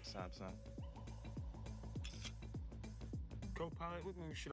next time, son. Co-pilot with me, should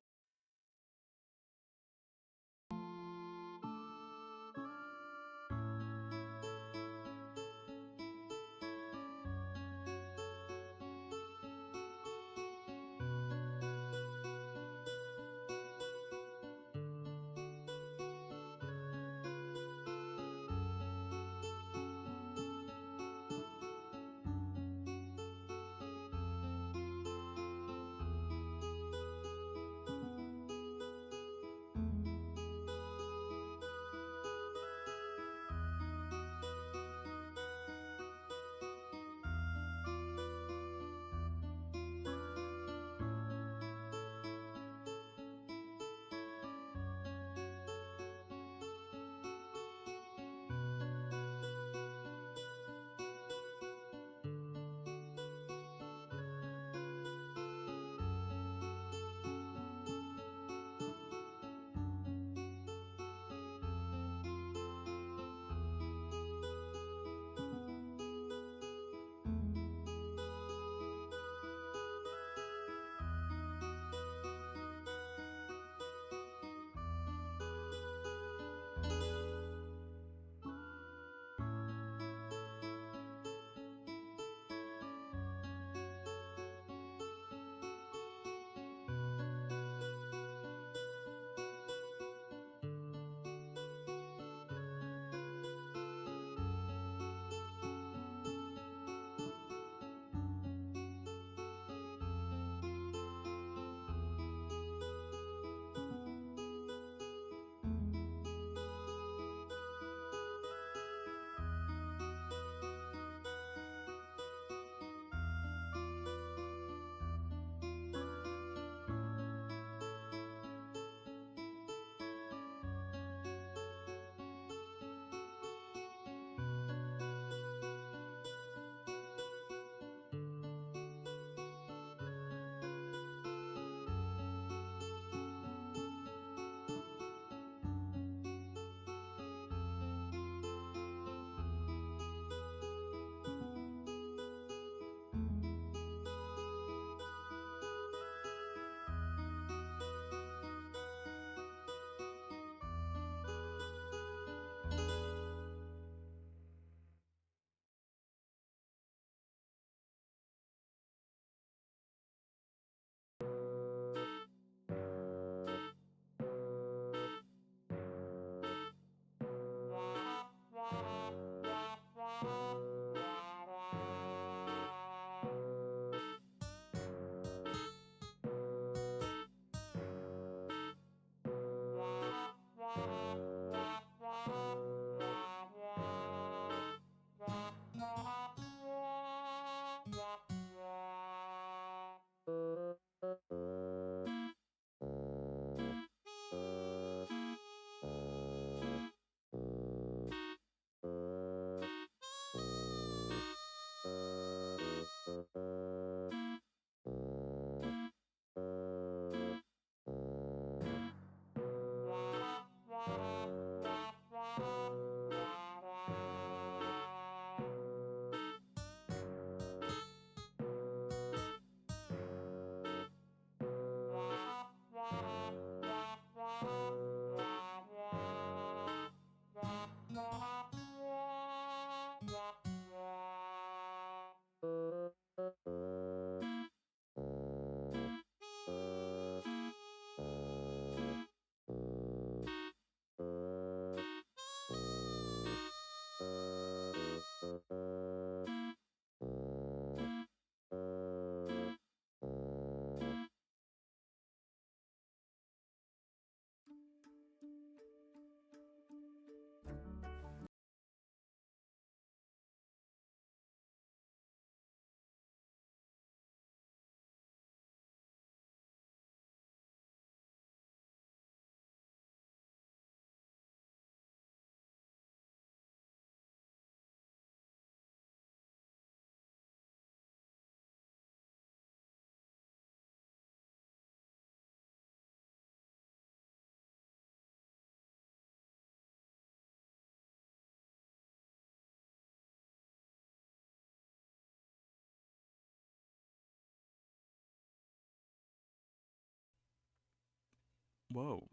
Whoa.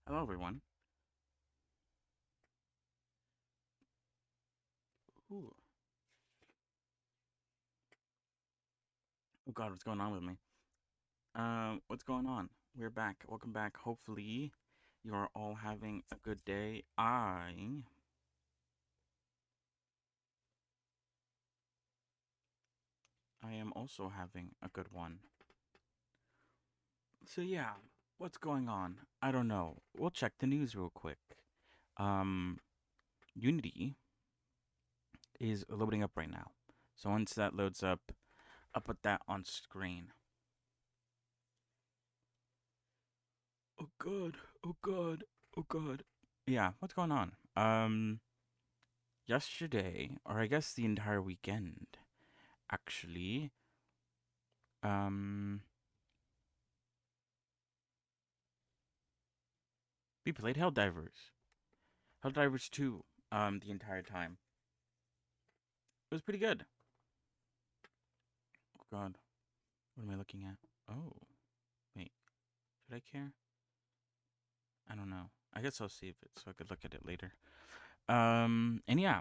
Hello, everyone. Ooh. Oh God, what's going on with me? What's going on? We're back. Welcome back. Hopefully, you are all having a good day. I am also having a good one. So yeah, what's going on? I don't know. We'll check the news real quick. Um, Unity is loading up right now. So once that loads up, I'll put that on screen. Oh God. Oh God. Oh God. Yeah, what's going on? Yesterday, or I guess the entire weekend, actually, um, we played Helldivers. Helldivers 2, the entire time. It was pretty good. Oh God, what am I looking at? Oh, wait, should I care? I don't know. I guess I'll save it so I could look at it later. And yeah,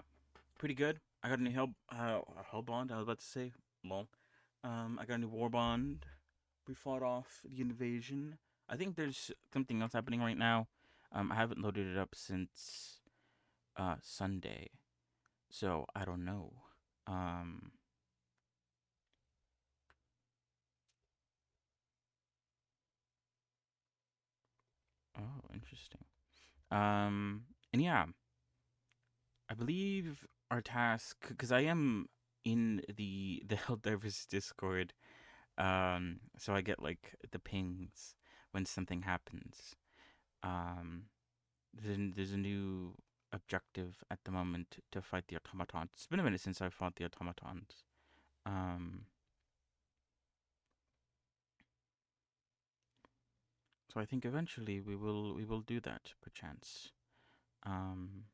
pretty good. I got a new hell bond. I was about to say, lol. I got a new war bond. We fought off the invasion. I think there's something else happening right now. I haven't loaded it up since Sunday, so I don't know. Um, oh, interesting. And yeah, I believe our task, because I am in the Helldivers Discord, so I get like the pings when something happens. Um, there's a new objective at the moment to fight the automatons. It's been a minute since I fought the automatons. Um, so I think eventually we will do that perchance. Um,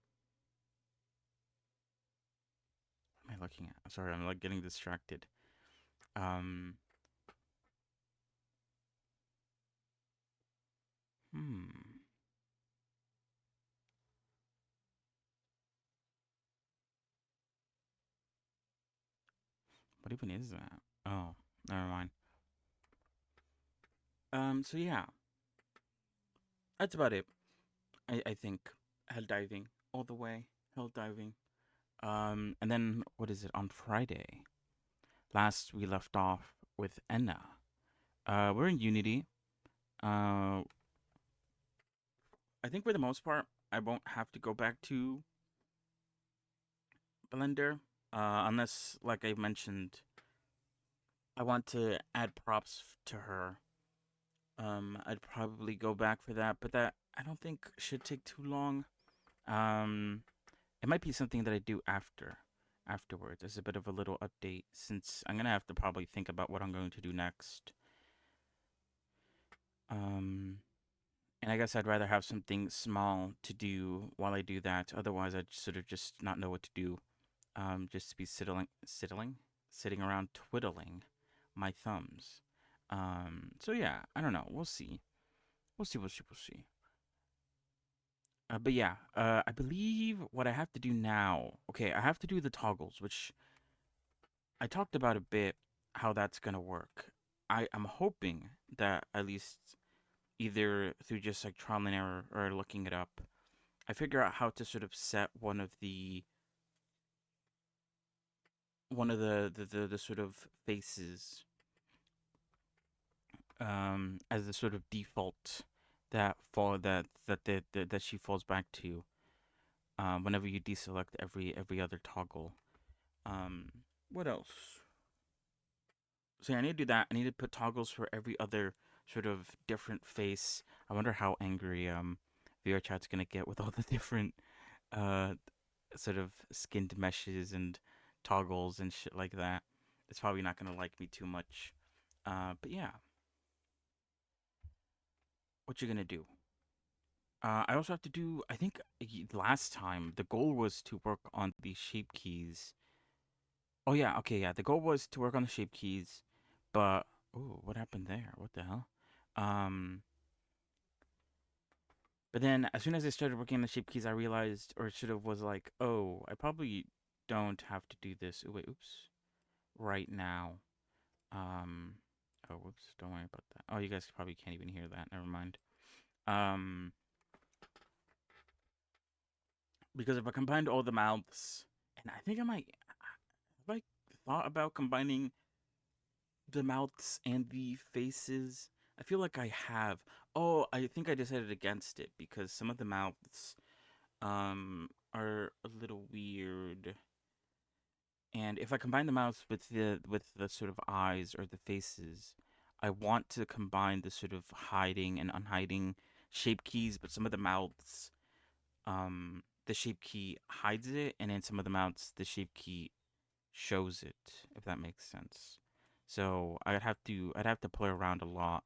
what am I looking at? Sorry, I'm like getting distracted. Um, hmm, what even is that? Oh, never mind. So yeah, that's about it. I think hell diving all the way, hell diving. And then what is it on Friday? Last we left off with ENA. We're in Unity. Uh, I think for the most part, I won't have to go back to Blender, unless, like I mentioned, I want to add props to her. I'd probably go back for that, but that I don't think should take too long. Um, it might be something that I do afterwards as a bit of a little update, since I'm gonna have to probably think about what I'm going to do next. Um, and I guess I'd rather have something small to do while I do that. Otherwise, I'd sort of just not know what to do. Just to be sitting around twiddling my thumbs. So yeah, I don't know. We'll see. We'll see. We'll see. We'll see. But yeah, I believe what I have to do now. Okay, I have to do the toggles, which I talked about a bit. How that's gonna work. I am hoping that at least either through just like trial and error or looking it up, I figure out how to sort of set one of the sort of faces as the sort of default that she falls back to whenever you deselect every other toggle. Um, what else? So yeah, I need to do that. I need to put toggles for every other sort of different face. I wonder how angry VR chat's gonna get with all the different uh sort of skinned meshes and toggles and shit like that. It's probably not gonna like me too much. But yeah, what you gonna do? I also have to do. I think last time the goal was to work on the shape keys. Oh yeah, okay, yeah. The goal was to work on the shape keys, But ooh, what happened there? What the hell? Um, but then as soon as I started working on the shape keys, I realized, or should have was like, oh, I probably don't have to do this. Oh, wait, oops. Right now. Um, oh, whoops. Don't worry about that. Oh, you guys probably can't even hear that. Never mind. Um, because if I combined all the mouths, and I think I might, have I thought about combining the mouths and the faces? I feel like I have. Oh, I think I decided against it because some of the mouths are a little weird. And if I combine the mouths with the sort of eyes or the faces, I want to combine the sort of hiding and unhiding shape keys, but some of the mouths the shape key hides it, and in some of the mouths the shape key shows it, if that makes sense. So I'd have to play around a lot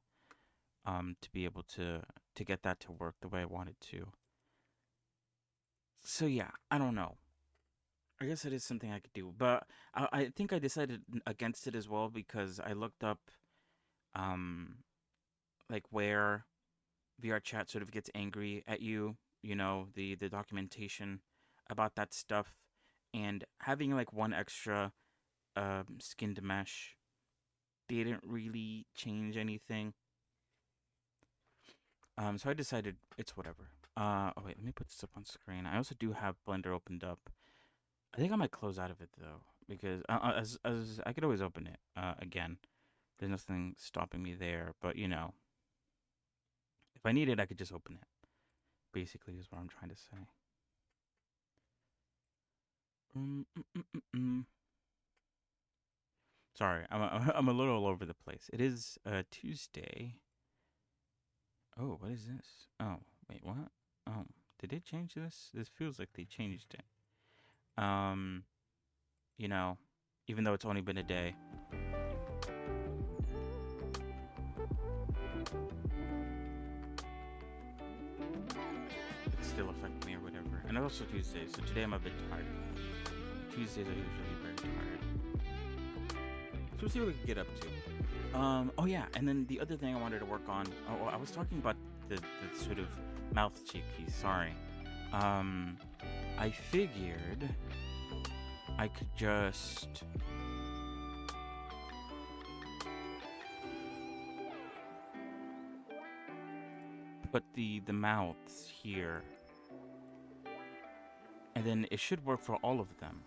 to be able to get that to work the way I want it to. So yeah, I don't know. I guess it is something I could do, but I think I decided against it as well because I looked up um like where VR chat sort of gets angry at you, the documentation about that stuff, and having like one extra skinned mesh didn't really change anything. So I decided it's whatever. Oh wait, let me put this up on screen. I also do have Blender opened up. I think I might close out of it though, because as I could always open it again. There's nothing stopping me there, but if I need it, I could just open it. Basically, is what I'm trying to say. Mm, mm, mm, mm, mm. Sorry, I'm a little all over the place. It is Tuesday. Oh, what is this? Oh, wait, what? Oh, did they change this? This feels like they changed it. Um, you know, even though it's only been a day. It still affect me or whatever. And also Tuesday, so today I'm a bit tired. Tuesdays are usually very tired. So we'll see what we can get up to. Oh yeah, and then the other thing I wanted to work on. Oh, I was talking about the sort of mouth cheek piece. Sorry. Um, I figured I could just put the mouths here, and then it should work for all of them.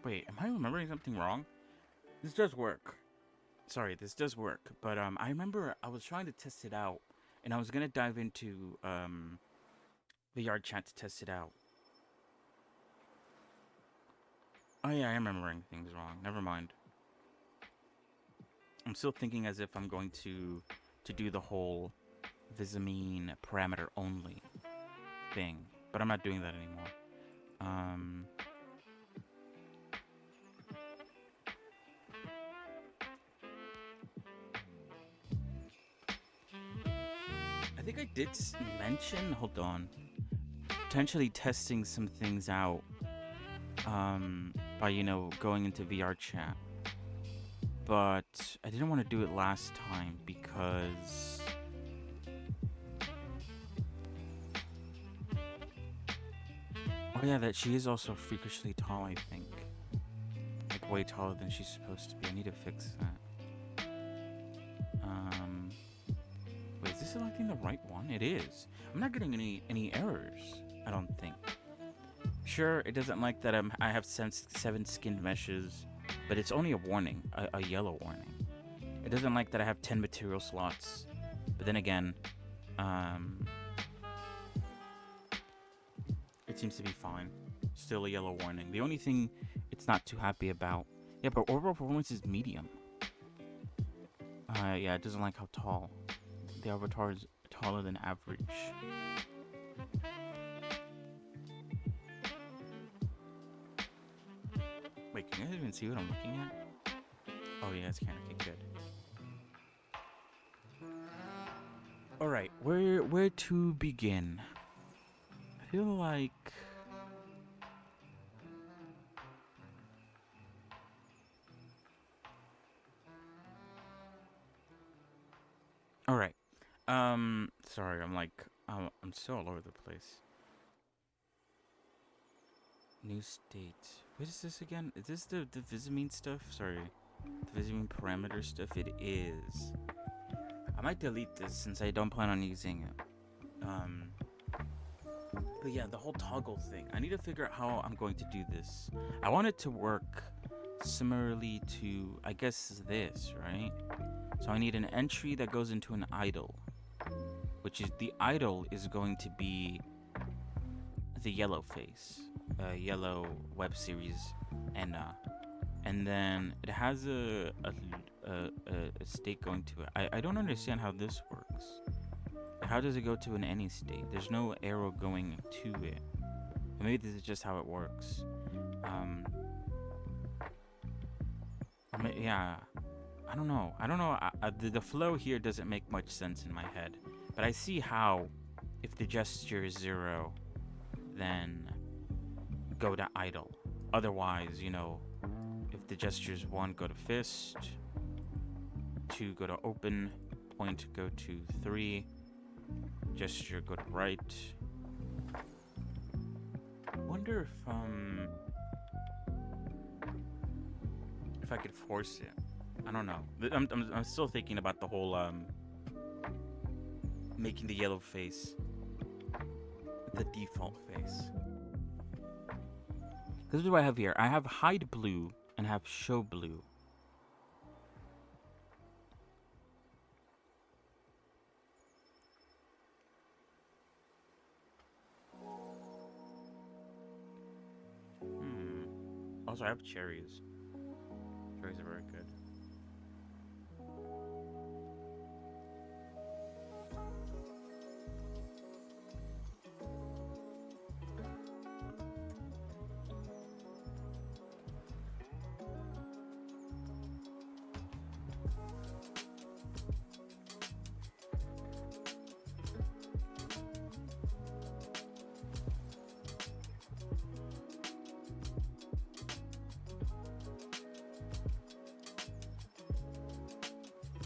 Wait, am I remembering something wrong? This does work. Sorry, this does work. But I remember I was trying to test it out, and I was gonna dive into the yard chat to test it out. Oh yeah, I am remembering things wrong. Never mind. I'm still thinking as if I'm going to do the whole Visamine parameter only thing, but I'm not doing that anymore. Um, I think I did mention. Hold on. Potentially testing some things out. By going into VR chat, but I didn't want to do it last time because oh yeah, that she is also freakishly tall. I think like way taller than she's supposed to be. I need to fix that. Um, wait, is this selecting the right one? It is. I'm not getting any errors. I don't think. Sure, it doesn't like that I have seven skinned meshes, but it's only a warning, a yellow warning. It doesn't like that I have 10 material slots, but then again, um, it seems to be fine. Still a yellow warning. The only thing it's not too happy about, yeah, but overall performance is medium. Yeah, it doesn't like how tall. The avatar is taller than average. Wait, can you guys even see what I'm looking at? Oh yeah, it's kind of good. All right, where to begin? I feel like All right. Sorry, I'm so all over the place. New state. What is this again? Is this the Visimine stuff? Sorry, the Visimine parameter stuff. It is. I might delete this since I don't plan on using it. But yeah, the whole toggle thing. I need to figure out how I'm going to do this. I want it to work similarly to, I guess, this, right? So I need an entry that goes into an idle, which is the idle is going to be the yellow face, yellow web series, and then it has a state going to it. I don't understand how this works. How does it go to an any state? There's no arrow going to it. Maybe this is just how it works. Yeah, I don't know. The flow here doesn't make much sense in my head, but I see how, if the gesture is 0, then go to idle. Otherwise, if the gesture is 1, go to fist. 2, go to open. Point, go to 3. Gesture, go to right. Wonder if I could force it. I don't know. I'm still thinking about the whole making the yellow face the default face. This is what I have here. I have hide blue and have show blue. Also, I have cherries. Cherries are very good.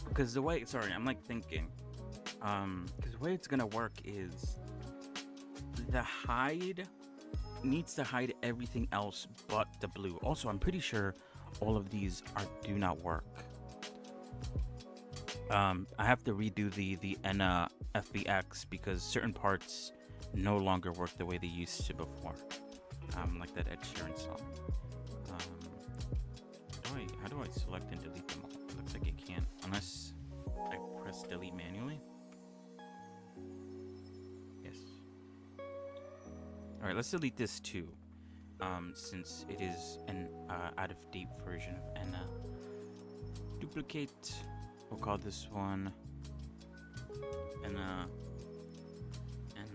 Because the way, sorry, I'm like thinking, because the way it's gonna work is the hide needs to hide everything else but the blue. Also, I'm pretty sure all of these do not work. I have to redo the ENA FBX because certain parts no longer work the way they used to before. Like that Ed Sheeran song. How do I select and delete them all? It looks like it can't unless I press delete manually. Yes. All right, let's delete this too, since it is an out-of-date version of ENA. Duplicate. We'll call this one ENA. Test.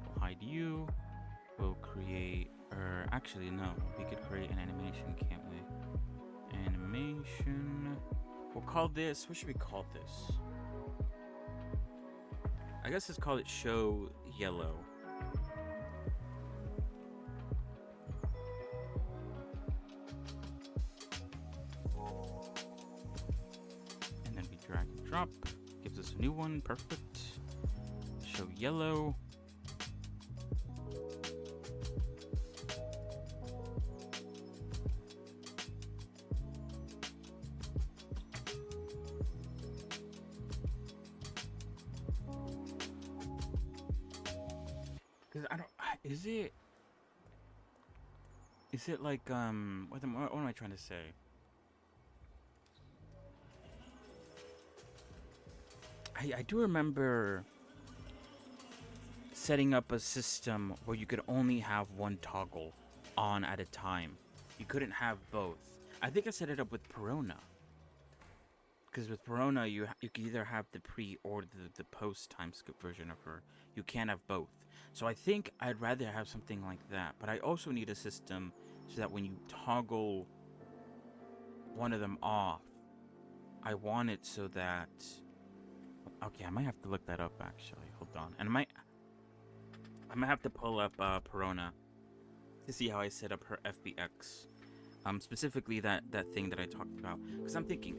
We'll hide you. We'll create, or actually no, we could create an animation, can't we? Animation. We'll call this, what should we call this? I guess let's call it show yellow. And then we drag and drop, gives us a new one, perfect. Show yellow. Is it like what am I trying to say? I do remember setting up a system where you could only have one toggle on at a time. You couldn't have both. I think I set it up with Perona. Because with Perona, you can either have the pre or the post time skip version of her. You can't have both. So I think I'd rather have something like that. But I also need a system so that when you toggle one of them off, I want it so that... Okay, I might have to look that up actually. Hold on. And I might have to pull up Perona to see how I set up her FBX. Specifically that thing that I talked about. Because I'm thinking,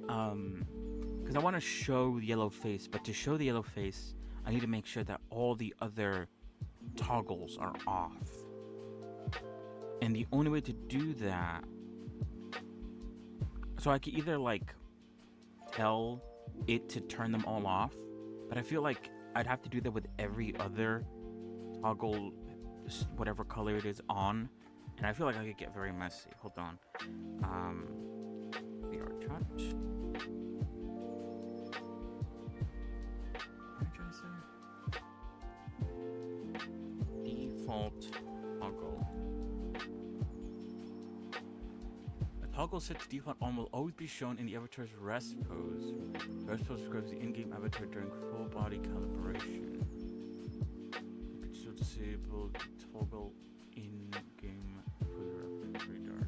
because I want to show the yellow face, but to show the yellow face, I need to make sure that all the other toggles are off. And the only way to do that, so I could either like tell it to turn them all off, but I feel like I'd have to do that with every other toggle, whatever color it is on, and I feel like I could get very messy. Hold on. VR chat. What am I trying to say? Default toggle. A toggle set to default on will always be shown in the avatar's rest pose. Rest pose describes the in-game avatar during full body calibration. You can still disable the toggle in-game for your radar.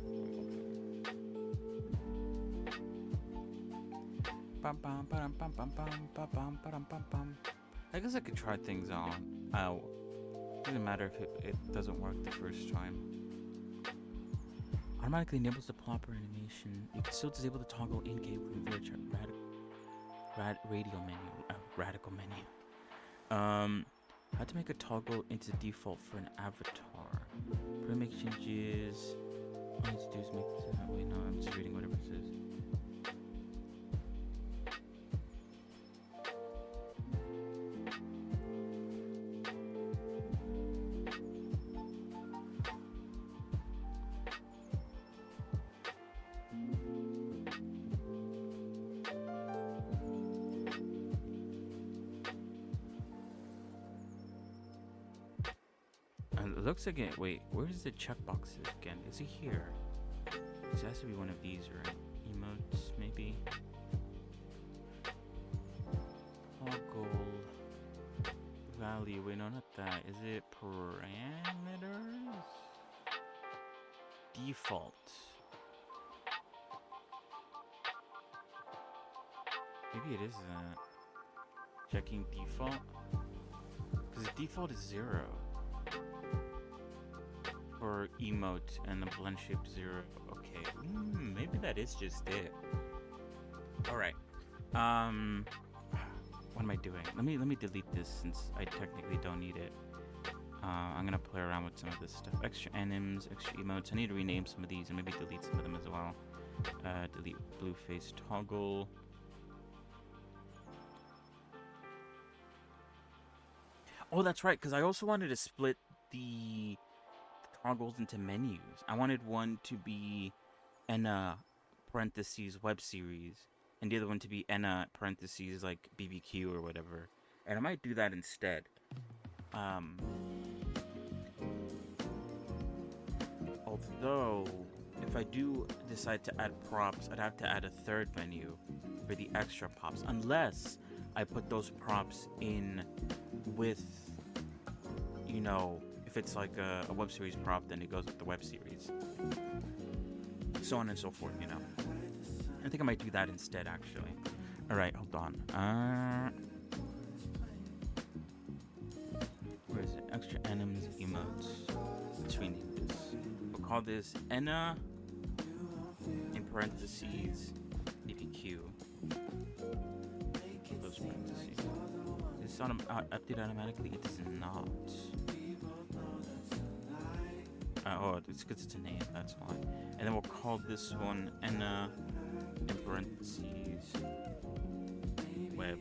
I guess I could try things on. Doesn't matter if it doesn't work the first time. Automatically enables the plopper animation. You can still disable the toggle in-game from the radial menu. Radical menu. How to make a toggle into default for an avatar. Make changes. All you need to do is make this. Wait, no, I'm just reading whatever it says. It looks like it. Wait, where's the checkboxes again? Is it here? This has to be one of these, right? Emotes, maybe. Toggle value. Wait, no, not that. Is it parameters? Default. Maybe it is that. Checking default. Because the default is 0. Or emote and the blend shape 0. Okay, maybe that is just it. All right. What am I doing? Let me delete this since I technically don't need it. I'm gonna play around with some of this stuff. Extra anims, extra emotes. I need to rename some of these and maybe delete some of them as well. Delete blue face toggle. Oh, that's right, because I also wanted to split the toggles into menus. I wanted one to be ENA parentheses web series, and the other one to be ENA parentheses like BBQ or whatever. And I might do that instead. Although, if I do decide to add props, I'd have to add a third menu for the extra props, unless I put those props in with, you know, if it's like a web series prop, then it goes with the web series. So on and so forth, you know. I think I might do that instead, actually. Alright, hold on. Where is it? Extra anims, emotes. Let's rename this. We'll call this ENA in parentheses BBQ. Those parentheses. Is this update automatically? It does not. Oh, it's because it's a name, that's why. And then we'll call this one ENA in parentheses web.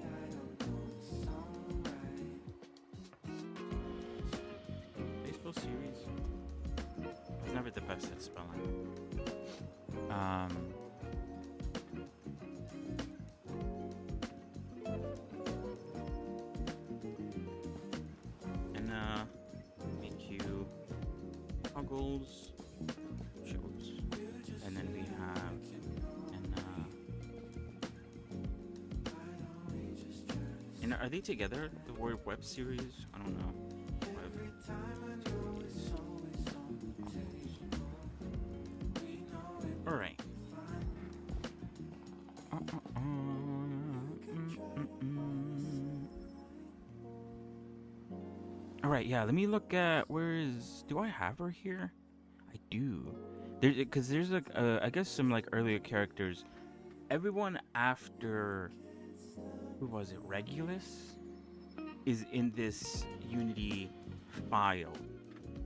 Baseball series. It's never the best at spelling. ENA BQ toggles. Oops. And then we have and are they together? The word web series? I don't know. Web series. Alright. Alright, yeah, let me look at do I have her here? I do. Because there's like, I guess some like earlier characters. Everyone after who was it? Regulus is in this Unity file.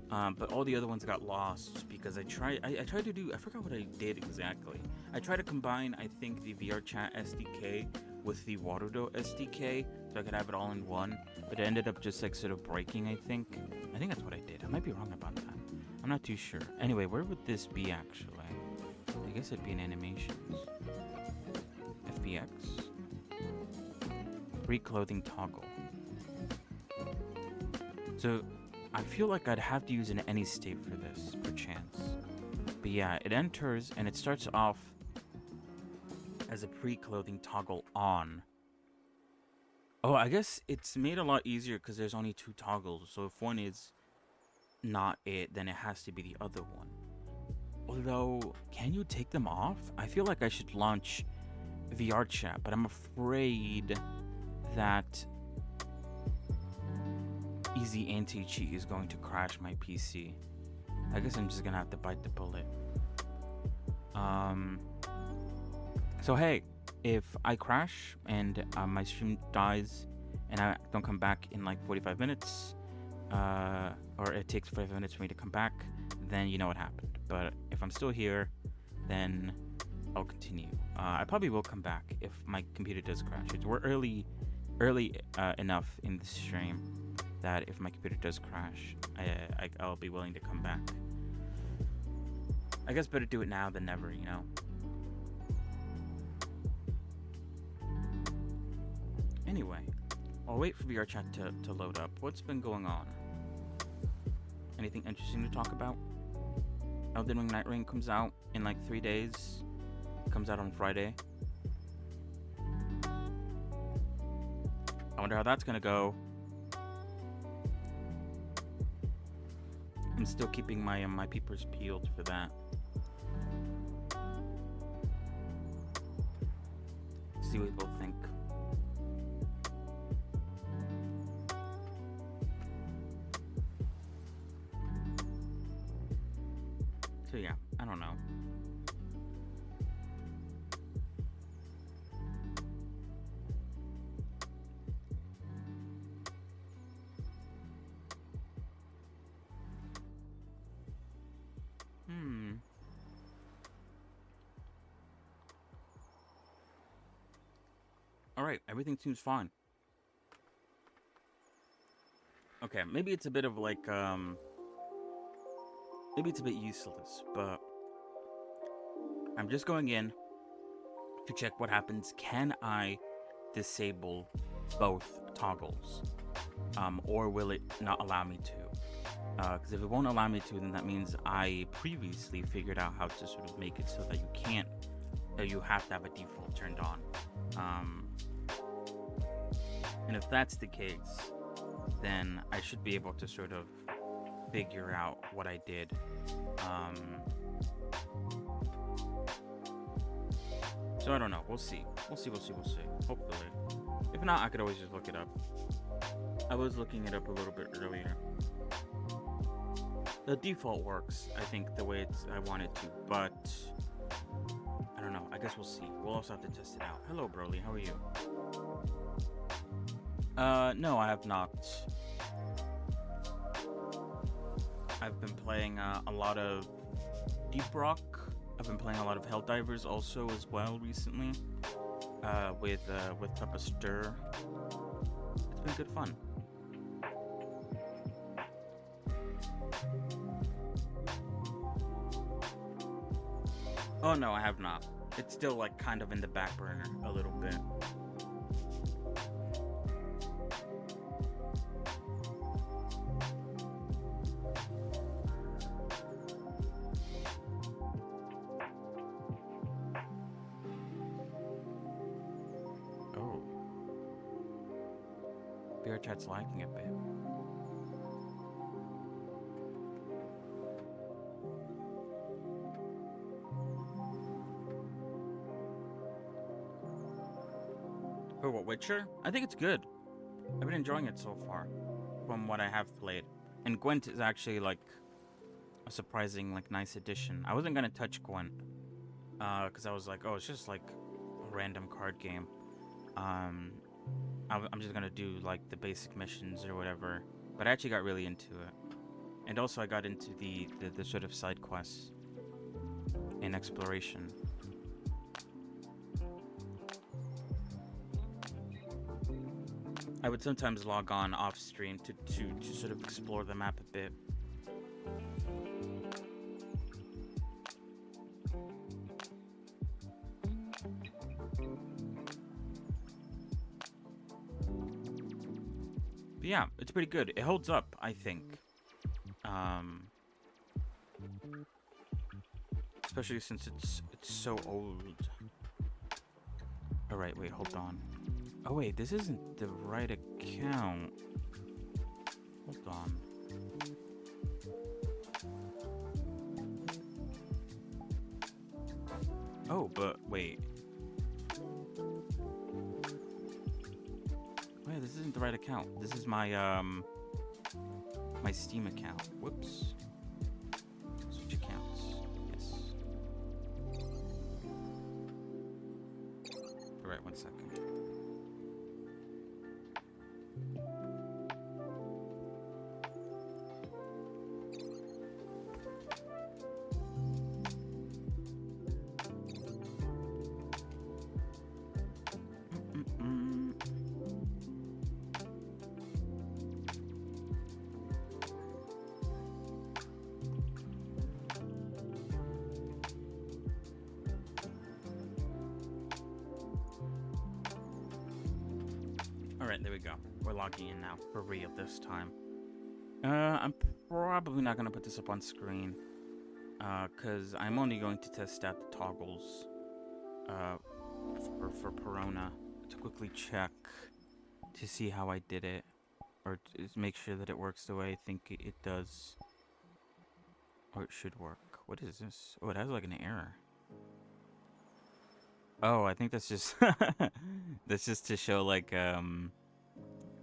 But all the other ones got lost because I tried to do, I forgot what I did exactly. I tried to combine, I think, the VRChat SDK with the Waterdo SDK so I could have it all in one, but it ended up just like sort of breaking, I think. I think that's what I did. I might be wrong about that. I'm not too sure. Anyway, where would this be actually? I guess it'd be in animations. FBX. Free clothing toggle. So I feel like I'd have to use an any state for this, perchance. But yeah, it enters and it starts off as a pre-clothing toggle on. Oh, I guess it's made a lot easier because there's only 2 toggles. So if one is not it, then it has to be the other one. Although, can you take them off? I feel like I should launch VR chat, but I'm afraid that easy anti-cheat is going to crash my PC. I guess I'm just gonna have to bite the bullet. So hey, if I crash and my stream dies and I don't come back in like 45 minutes, or it takes 45 minutes for me to come back, then you know what happened. But if I'm still here, then I'll continue. I probably will come back if my computer does crash. We're early enough in the stream that if my computer does crash, I'll be willing to come back. I guess better do it now than never, you know? Anyway, I'll wait for VRChat to load up. What's been going on? Anything interesting to talk about? Elden Ring Night Ring comes out in like 3 days. Comes out on Friday. I wonder how that's gonna go. I'm still keeping my my peepers peeled for that. See what people think. So yeah, I don't know. Alright, everything seems fine. Okay, maybe it's a bit of like, maybe it's a bit useless, but I'm just going in to check what happens. Can I disable both toggles? Or will it not allow me to? Because if it won't allow me to, then that means I previously figured out how to sort of make it so that you can't, that you have to have a default turned on. And if that's the case, then I should be able to sort of figure out what I did. So I don't know. We'll see. We'll see. Hopefully. If not, I could always just look it up. I was looking it up a little bit earlier. The default works, I think, the way I want it to, but I don't know. I guess we'll see. We'll also have to test it out. Hello, Broly. How are you? No, I have not. I've been playing a lot of Deep Rock. I've been playing a lot of Helldivers also as well recently. With Peppa Stir. It's been good fun. Oh no, I have not. It's still like kind of in the back burner a little bit. Oh. VRChat's lagging a bit. Oh, what, Witcher? I think it's good. I've been enjoying it so far, from what I have played. And Gwent is actually like a surprising, like, nice addition. I wasn't gonna touch Gwen, because I was like, oh, it's just like a random card game. Um, I'm just gonna do like the basic missions or whatever. But I actually got really into it, and also I got into the sort of side quests and exploration. I would sometimes log on off stream to sort of explore the map a bit. But yeah, it's pretty good. It holds up, I think. Um, especially since it's so old. All right, wait, hold on. Oh wait, this isn't the right account. Hold on. Oh, but wait. Wait, this isn't the right account. This is my my Steam account. Whoops. Switch accounts. Yes. All right, 1 second. Alright, there we go. We're logging in now, for real this time. I'm probably not gonna put this up on screen, cause I'm only going to test out the toggles, for Perona, to quickly check to see how I did it, or to make sure that it works the way I think it does. Or it should work. What is this? Oh, it has like an error. Oh, I think that's just that's just to show like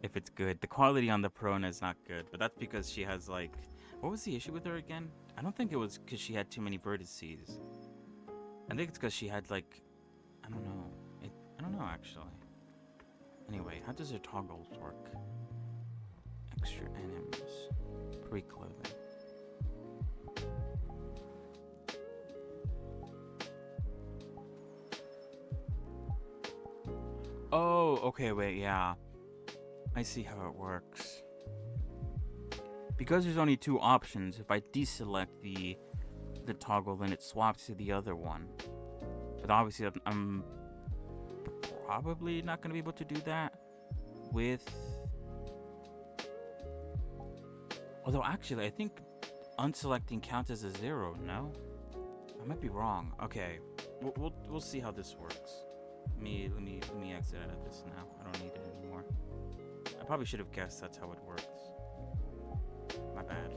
if it's good. The quality on the Perona is not good, but that's because she has like, what was the issue with her again? I don't think it was because she had too many vertices. I think it's because she had like, I don't know. I don't know actually. Anyway, how does her toggles work? Extra enemies, pre-clothing. Oh, okay, wait, yeah. I see how it works. Because there's only two options, if I deselect the toggle, then it swaps to the other one. But obviously, I'm probably not going to be able to do that with... Although, actually, I think unselecting counts as a 0, no? I might be wrong. Okay, we'll see how this works. Let me exit out of this now. I don't need it anymore. I probably should have guessed that's how it works. My bad.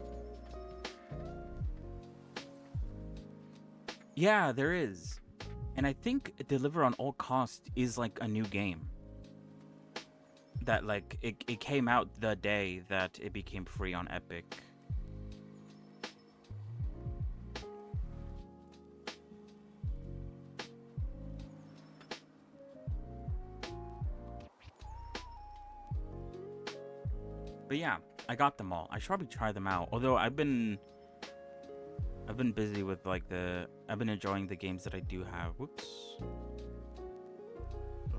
Yeah, there is. And I think Deliver on All Cost is like a new game. That like it came out the day that it became free on Epic. But yeah, I got them all. I should probably try them out. Although I've been busy with like I've been enjoying the games that I do have. Whoops.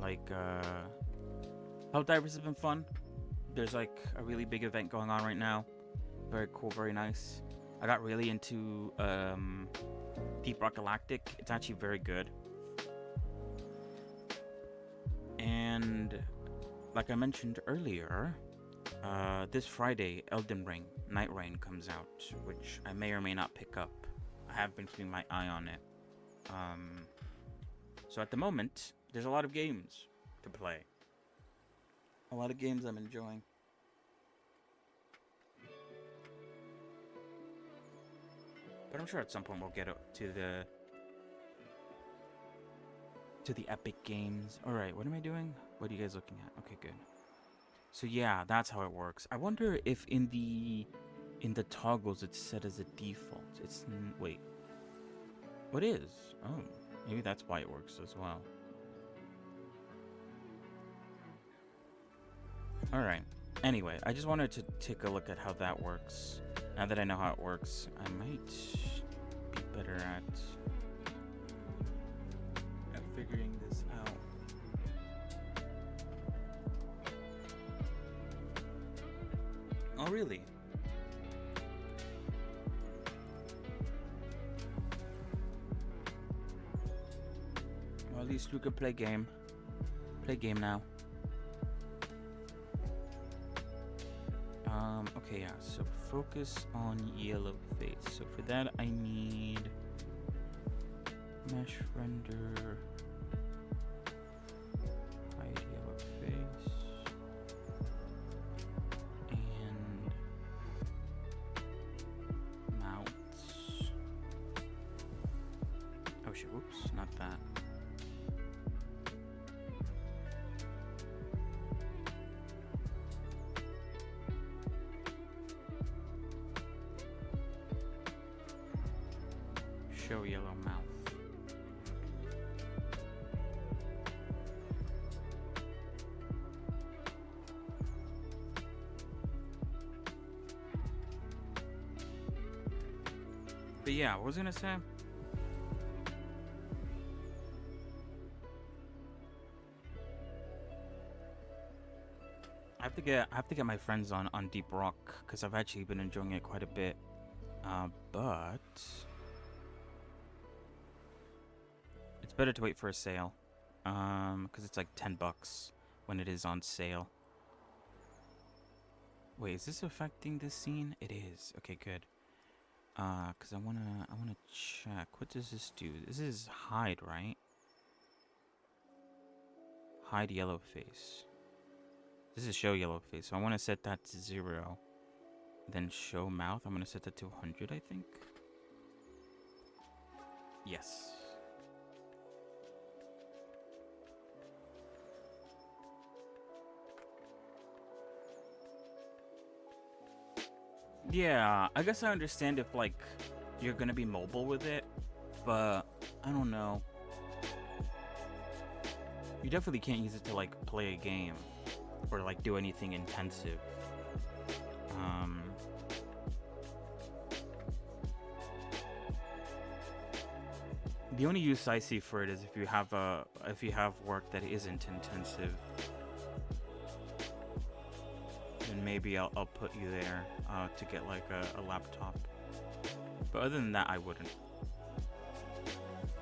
Like Helldivers has been fun. There's like a really big event going on right now. Very cool, very nice. I got really into Deep Rock Galactic. It's actually very good. And like I mentioned earlier, this Friday, Elden Ring Night Rain comes out, which I may or may not pick up. I have been keeping my eye on it. So at the moment, there's a lot of games to play. A lot of games I'm enjoying. But I'm sure at some point we'll get to the epic games. Alright, what am I doing? What are you guys looking at? Okay, good. So yeah, that's how it works. I wonder if in In the toggles, it's set as a default. Wait. What is? Oh, maybe that's why it works as well. Alright. Anyway, I just wanted to take a look at how that works. Now that I know how it works, I might be better at figuring this out. Oh, really? Well, at least we could play game. Play game now. Okay, yeah, so focus on yellow face. So for that, I need mesh render, hide yellow face, and mounts. Oh shit, whoops, not that. Show yellow mouth. But yeah, what was I gonna say? I have to get my friends on Deep Rock because I've actually been enjoying it quite a bit. But it's better to wait for a sale. Because it's like $10 when it is on sale. Wait, is this affecting this scene? It is. Okay, good. Because I wanna check. What does this do? This is hide, right? Hide yellow face. This is show yellow face. So I want to set that to 0. Then show mouth. I'm gonna set that to 100, I think. Yes. Yeah, I guess I understand if, like, you're gonna be mobile with it, but I don't know. You definitely can't use it to, like, play a game or, like, do anything intensive. The only use I see for it is if you have work that isn't intensive. Then maybe I'll put you there to get like a laptop. But other than that, I wouldn't.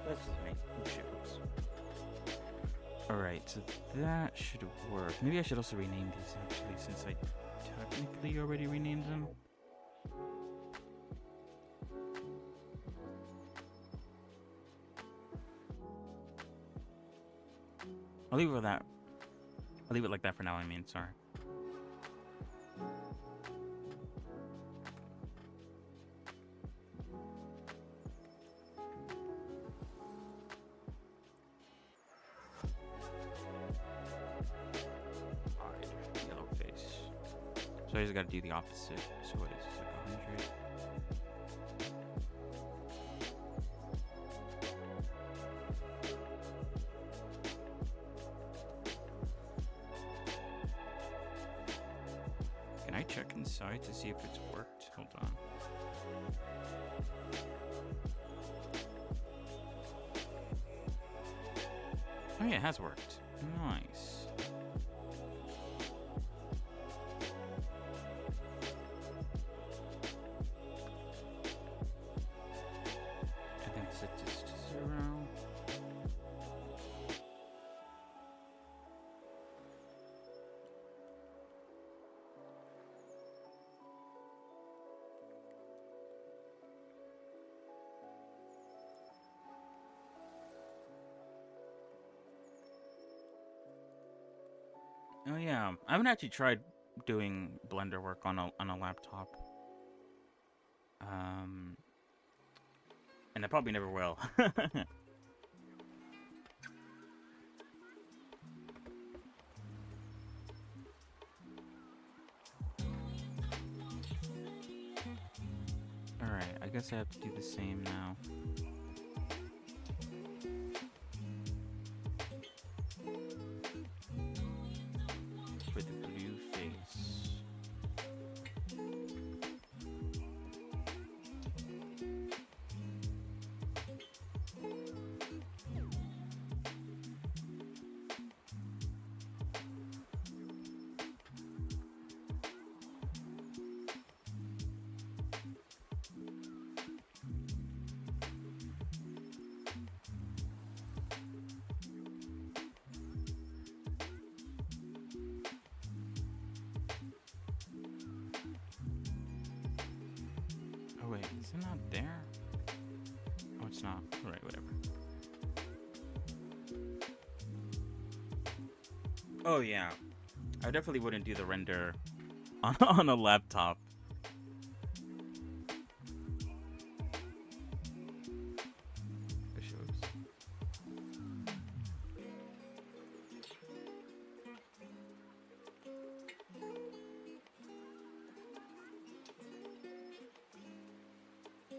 That's just me. Oh, shit, oops. Alright, so that should work. Maybe I should also rename these actually, since I technically already renamed them. I'll leave it with that. I'll leave it like that for now, I mean, sorry. Yellow face. So I just gotta do the opposite. So what is this, like 100? Can I check inside to see if it's worked? Hold on. Oh yeah, it has worked. Nice. And then set this to 0. Oh yeah, I haven't actually tried doing Blender work on a laptop. And I probably never will. guess I have to do the same now. For the blue face. Oh wait, is it not there? Oh, it's not. Alright, whatever. Oh yeah, I definitely wouldn't do the render on a laptop. Oops.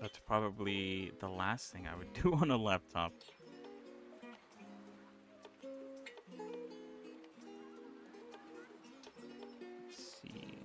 That's probably the last thing I would do on a laptop. Let's see.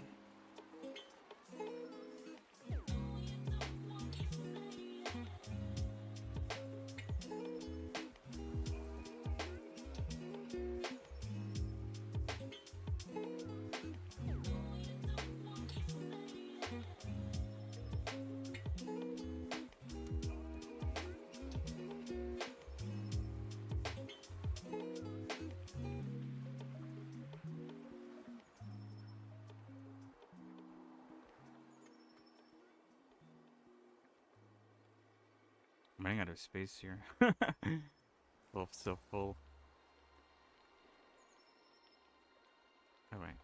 I'm running out of space here. Well, still full. Alright.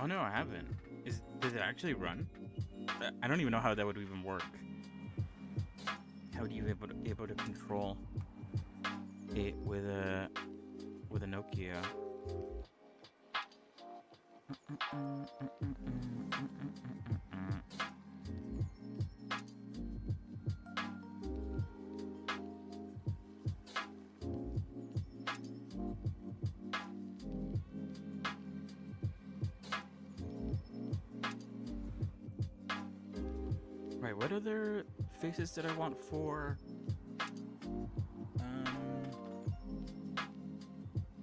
Oh no, I haven't. Does it actually run? I don't even know how that would even work. How would you able to control it with a Nokia? Right, what other faces did I want for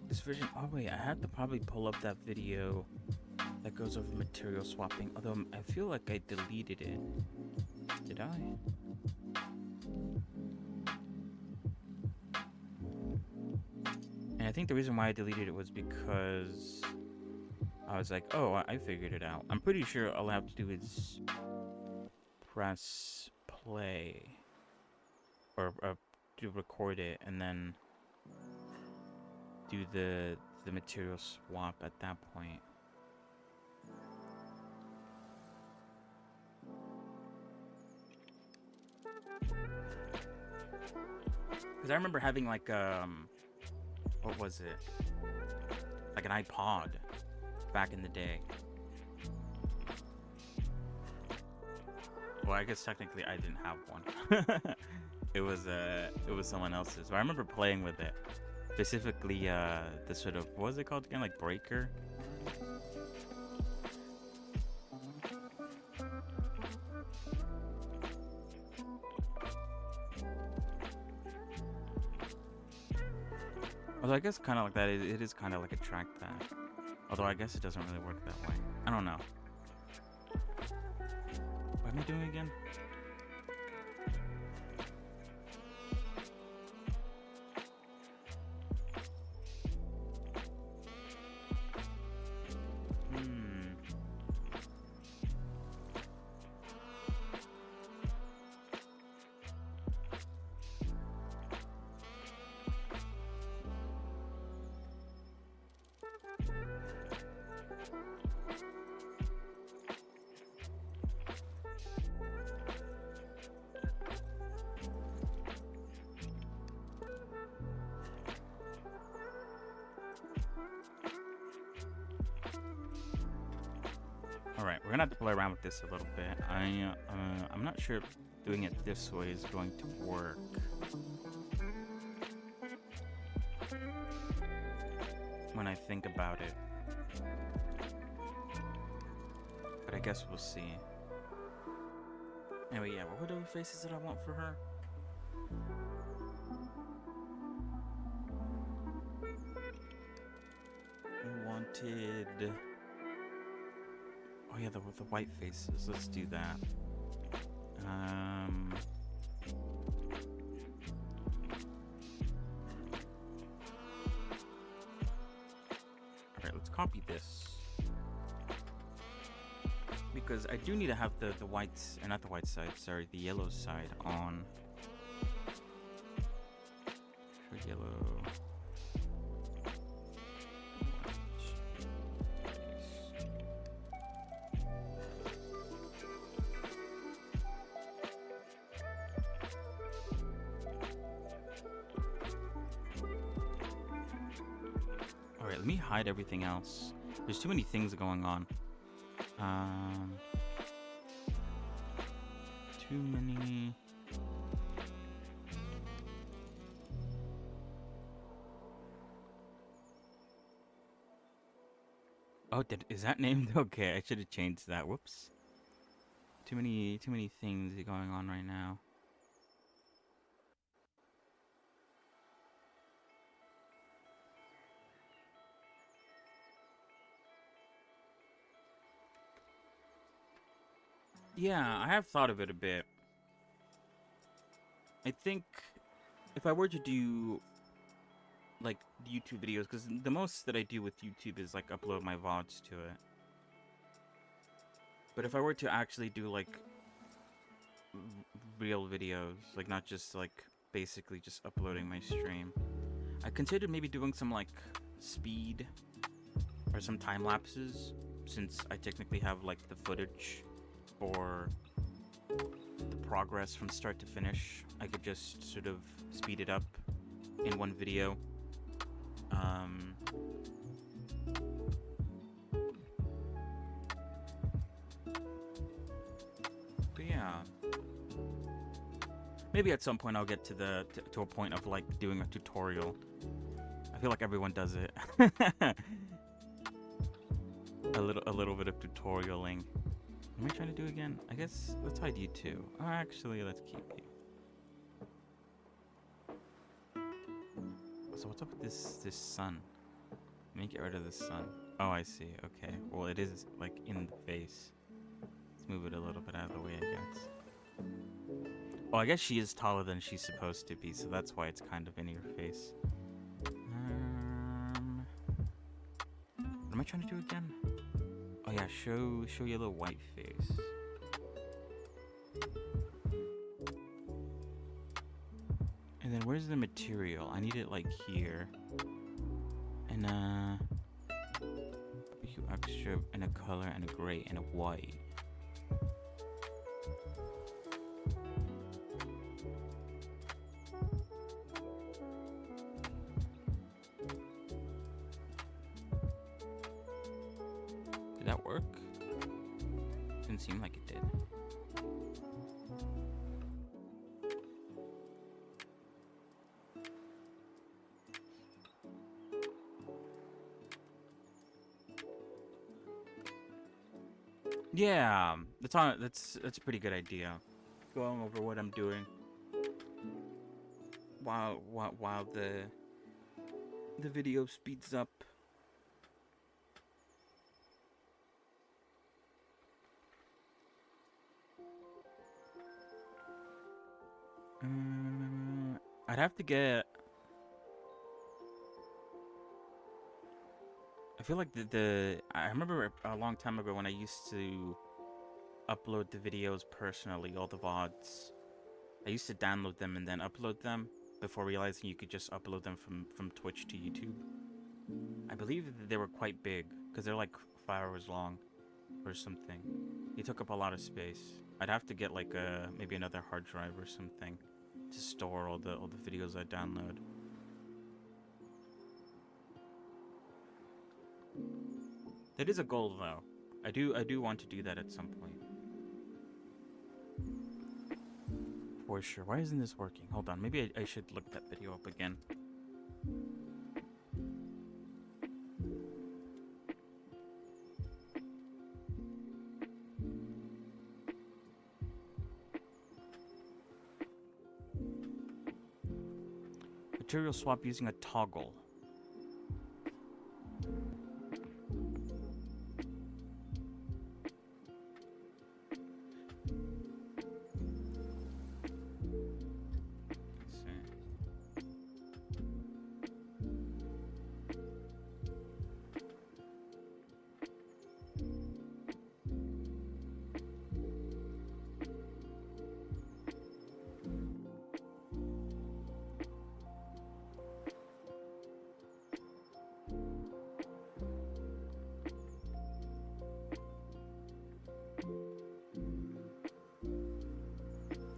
this version? Oh wait, I had to probably pull up that video that goes over material swapping, although I feel like I deleted it. Did I? And I think the reason why I deleted it was because I was like, oh, I figured it out. I'm pretty sure all I have to do is press play or do record it and then do the material swap at that point. Because I remember having like what was it? Like an iPod back in the day. Well, I guess technically I didn't have one. It was someone else's. But I remember playing with it. Specifically the sort of, what was it called again? Like Breaker? Although I guess kind of like that, it is kind of like a trackpad. Although I guess it doesn't really work that way. I don't know. What am I doing again? All right, we're gonna have to play around with this a little bit. I'm not sure if doing it this way is going to work. When I think about it, but I guess we'll see. Anyway, yeah, what were the faces that I want for her? I wanted. Oh yeah, the white faces. Let's do that. All right, let's copy this because I do need to have the whites, or not the white side. Sorry, the yellow side on. Show yellow. Alright, let me hide everything else. There's too many things going on. Too many. Oh, is that named? Okay, I should have changed that. Whoops. Too many things going on right now. Yeah, I have thought of it a bit. I think if I were to do like YouTube videos, because the most that I do with YouTube is like upload my VODs to it. But if I were to actually do like real videos, like not just like basically just uploading my stream, I considered maybe doing some like speed or some time lapses, since I technically have like the footage for the progress from start to finish. I could just sort of speed it up in one video. But yeah, maybe at some point I'll get to a point of like doing a tutorial. I feel like everyone does it. a little bit of tutorialing. What am I trying to do again? I guess let's hide you too. Oh, actually, let's keep you. So what's up with this sun? Let me get rid of the sun. Oh, I see. Okay. Well, it is like in the face. Let's move it a little bit out of the way, I guess. Oh, I guess she is taller than she's supposed to be, so that's why it's kind of in your face. What am I trying to do again? Oh yeah, show your little white face. And then where's the material? I need it like here. And barbecue extra and a color and a gray and a white. Did that work? Didn't seem like it did. Yeah, that's a pretty good idea. Going over what I'm doing while the video speeds up. I'd have to get. I feel like I remember a long time ago when I used to upload the videos personally, all the VODs. I used to download them and then upload them before realizing you could just upload them from Twitch to YouTube. I believe that they were quite big because they're like 5 hours long or something. They took up a lot of space. I'd have to get like maybe another hard drive or something to store all the videos I download. That is a goal though. I do want to do that at some point. For sure. Why isn't this working? Hold on. Maybe I should look that video up again. Material swap using a toggle. Let's see.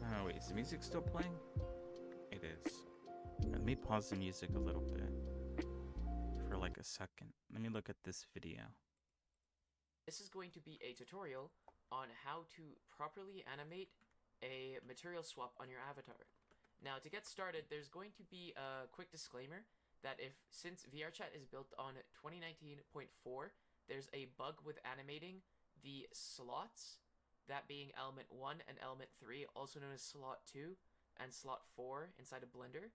Oh wait, is the music still playing? It is. Let me pause the music a little bit for like a second. Let me look at this video. This is going to be a tutorial on how to properly animate a material swap on your avatar. Now, to get started, there's going to be a quick disclaimer that since VRChat is built on 2019.4, there's a bug with animating the slots, that being element 1 and element 3, also known as slot 2 and slot 4 inside of Blender.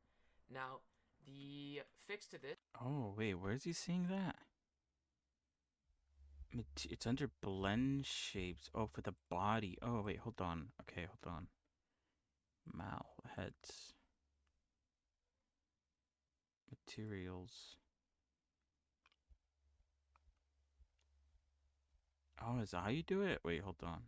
Now, the fix to this. Oh wait, where is he seeing that? It's under blend shapes. Oh, for the body. Oh wait, hold on. Okay, hold on. Mouth, heads, materials. Oh, is that how you do it? Wait, hold on.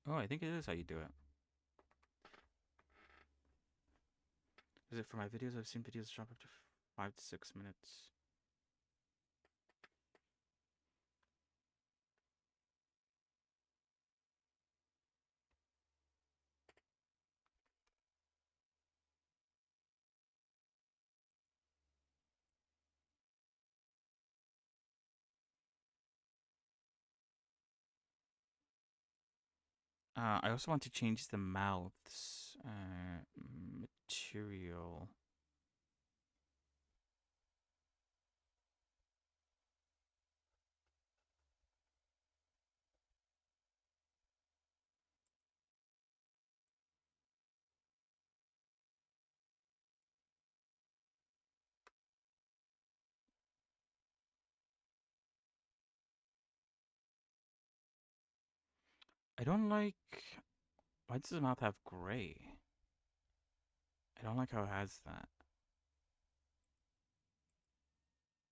Oh, I think it is how you do it. Is it for my videos? I've seen videos drop up to 5 to 6 minutes. I also want to change the mouths. Material. I don't like. Why does the mouth have gray? I don't like how it has that.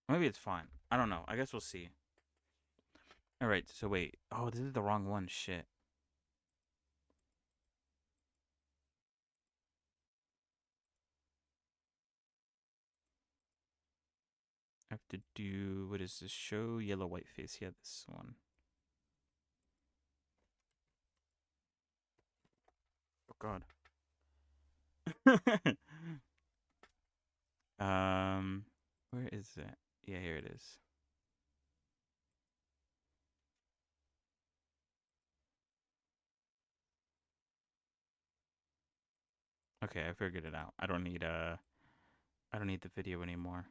Maybe it's fine. I don't know. I guess we'll see. Alright, so wait. Oh, this is the wrong one. Shit. I have to do. What is this? Show yellow white face. Yeah, this one. Oh, God. um, where is it? Yeah, here it is. Okay, I figured it out. I don't need the video anymore.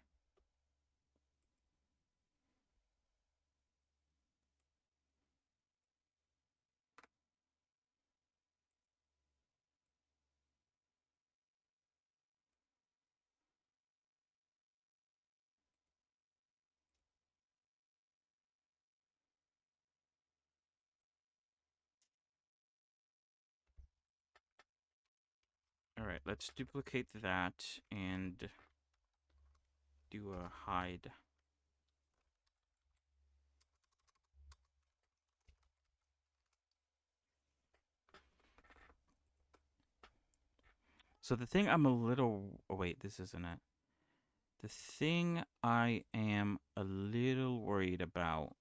All right, let's duplicate that and do a hide. So the thing I'm a little. Oh, wait, this isn't it. The thing I am a little worried about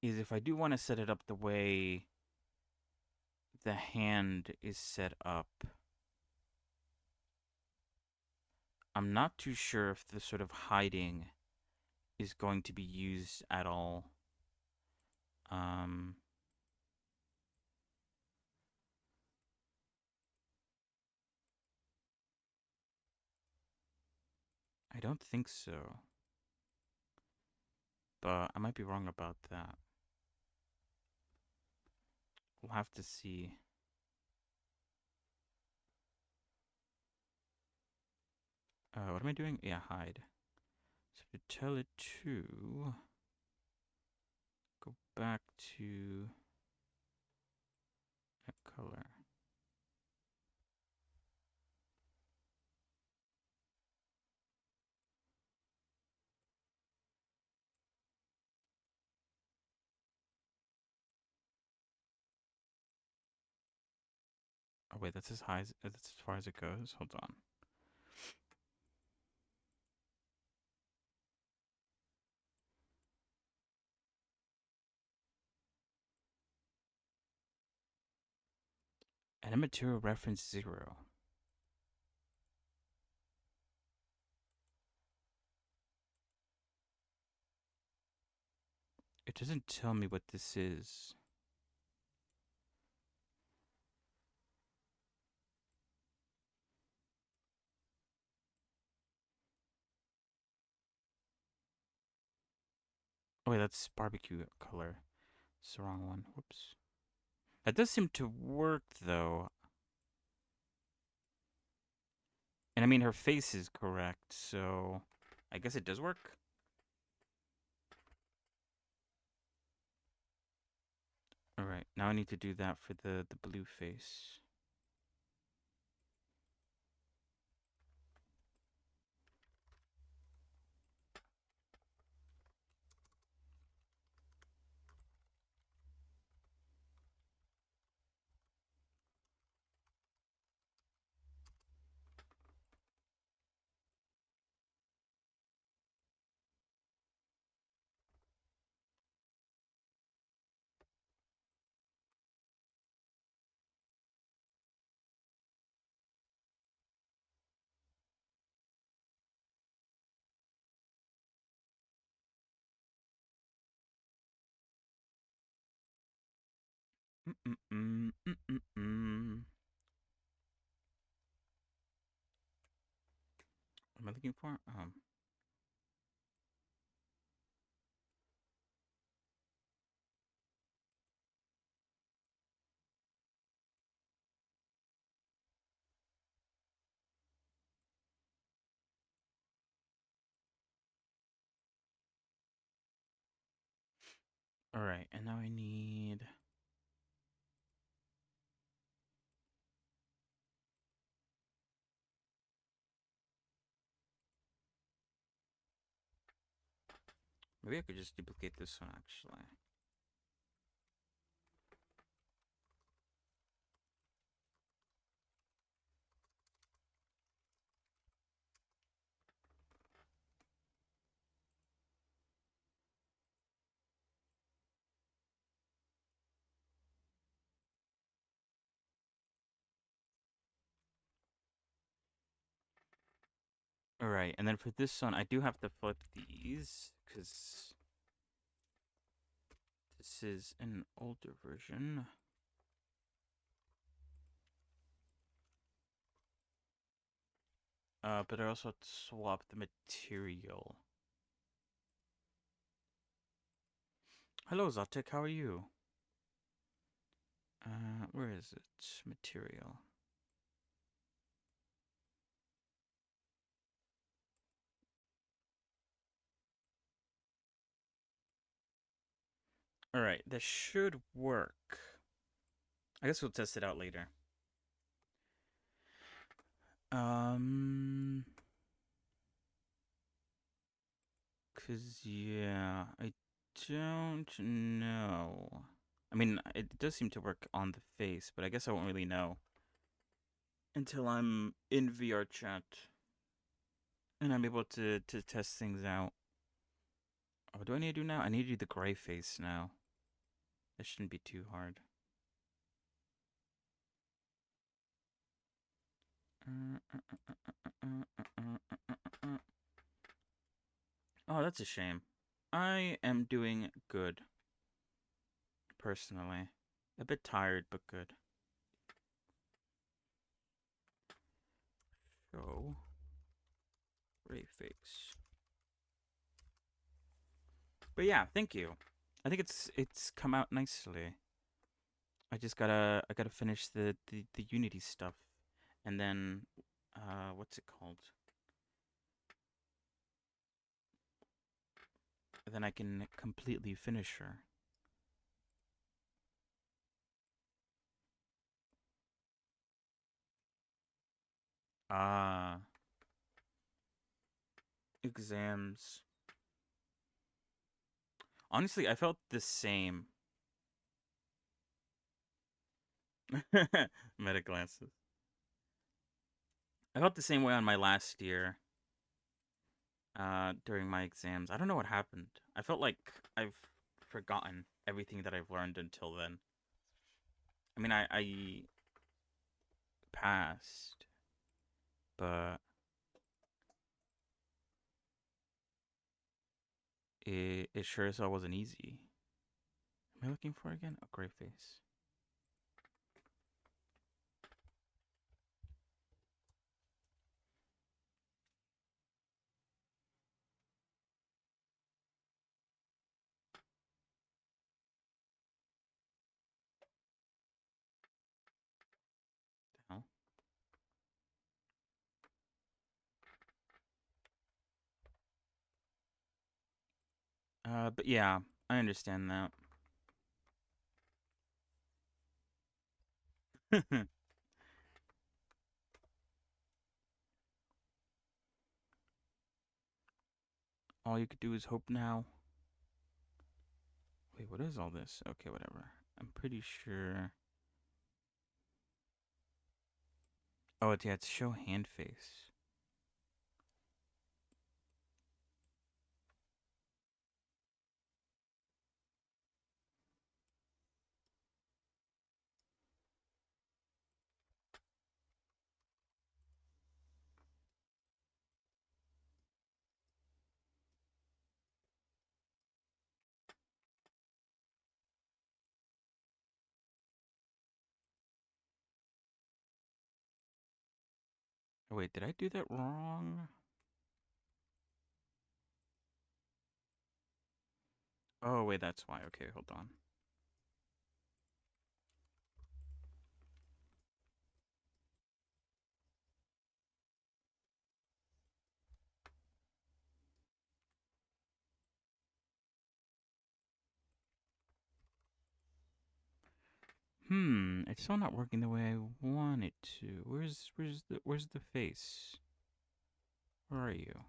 is if I do want to set it up the way the hand is set up. I'm not too sure if the sort of hiding is going to be used at all. Um, I don't think so, but I might be wrong about that. We'll have to see. What am I doing? Yeah, hide. So to tell it to go back to that color. Oh wait, that's as high that's as far as it goes. Hold on. And a material reference 0. It doesn't tell me what this is. Oh wait, that's barbecue color. It's the wrong one. Whoops. That does seem to work though. And I mean her face is correct, so I guess it does work. Alright, now I need to do that for the blue face. What am I looking for? Alright, and now I need... Maybe I could just duplicate this one actually. Alright, and then for this one, I do have to flip these, because this is an older version. But I also have to swap the material. Hello, Zotic, how are you? Where is it? Material. Alright, this should work. I guess we'll test it out later. Yeah, I don't know. I mean, it does seem to work on the face, but I guess I won't really know until I'm in VR chat and I'm able to test things out. Oh, what do I need to do now? I need to do the gray face now. That shouldn't be too hard. Oh, that's a shame. I am doing good, personally. A bit tired, but good. So, Ray Face. But yeah, thank you. I think it's come out nicely. I gotta finish the Unity stuff, and then what's it called? Then I can completely finish her. Ah, exams. Honestly, I felt the same. Meta glasses. I felt the same way on my last year. During my exams, I don't know what happened. I felt like I've forgotten everything that I've learned until then. I mean, I passed, but it sure as hell wasn't easy. Am I looking for it again? A gray face. The hell? But yeah, I understand that. All you could do is hope now. Wait, what is all this? Okay, whatever. I'm pretty sure. Oh, it's show hand face. Oh, wait, did I do that wrong? Oh, wait, that's why. Okay, hold on. It's still not working the way I want it to. Where's the face? Where are you?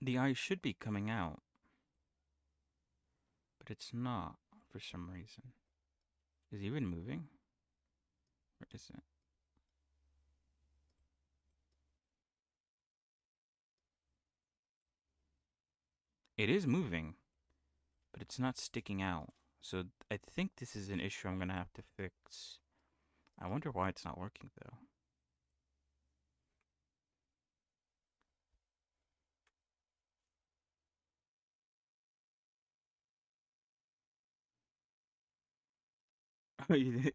The eye should be coming out, but it's not for some reason. Is it even moving? Where is it? It is moving, but it's not sticking out. So I think this is an issue I'm gonna have to fix. I wonder why it's not working though.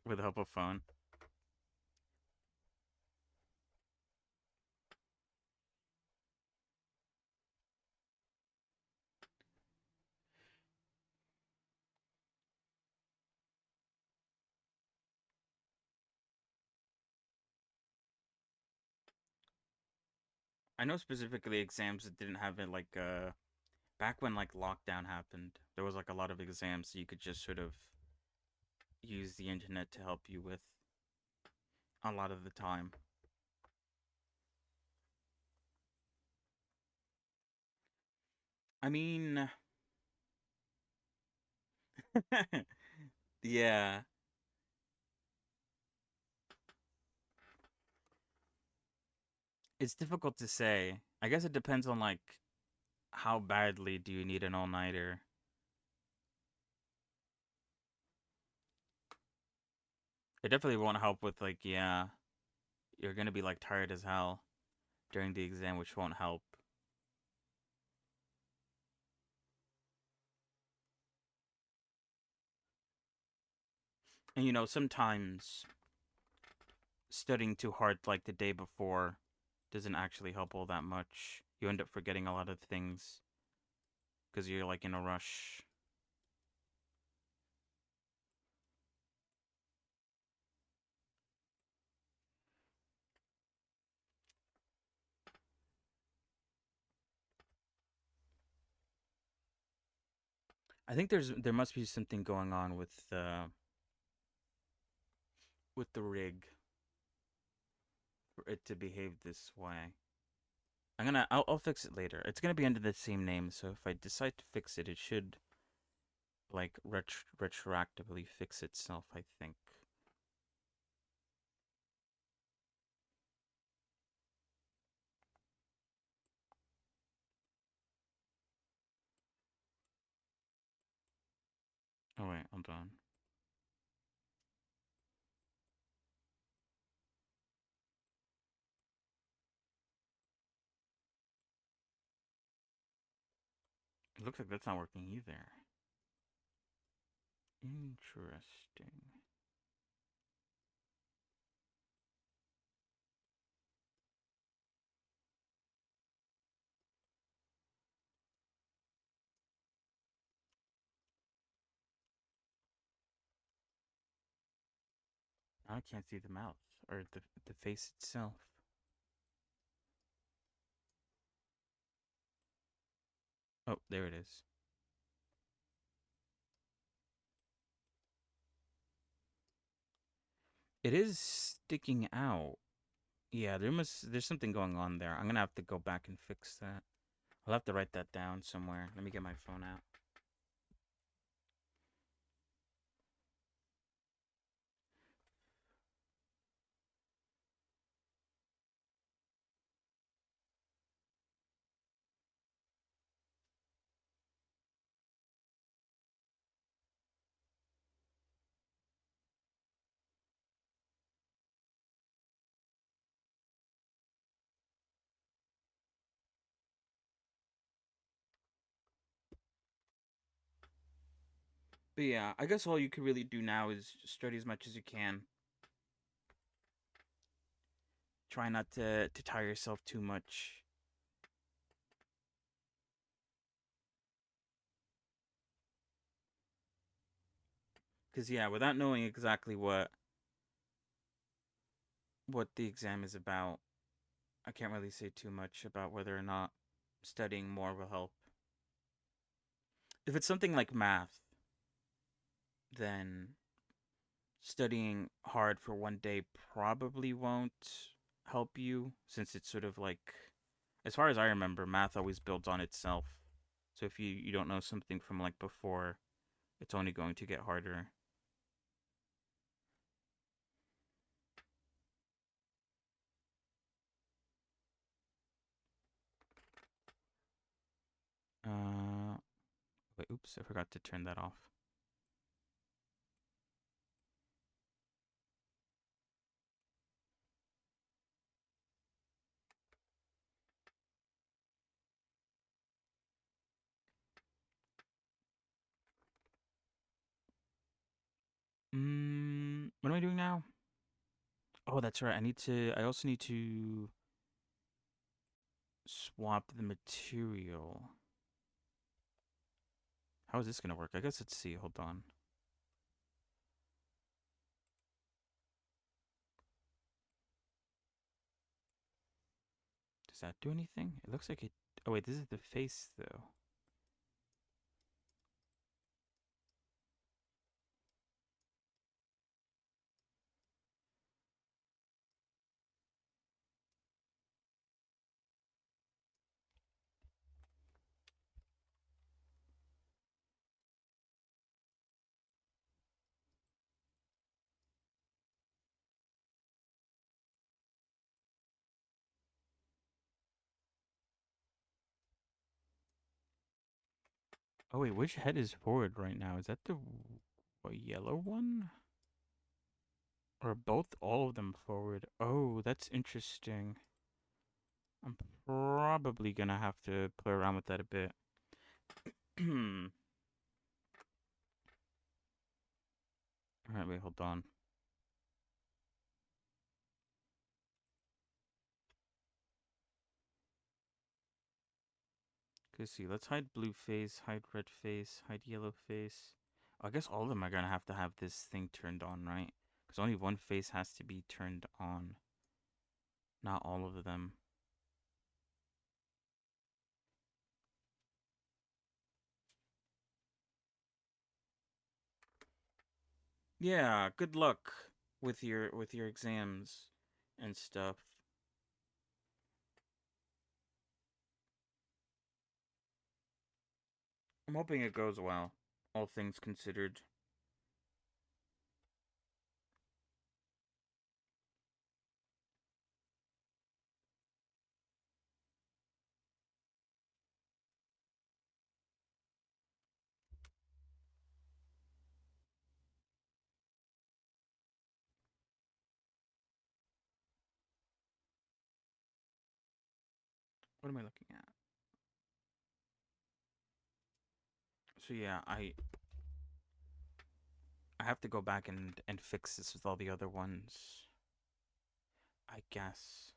With the help of phone. I know specifically exams that didn't have it like back when like lockdown happened. There was like a lot of exams so you could just sort of use the internet to help you with a lot of the time. I mean, yeah, it's difficult to say. I guess it depends on like how badly do you need an all nighter. It definitely won't help with like yeah, you're gonna be like tired as hell during the exam, which won't help. And sometimes studying too hard like the day before doesn't actually help all that much. You end up forgetting a lot of things because you're like in a rush. I think there must be something going on with the rig for it to behave this way. I'll fix it later. It's gonna be under the same name, so if I decide to fix it, it should like retroactively fix itself. I think. Oh wait, hold on. It looks like that's not working either. Interesting. Now I can't see the mouth or the face itself. Oh, there it is. It is sticking out. Yeah, there's something going on there. I'm gonna have to go back and fix that. I'll have to write that down somewhere. Let me get my phone out. But yeah, I guess all you can really do now is study as much as you can. Try not to tire yourself too much. Cause yeah, without knowing exactly what the exam is about, I can't really say too much about whether or not studying more will help. If it's something like math, then studying hard for one day probably won't help you since it's sort of like, as far as I remember, math always builds on itself. So if you don't know something from like before, it's only going to get harder. Uh wait, oops, I forgot to turn that off. What am I doing now? Oh, that's right. I also need to swap the material. How is this gonna work? I guess let's see. Hold on. Does that do anything? It looks like it. Oh wait, this is the face though. Oh wait, which head is forward right now? Is that the yellow one? Or both all of them forward? Oh, that's interesting. I'm probably gonna have to play around with that a bit. Alright, wait, hold on. Okay, see, let's hide blue face, hide red face, hide yellow face. I guess all of them are gonna have to have this thing turned on, right? Because only one face has to be turned on. Not all of them. Yeah, good luck with your exams and stuff. I'm hoping it goes well, all things considered. What am I looking at? So yeah, I have to go back and fix this with all the other ones. I guess.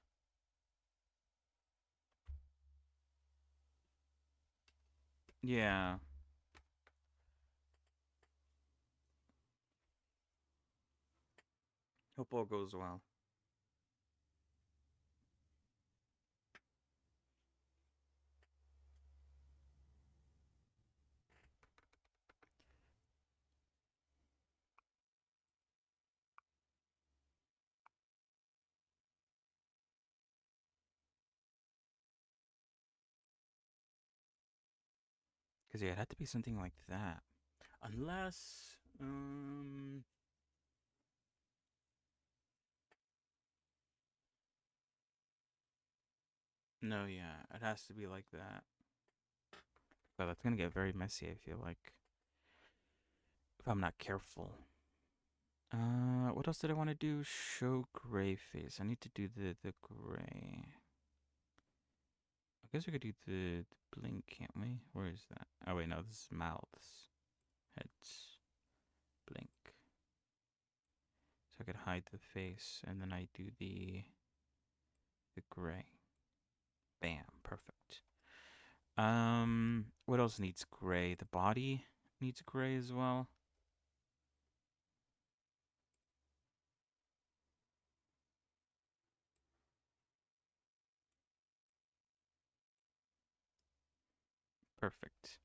Yeah. Hope all goes well. Cause yeah, it had to be something like that. Unless no, yeah, it has to be like that. God, that's gonna get very messy, I feel like. If I'm not careful. What else did I want to do? Show gray face. I need to do the gray. I guess we could do the blink, can't we? Where is that? Oh wait, no, this is mouths, heads, blink. So I could hide the face, and then I do the gray. Bam, perfect. What else needs gray? The body needs gray as well. Perfect.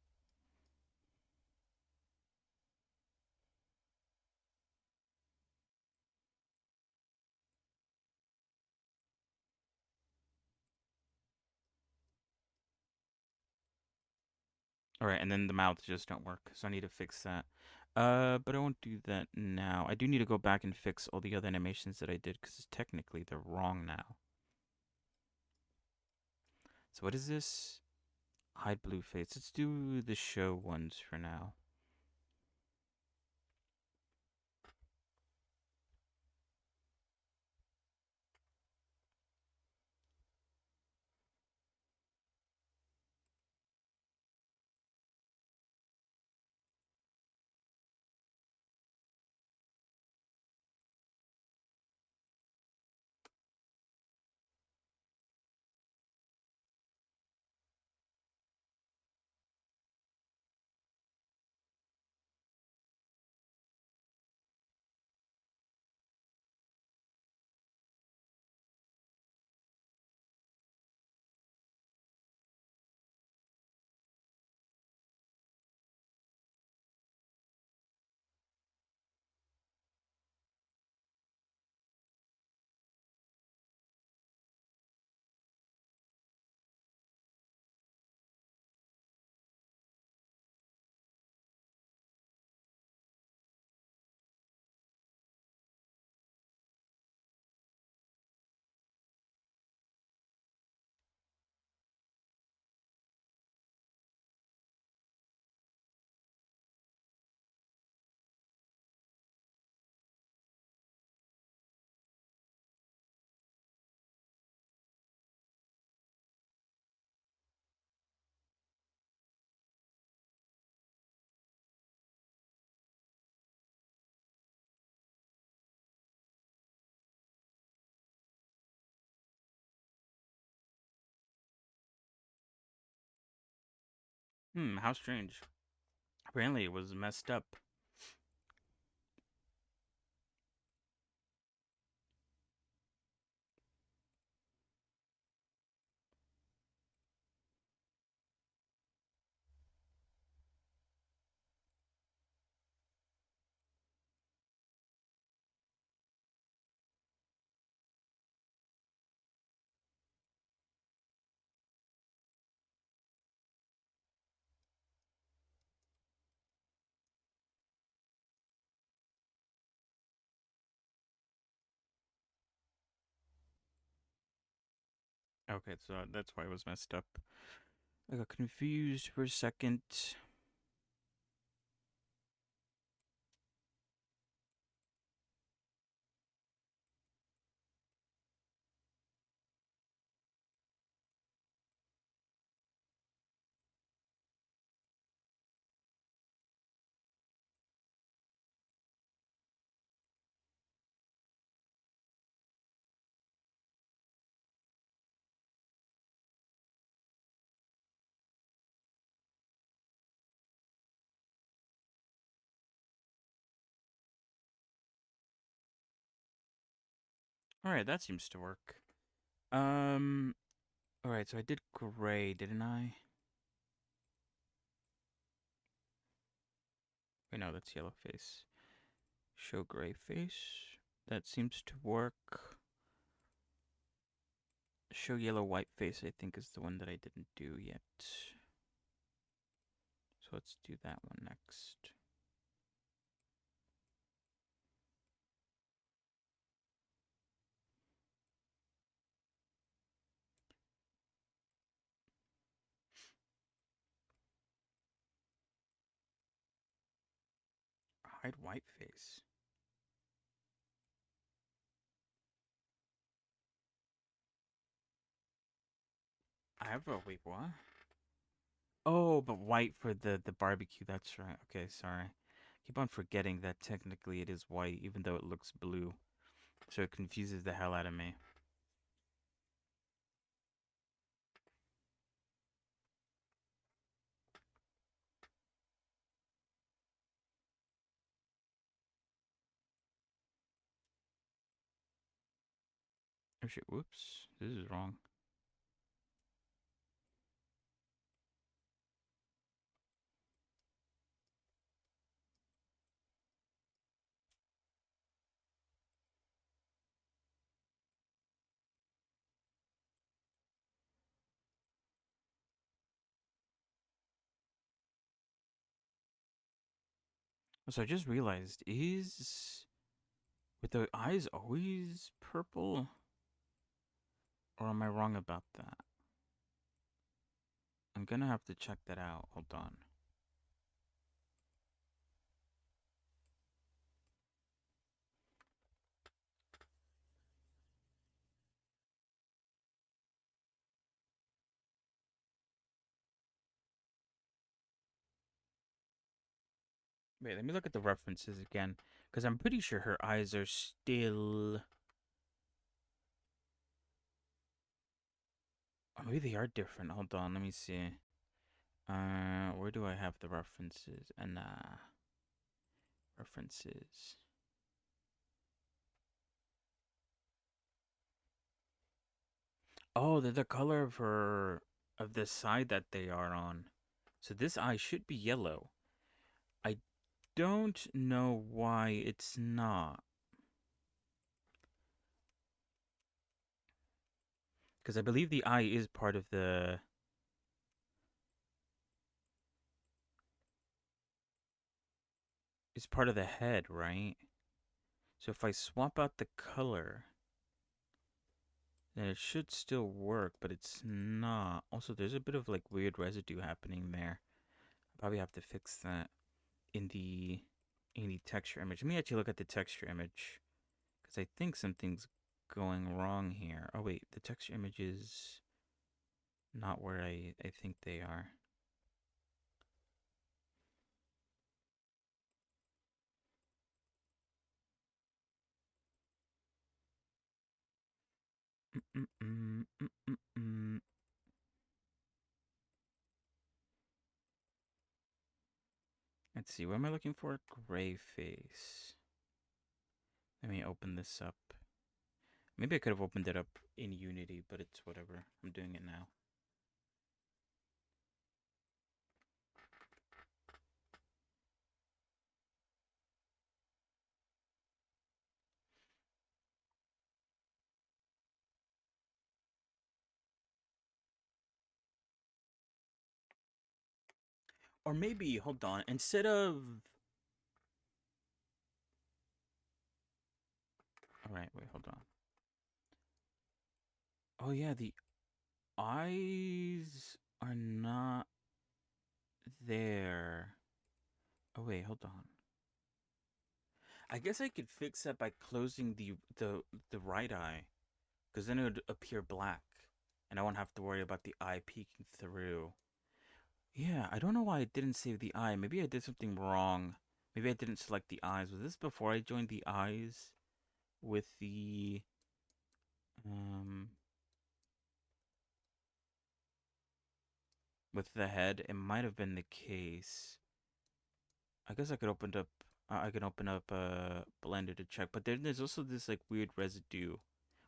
All right, and then the mouths just don't work, so I need to fix that. But I won't do that now. I do need to go back and fix all the other animations that I did because technically they're wrong now. So what is this? Hide blue face. Let's do the show ones for now. How strange. Apparently it was messed up. Okay, so that's why it was messed up. I got confused for a second. All right, that seems to work. Um, all right, so I did gray, didn't I? Wait, no, that's yellow face. Show gray face. That seems to work. Show yellow white face, I think, is the one that I didn't do yet. So let's do that one next. Hide white face. I have a wait, what? Oh, but white for the barbecue. That's right. Okay, sorry. Keep on forgetting that technically it is white, even though it looks blue. So it confuses the hell out of me. Oh shit! Whoops. This is wrong. So I just realized, is with the eyes always purple? Or am I wrong about that? I'm gonna have to check that out. Hold on. Wait, let me look at the references again. Because I'm pretty sure her eyes are still. Oh, maybe they are different. Hold on, let me see. Where do I have the references? And references. Oh, they're the color of her of the side that they are on. So this eye should be yellow. I don't know why it's not. Because I believe the eye is part of the. It's part of the head, right? So if I swap out the color, then it should still work, but it's not. Also, there's a bit of like weird residue happening there. I probably have to fix that in the texture image. Let me actually look at the texture image because I think something's going wrong here. Oh wait, the texture image is not where I think they are. Mm-mm-mm, mm-mm-mm. Let's see, what am I looking for? Gray face. Let me open this up. Maybe I could have opened it up in Unity, but it's whatever. I'm doing it now. Or maybe, hold on, instead of... Alright, wait, hold on. Oh yeah, the eyes are not there. Oh wait, hold on. I guess I could fix that by closing the right eye, because then it would appear black, and I won't have to worry about the eye peeking through. Yeah, I don't know why I didn't save the eye. Maybe I did something wrong. Maybe I didn't select the eyes. Was this before I joined the eyes with the um with the head? It might have been the case. I guess I could open up. I can open up Blender to check, but there's also this like weird residue.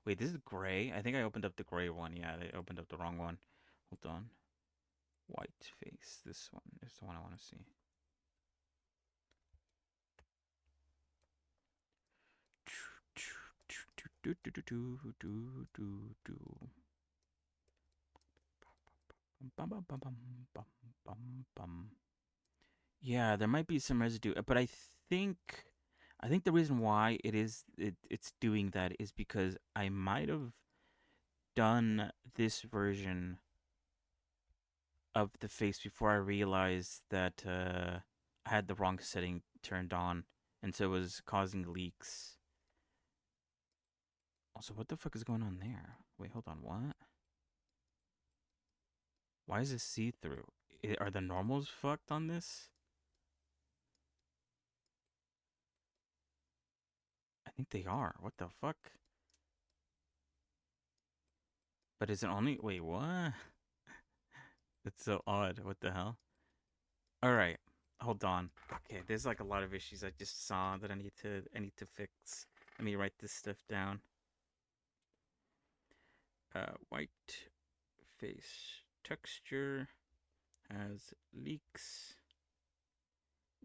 Wait, this is gray. I think I opened up the gray one. Yeah, I opened up the wrong one. Hold on. White face. This one is the one I want to see. Yeah, there might be some residue, but I think the reason why it's doing that is because I might have done this version of the face before I realized that I had the wrong setting turned on, and so it was causing leaks. Also, what the fuck is going on there? Wait, hold on, what? Why is this see-through? Are the normals fucked on this? I think they are. What the fuck? But is it only... Wait, what? It's so odd. What the hell? Alright. Hold on. Okay, there's like a lot of issues I just saw that I need to fix. Let me write this stuff down. White face texture has leaks.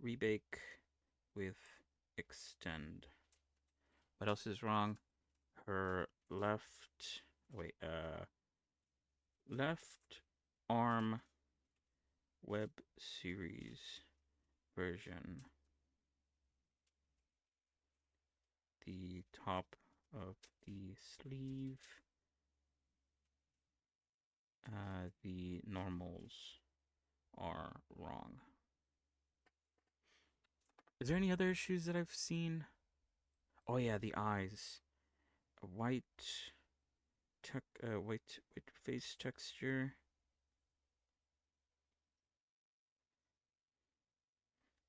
Rebake with extend. What else is wrong? Her left... Wait, left arm web series version. The top of the sleeve. The normals are wrong. Is there any other issues that I've seen? Oh yeah, the eyes. White white face texture.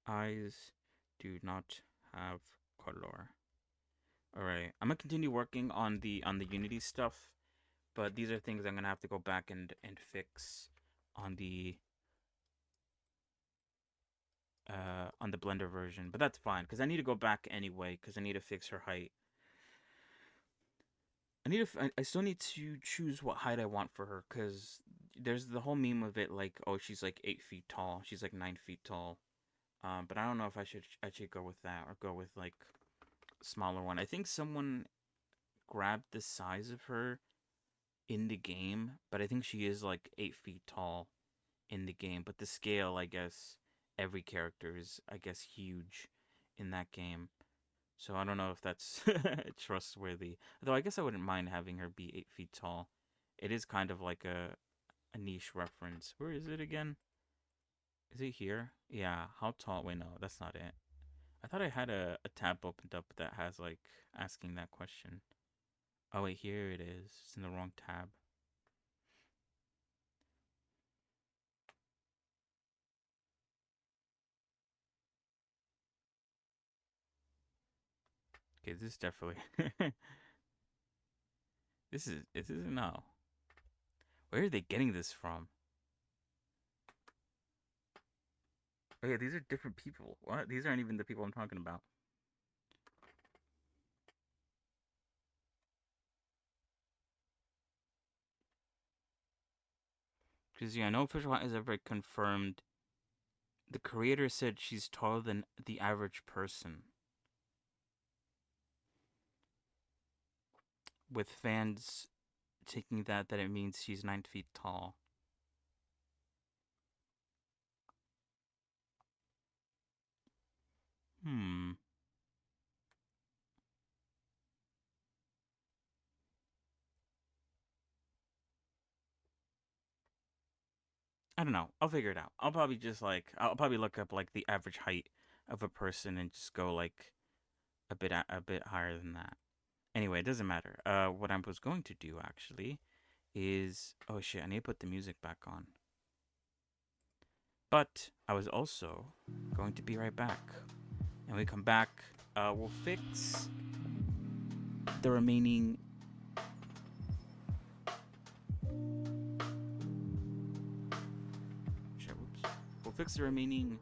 Eyes do not have color. All right, I'm gonna continue working on the Unity stuff, but these are things I'm gonna have to go back and fix on the Blender version. But that's fine because I need to go back anyway because I need to fix her height. I still need to choose what height I want for her because there's the whole meme of it like, oh, she's like 8 feet tall, she's like 9 feet tall. But I don't know if I should actually go with that or go with like a smaller one. I think someone grabbed the size of her in the game, but I think she is like 8 feet tall in the game. But the scale, I guess, every character is, I guess, huge in that game. So I don't know if that's trustworthy. Though I guess I wouldn't mind having her be 8 feet tall. It is kind of like a niche reference. Where is it again? Is it here? Yeah. How tall? Wait, no, that's not it. I thought I had a tab opened up that has like asking that question. Oh wait, here it is. It's in the wrong tab. Okay, this is definitely this is no. Where are they getting this from? Oh yeah, these are different people. What? These aren't even the people I'm talking about. Because yeah, no official height has ever confirmed. The creator said she's taller than the average person, with fans taking that it means she's 9 feet tall. Hmm. I don't know. I'll figure it out. I'll probably just like I'll probably look up like the average height of a person and just go like a bit higher than that. Anyway, it doesn't matter. What I was going to do actually is oh shit, I need to put the music back on. But I was also going to be right back. And when we come back, we'll fix the remaining. Shit, whoops. We'll fix the remaining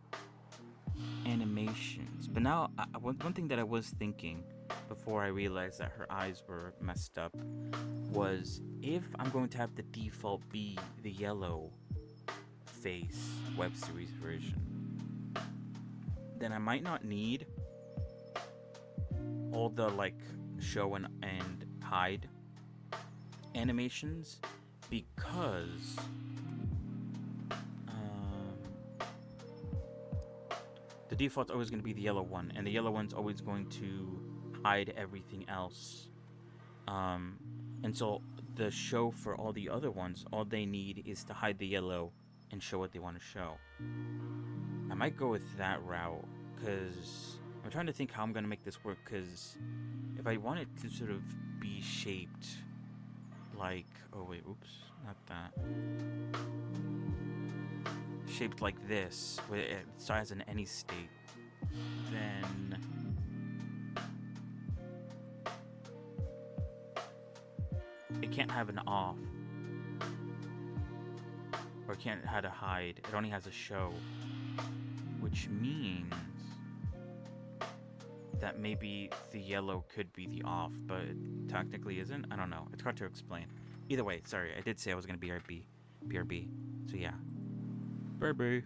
animations. But now, one thing that I was thinking before I realized that her eyes were messed up was if I'm going to have the default be the yellow face web series version, then I might not need all the like show and hide animations because the default's always going to be the yellow one, and the yellow one's always going to hide everything else. And so the show for all the other ones, all they need is to hide the yellow and show what they want to show. I might go with that route because I'm trying to think how I'm going to make this work. Because if I want it to sort of be shaped like, oh wait, oops, not that. Shaped like this, where it starts in any state, then it can't have an off, or it can't have a hide. It only has a show, which means that maybe the yellow could be the off, but it technically isn't. I don't know. It's hard to explain. Either way, sorry, I did say I was gonna BRB. So yeah, BRB.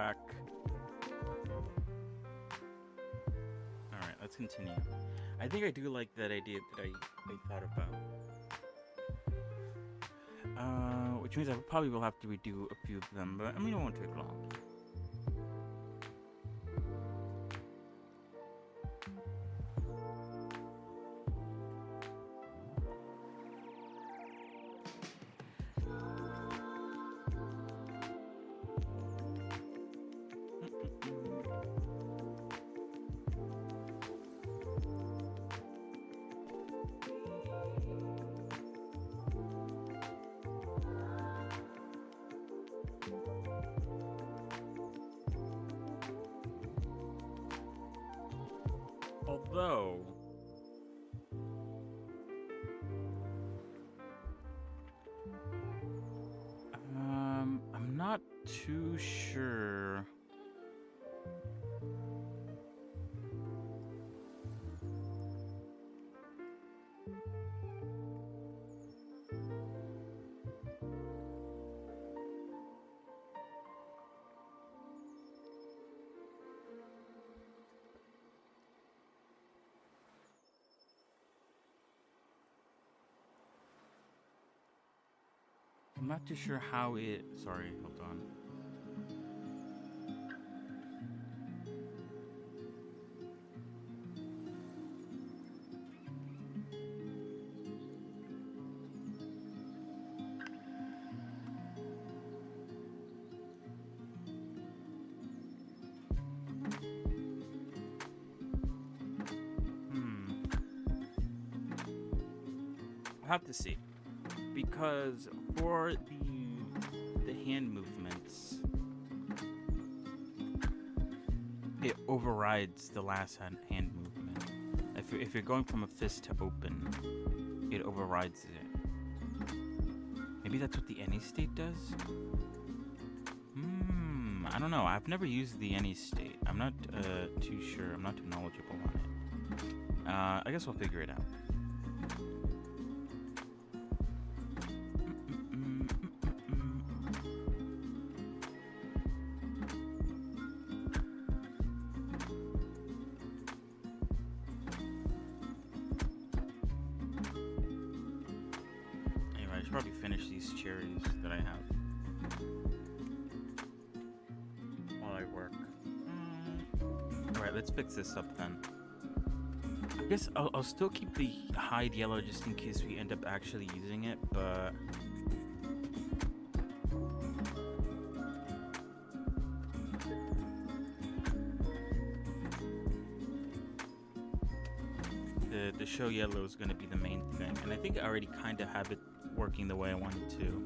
back. All right, let's continue. I think I do like that idea that I thought about. Which means I probably will have to redo a few of them, but I mean, it won't take long. Although, I'm not too sure. I'm not too sure how it. Sorry, hold on. I'll have to see, because for the hand movements, it overrides the last hand movement. If you're going from a fist to open, it overrides it. Maybe that's what the ENA state does? I don't know. I've never used the ENA state. I'm not too sure. I'm not too knowledgeable on it. I guess we'll figure it out. I should probably finish these cherries that I have while I work. Alright, let's fix this up then. I guess I'll still keep the hide yellow just in case we end up actually using it, but... The show yellow is going to be the main thing, and I think I already kind of have it working the way I want it to.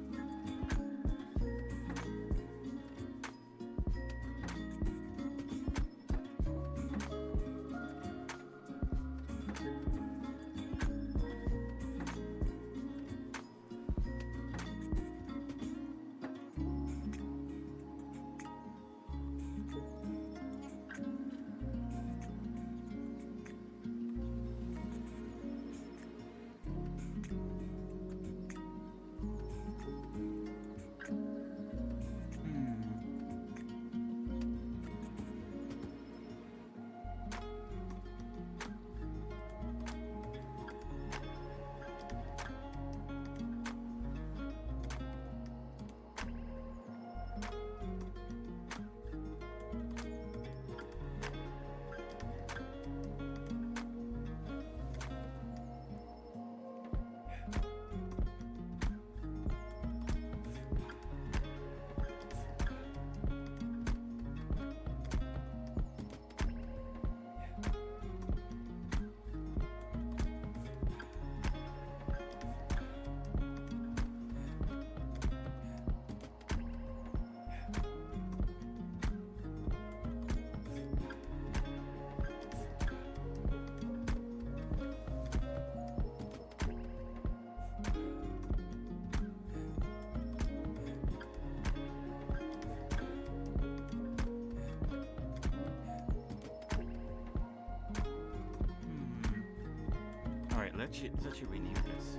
Let's actually rename this.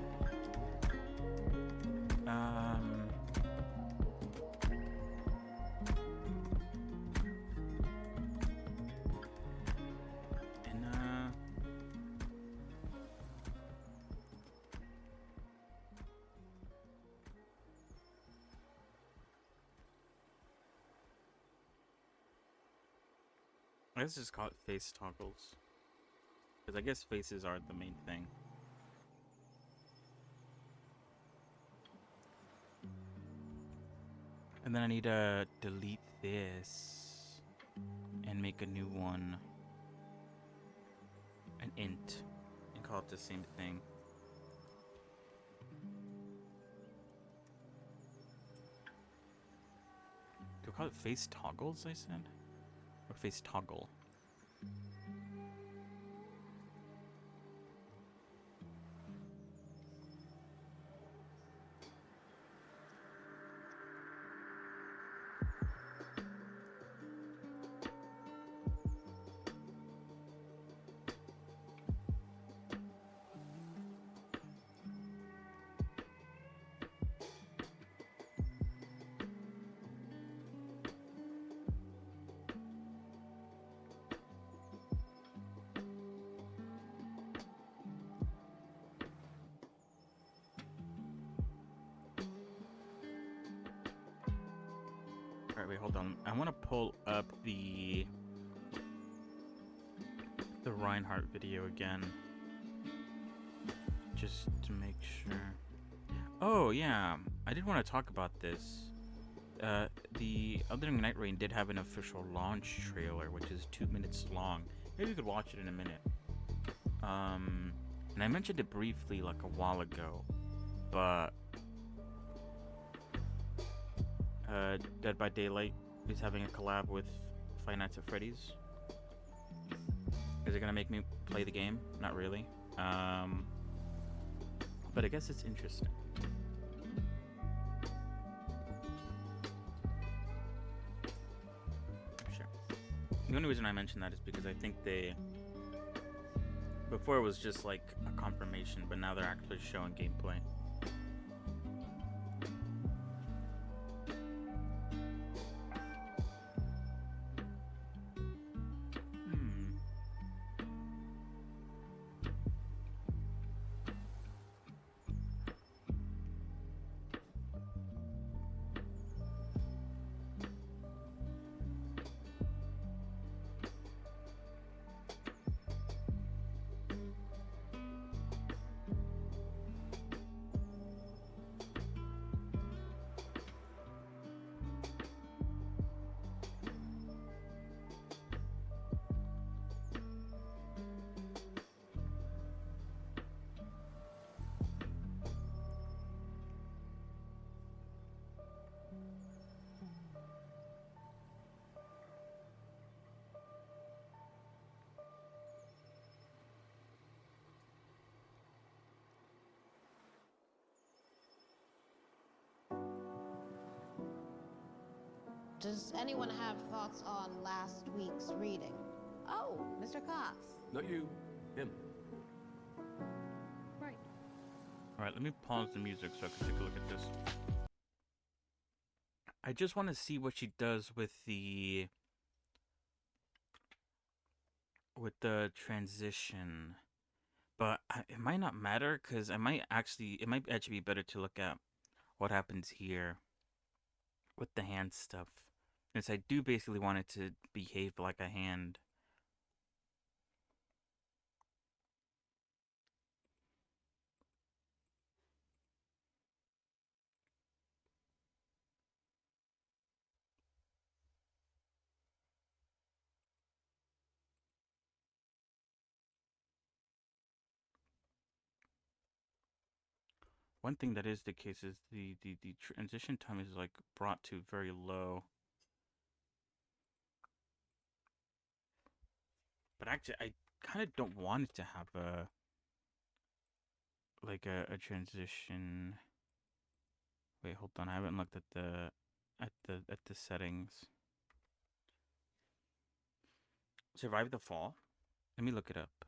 Let's just call it face toggles. Because I guess faces are the main thing. And then I need to delete this and make a new one. An int. And call it the same thing. Do I call it face toggles, I said? Or face toggle? Alright, wait, hold on. I want to pull up the Reinhardt video again. Just to make sure. Oh, yeah. I did want to talk about this. The Elden Ring Night Rain did have an official launch trailer, which is 2 minutes long. Maybe we could watch it in a minute. And I mentioned it briefly like a while ago, but Dead by Daylight is having a collab with Five Nights at Freddy's. Is it gonna make me play the game? Not really. But I guess it's interesting. Sure. The only reason I mention that is because I think before it was just like a confirmation, but now they're actually showing gameplay. Does anyone have thoughts on last week's reading? Oh, Mr. Cox. Not you. Him. Right. Alright, let me pause the music so I can take a look at this. I just want to see what she does with the transition. But it might not matter because it might actually be better to look at what happens here with the hand stuff. Since I do basically want it to behave like a hand. One thing that is the case is the transition time is like brought to very low. But actually, I kind of don't want it to have a transition. Wait, hold on. I haven't looked at the settings. Survive the fall. Let me look it up.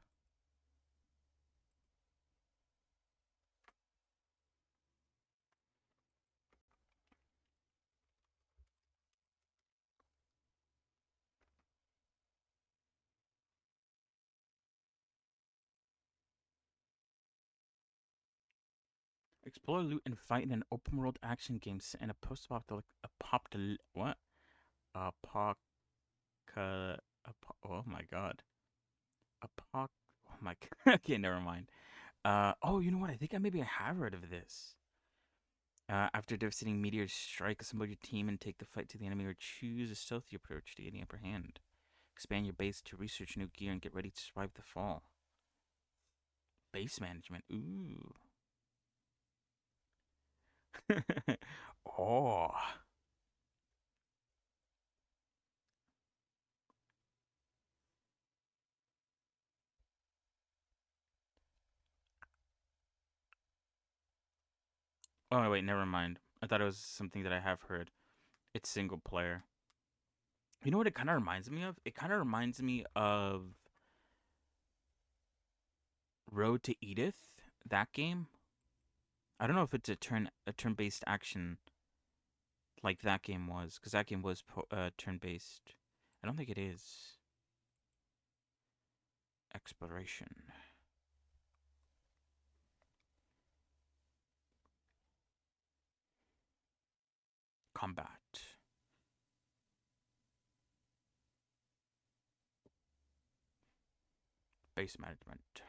Explore, loot, and fight in an open-world action game set in a post-apocalyptic what? Apocalyptic Oh my god. Apoc. Oh my god. Okay, never mind. Oh, you know what? I think maybe I have heard of this. After devastating meteors strike, assemble your team and take the fight to the enemy, or choose a stealthy approach to gain the upper hand. Expand your base to research new gear and get ready to survive the fall. Base management. Ooh. Oh. Oh wait, never mind. I thought it was something that I have heard. It's single player. You know what it kind of reminds me of? It kind of reminds me of Road to Edith, that game. I don't know if it's a turn-based action like that game was, because that game was turn-based. I don't think it is. Exploration. Combat. Base management.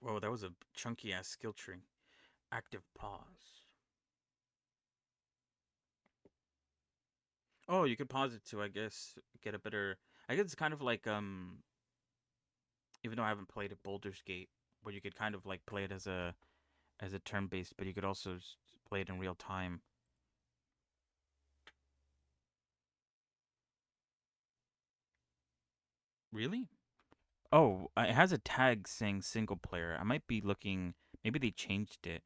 Whoa, that was a chunky ass skill tree. Active pause. Oh, you could pause it to, I guess, get a better. I guess it's kind of like even though I haven't played a Boulder's Gate, where you could kind of like play it as a turn based, but you could also play it in real time. Really? Oh, it has a tag saying single player. I might be looking. Maybe they changed it.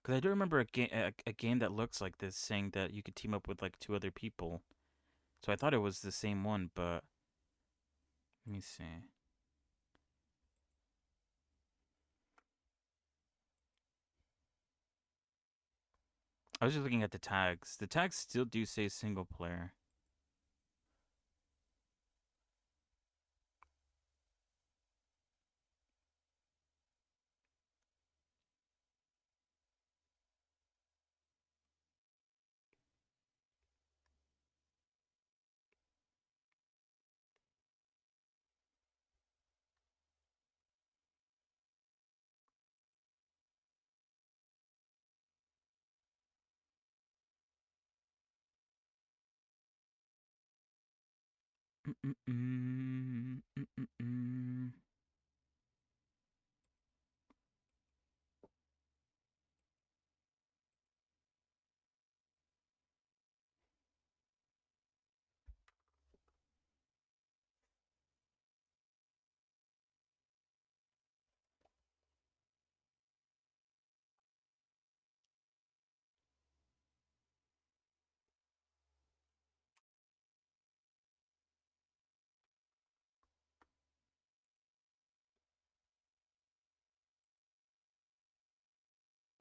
Because I do remember a game that looks like this saying that you could team up with like two other people. So I thought it was the same one, but let me see. I was just looking at the tags. The tags still do say single player. Mm-mm-mm, mm-mm-mm.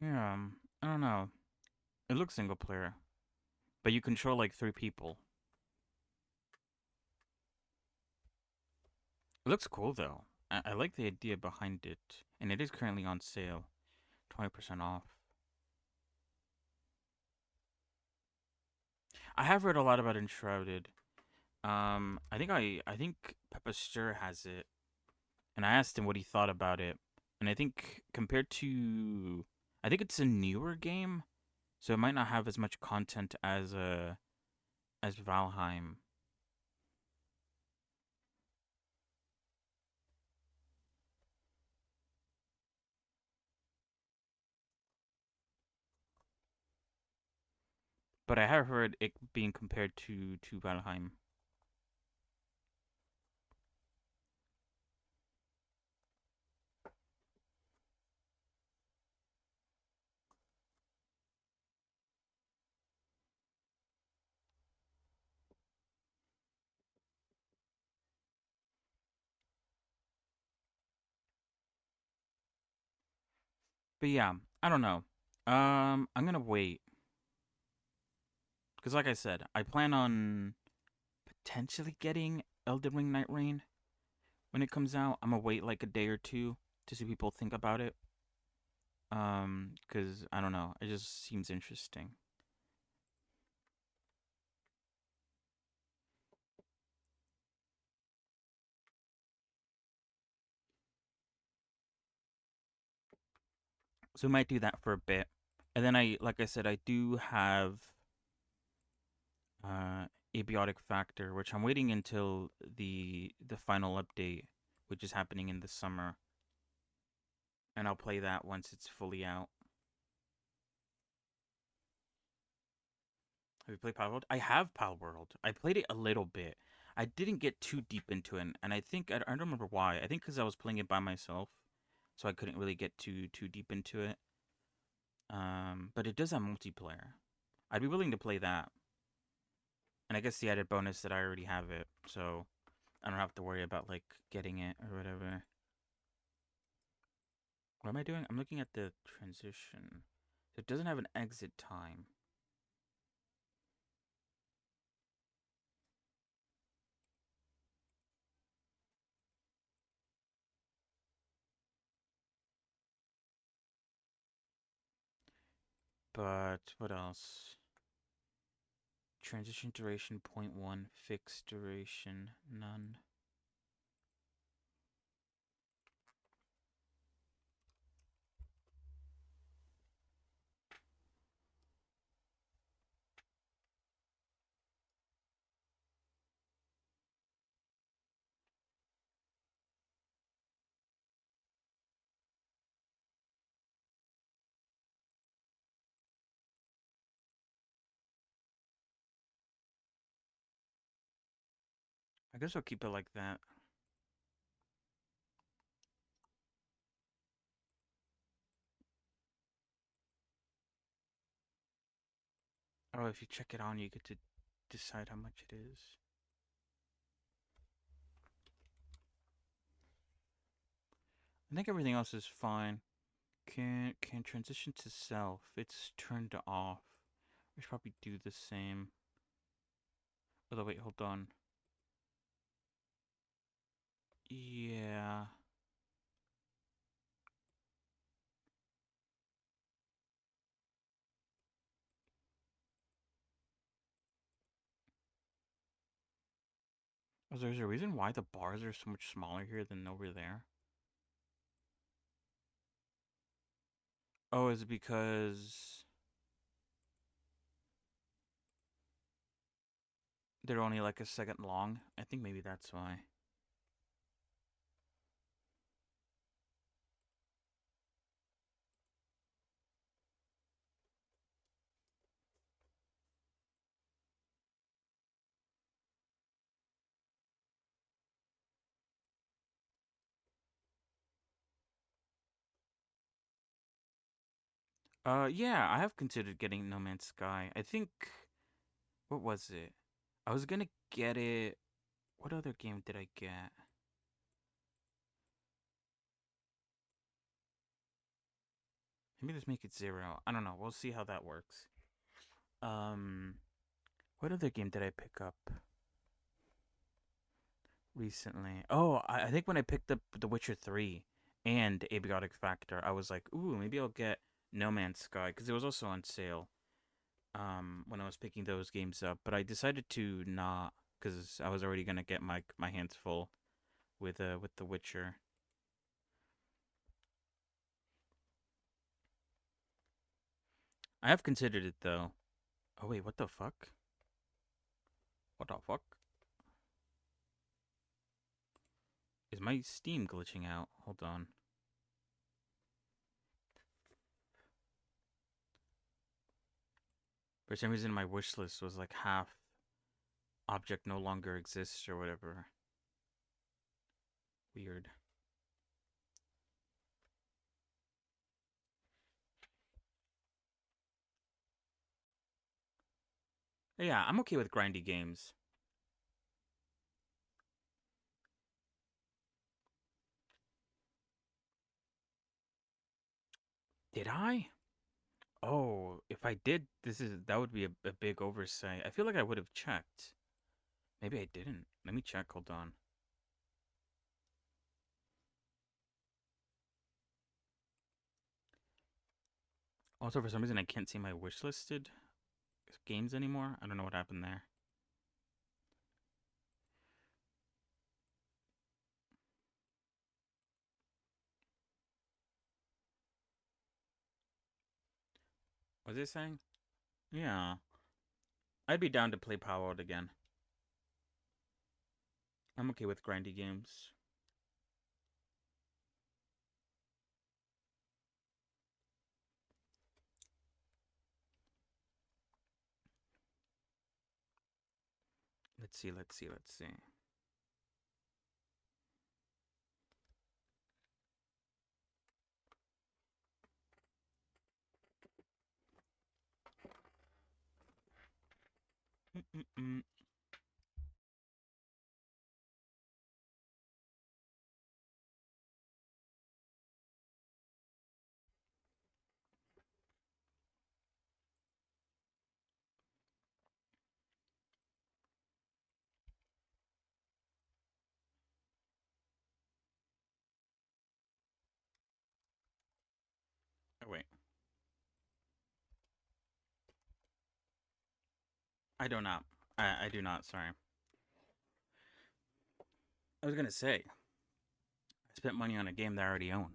Yeah, I don't know. It looks single player, but you control like three people. It looks cool though. I like the idea behind it, and it is currently on sale, 20% off. I have read a lot about Enshrouded. I think Peppa Stir has it, and I asked him what he thought about it, and I think compared to, I think it's a newer game, so it might not have as much content as Valheim. But I have heard it being compared to Valheim. But yeah, I don't know. I'm gonna wait because, like I said, I plan on potentially getting Elden Ring Night Rain, when it comes out. I'm gonna wait like a day or two to see people think about it. Cause I don't know, it just seems interesting. So we might do that for a bit, and then like I said, I do have uh abiotic factor, which I'm waiting until the final update, which is happening in the summer, and I'll play that once it's fully out. Have you played Pal World? I have Pal World. I played it a little bit. I didn't get too deep into it, and I think I don't remember why. I think because I was playing it by myself, so I couldn't really get too deep into it. But it does have multiplayer. I'd be willing to play that, and I guess the added bonus that I already have it, so I don't have to worry about like getting it or whatever. What am I doing? I'm looking at the transition. It doesn't have an exit time. But what else? Transition duration 0.1, fixed duration none. I guess I'll keep it like that. Oh, if you check it on, you get to decide how much it is. I think everything else is fine. Can transition to self. It's turned off. We should probably do the same. Oh, wait, hold on. Yeah. Oh, there's a reason why the bars are so much smaller here than over there. Oh, is it because they're only like a second long? I think maybe that's why. Yeah, I have considered getting No Man's Sky. I think, what was it? I was gonna get it. What other game did I get? Maybe let's make it 0. I don't know. We'll see how that works. Um, what other game did I pick up recently? Oh, I think when I picked up The Witcher 3 and Abiotic Factor, I was like, ooh, maybe I'll get No Man's Sky because it was also on sale. When I was picking those games up, but I decided to not because I was already gonna get my hands full with The Witcher. I have considered it though. Oh wait, what the fuck? What the fuck? Is my Steam glitching out? Hold on. For some reason, my wish list was like half object no longer exists or whatever. Weird. Yeah, I'm okay with grindy games. Did I? Oh, if I did, that would be a big oversight. I feel like I would have checked. Maybe I didn't. Let me check. Hold on. Also, for some reason, I can't see my wish listed games anymore. I don't know what happened there. What was it saying? Yeah. I'd be down to play Power Out again. I'm okay with grindy games. Let's see, let's see, let's see. Mm-mm-mm. Oh, wait. I do not. I do not, sorry. I was gonna say, I spent money on a game that I already own.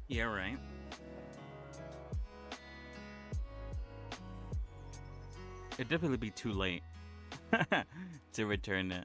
Yeah, right. It'd definitely be too late to return it.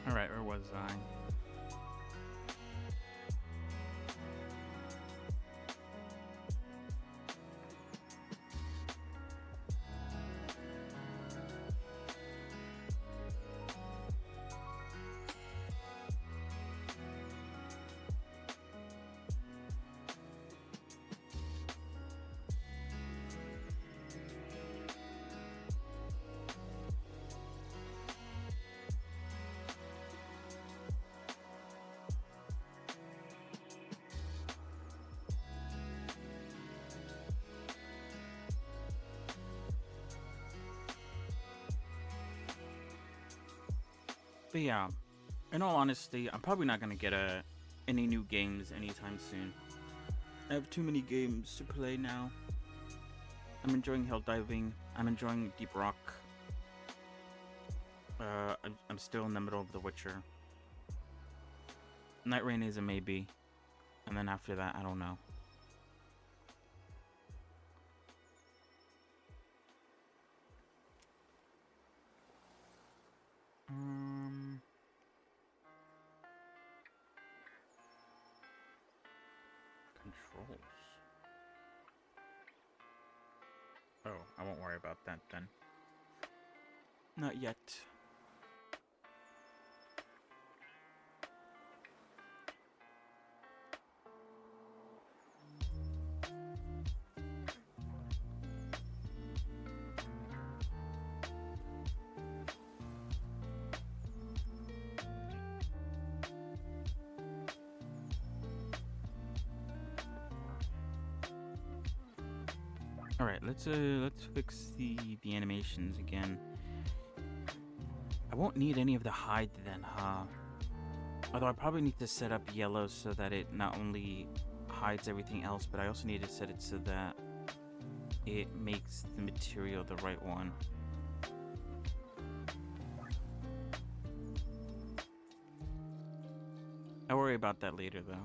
Alright, where was I? But yeah, in all honesty, I'm probably not gonna get any new games anytime soon. I have too many games to play now. I'm enjoying Hell Diving. I'm enjoying Deep Rock. I'm still in the middle of The Witcher. Night Rain is a maybe, and then after that, I don't know. Controls. Oh, I won't worry about that then. Not yet. All right, let's fix the animations again. I won't need any of the hide then, huh? Although I probably need to set up yellow so that it not only hides everything else, but I also need to set it so that it makes the material the right one. I'll worry about that later, though.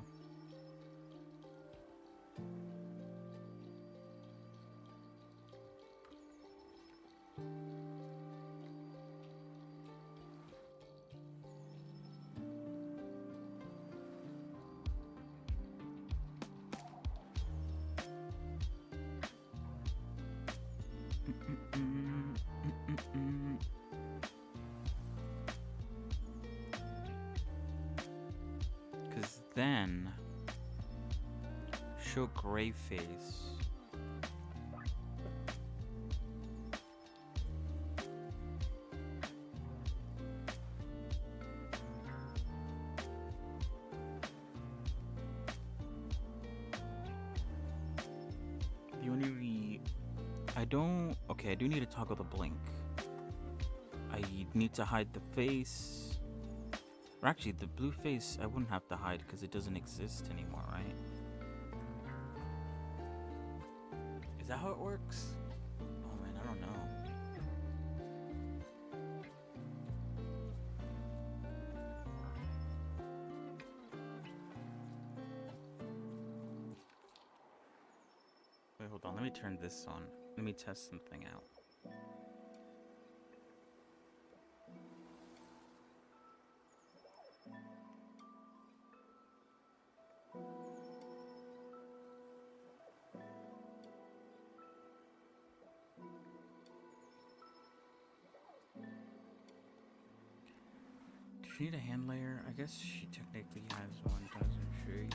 Because then, show gray face. The only I don't. Okay, I do need to toggle the blink. I need to hide the face. Or actually, the blue face I wouldn't have to hide because it doesn't exist anymore, right? Is that how it works? Oh man, I don't know. Wait, hold on. Let me turn this on. Let me test something out. Does she need a hand layer? I guess she technically has one, doesn't she?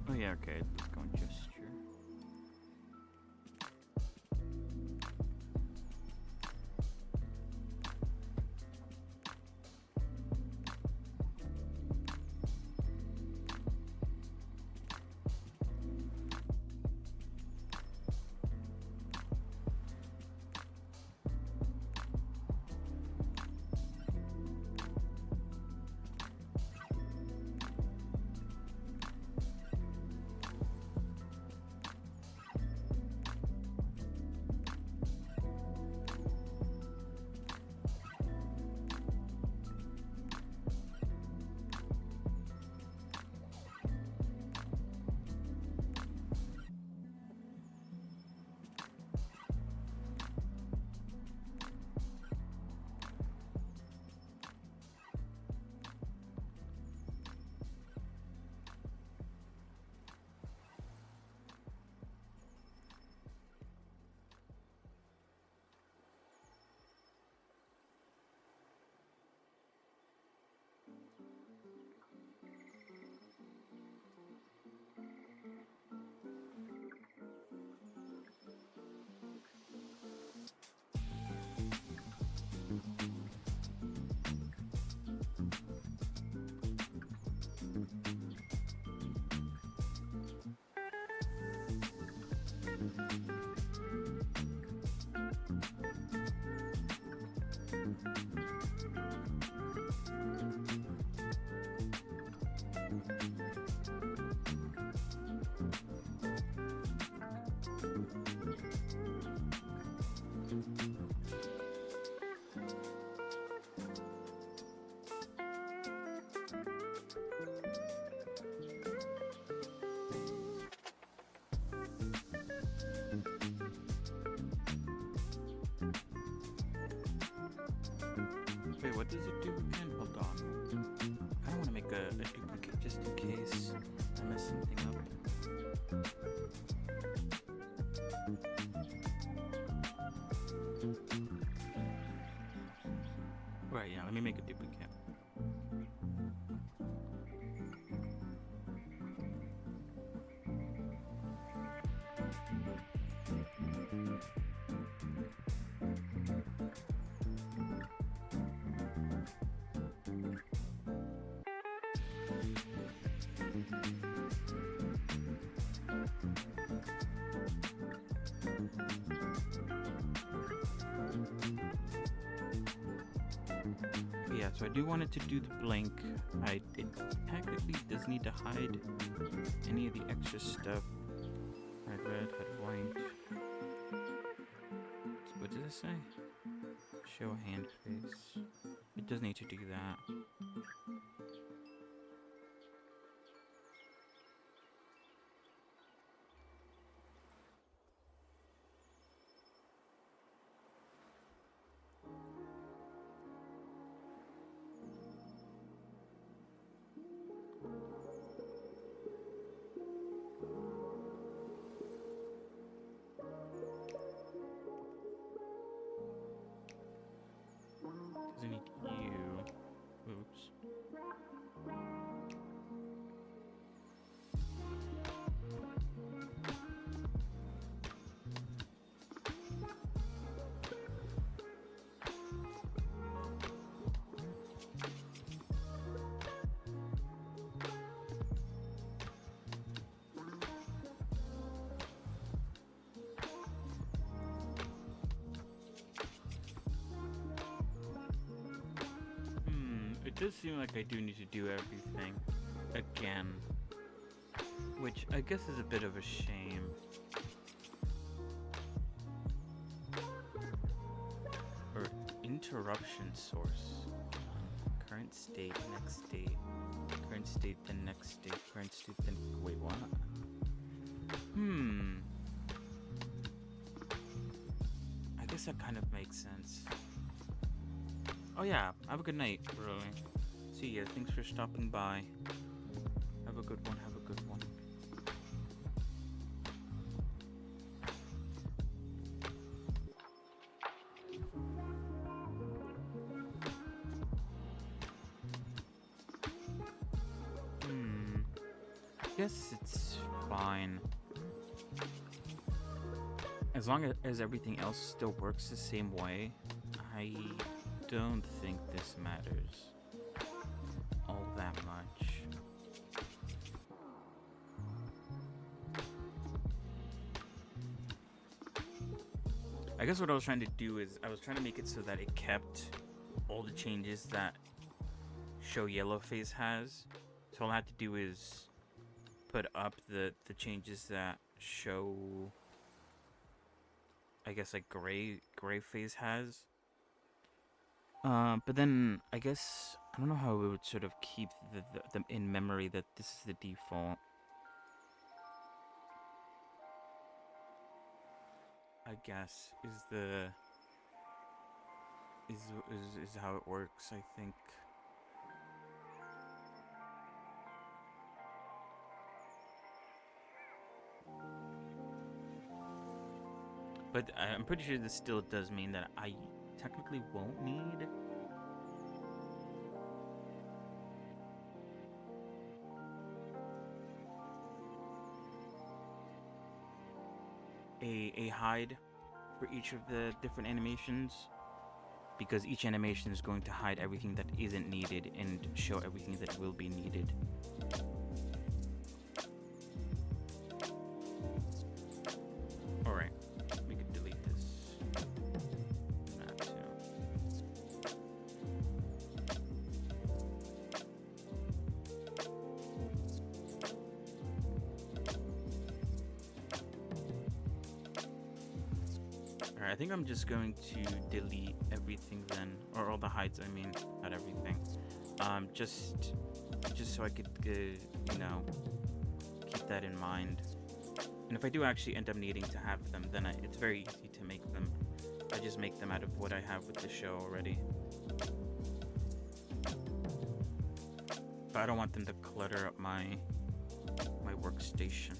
Oh yeah, okay, let's go and gesture. Wait, what does it do again? Hold on. I don't want to make a duplicate just in case I mess something up. Right, yeah, let me make a duplicate. Yeah, so I do want it to do the blink. It technically does need to hide any of the extra stuff. Hide red, hide white. What does it say? Show hand face. It does need to do that. Doesn't need you. Oops. It does seem like I do need to do everything again, which I guess is a bit of a shame. Or interruption source. Current state, next state. Current state, then next state. Current state, then... Wait, what? I guess that kind of makes sense. Oh yeah, have a good night, really. See ya, thanks for stopping by. Have a good one, have a good one. Guess it's fine. As long as everything else still works the same way, I don't think this matters all that much. I guess what I was trying to do is I was trying to make it so that it kept all the changes that Show Yellow Phase has. So all I have to do is put up the changes that Show, I guess, like Gray Phase has. But then I guess I don't know how we would sort of keep them in memory that this is the default. I guess is how it works, I think. But I'm pretty sure this still does mean that I technically won't need a hide for each of the different animations, because each animation is going to hide everything that isn't needed and show everything that will be needed. Alright, we could delete this. That too. Alright, I think I'm just going to delete everything then, or all the hides, I mean, not everything. Just so I could, you know, keep that in mind. And if I do actually end up needing to have them, then it's very easy to make them. I just make them out of what I have with the show already. But I don't want them to clutter up my workstation.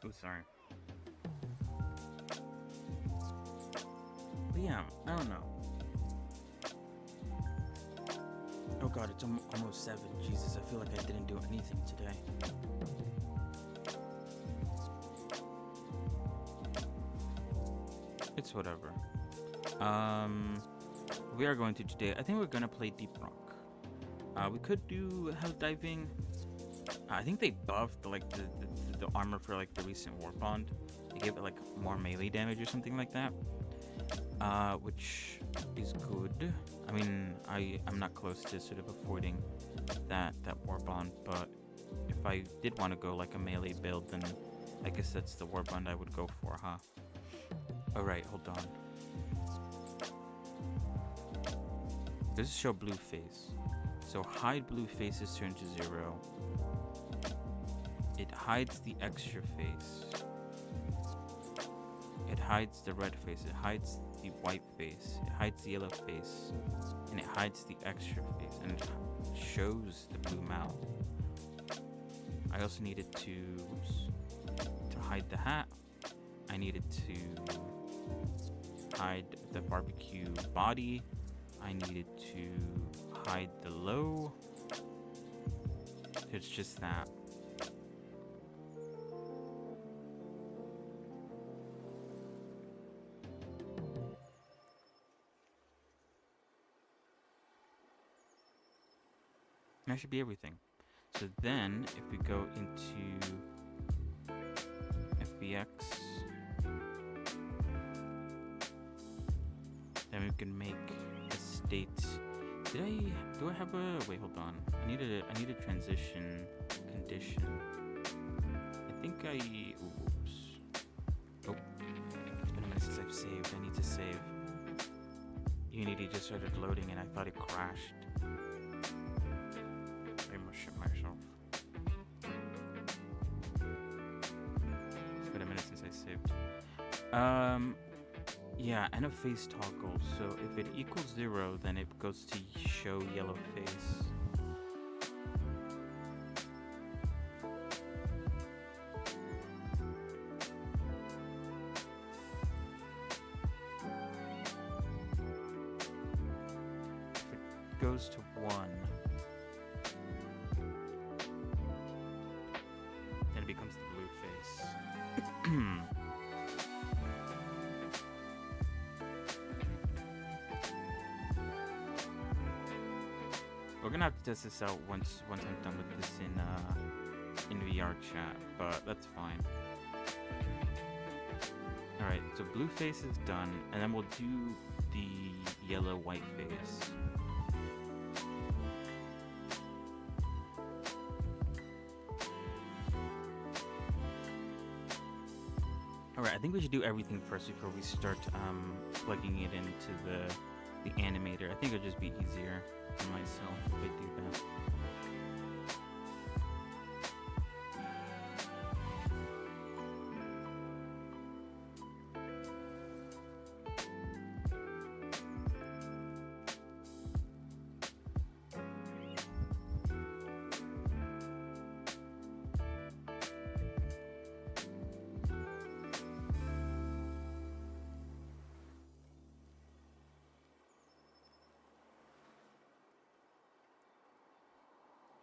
Oh, sorry. But yeah, I don't know. Oh god, it's almost 7. Jesus, I feel like I didn't do anything today. It's whatever. We are going to today. I think we're gonna play Deep Rock. We could do hell diving. I think they buffed like the armor for like the recent war bond. They gave it like more melee damage or something like that. Which is good. I mean, I'm not close to sort of affording that war bond, but if I did want to go like a melee build, then I guess that's the war bond I would go for, huh? Alright, hold on. This is show blue face. So hide blue faces turn to 0. It hides the extra face. It hides the red face. It hides the white face. It hides the yellow face. And it hides the extra face. And it shows the blue mouth. I also needed to hide the hat. I needed to hide the barbecue body. I needed to hide the low. It's just that. That should be everything. So then, if we go into FBX, then we can make a state. Do I have a, wait, hold on. I need a transition condition. I think oops. Oh, it's been a minute since I've saved. I need to save. Unity just started loading and I thought it crashed. I must shit myself. It's been a minute since I saved. Yeah, and a face toggle. So if it equals 0, then it goes to show yellow face. If it goes to 1, then it becomes the blue face. We're gonna have to test this out once I'm done with this in VR chat, but that's fine. All right, so blue face is done, and then we'll do the yellow white face. All right, I think we should do everything first before we start plugging it into the animator. I think it'll just be easier for myself if I do that.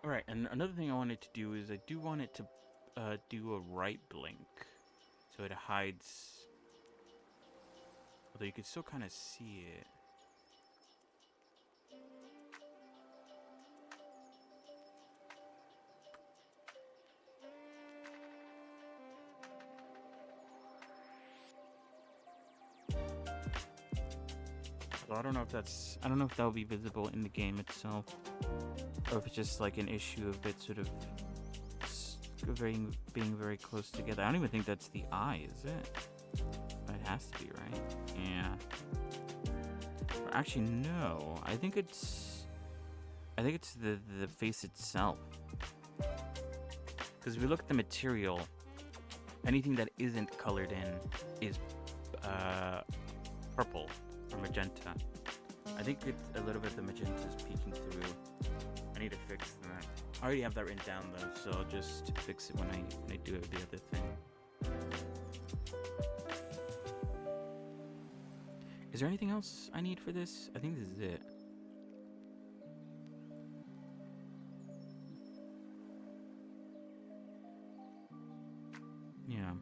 Alright, and another thing I wanted to do is I do want it to do a right blink. So it hides... Although you can still kind of see it. So I don't know if that will be visible in the game itself. Or if it's just like an issue of it sort of being very close together. I don't even think that's the eye, is it? But it has to be, right? Yeah. Or actually, no. I think it's the face itself. Because if we look at the material, anything that isn't colored in is purple or magenta. I think it's a little bit of the magenta is peeking through. I need to fix that. I already have that written down though, so I'll just fix it when I do the other thing. Is there anything else I need for this? I think this is it. Yeah.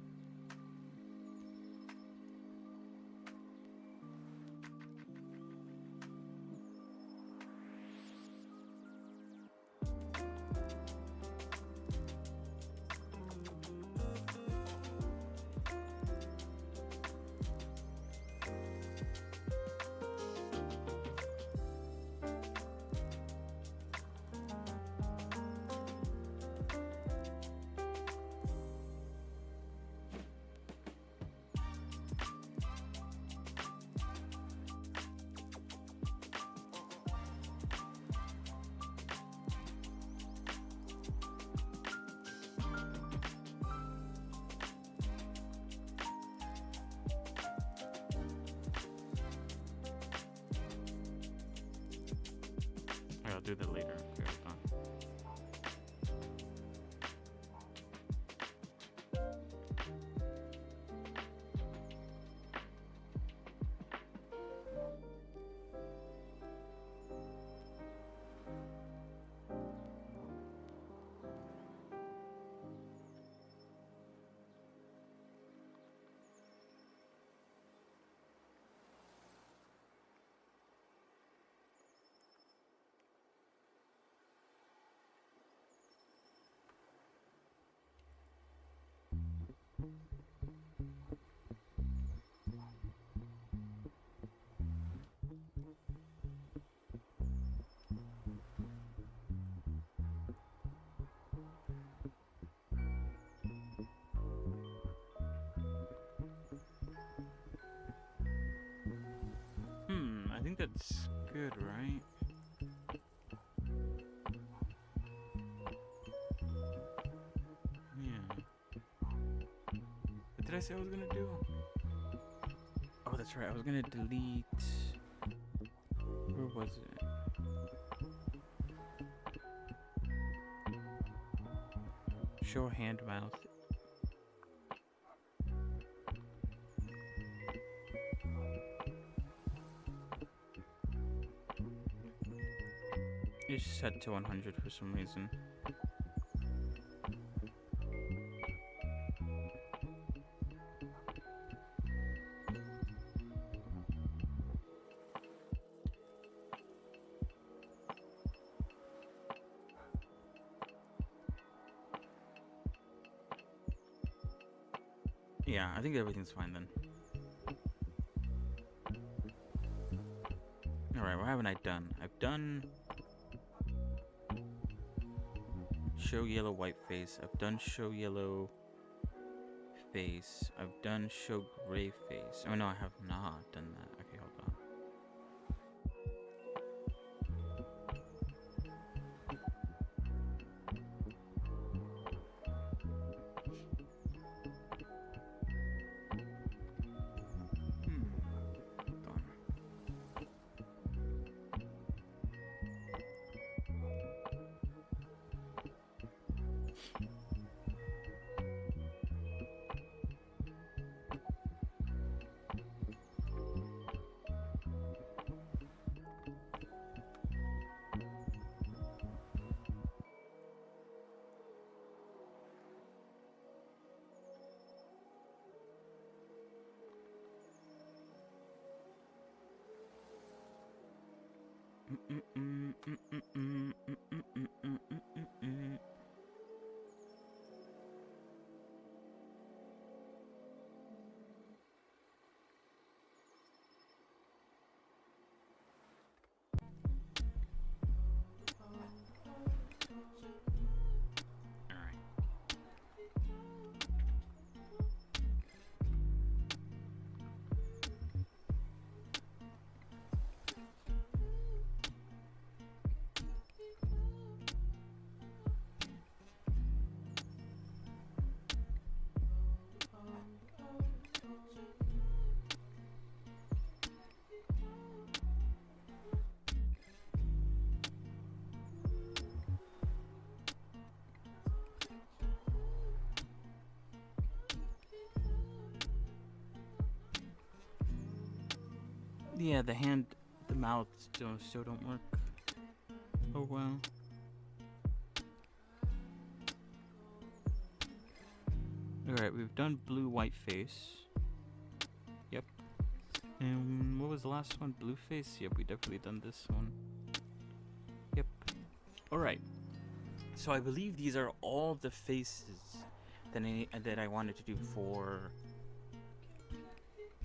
do that later. Okay, hold on. I think that's good, right? Yeah. What did I say I was gonna do? Oh, that's right. I was gonna delete. Where was it? Show hand mouth. It's set to 100 for some reason. Yeah, I think everything's fine then. Alright, what haven't I done? I've done show yellow white face. I've done show yellow face. I've done show gray face. Oh no, I have not done that. Okay, hold on. Hold on. Alright. Yeah, the hand, the mouth still don't work. Oh well. Alright, we've done blue white face. Yep. And what was the last one? Blue face? Yep, we definitely done this one. Yep. Alright. So I believe these are all the faces that I wanted to do for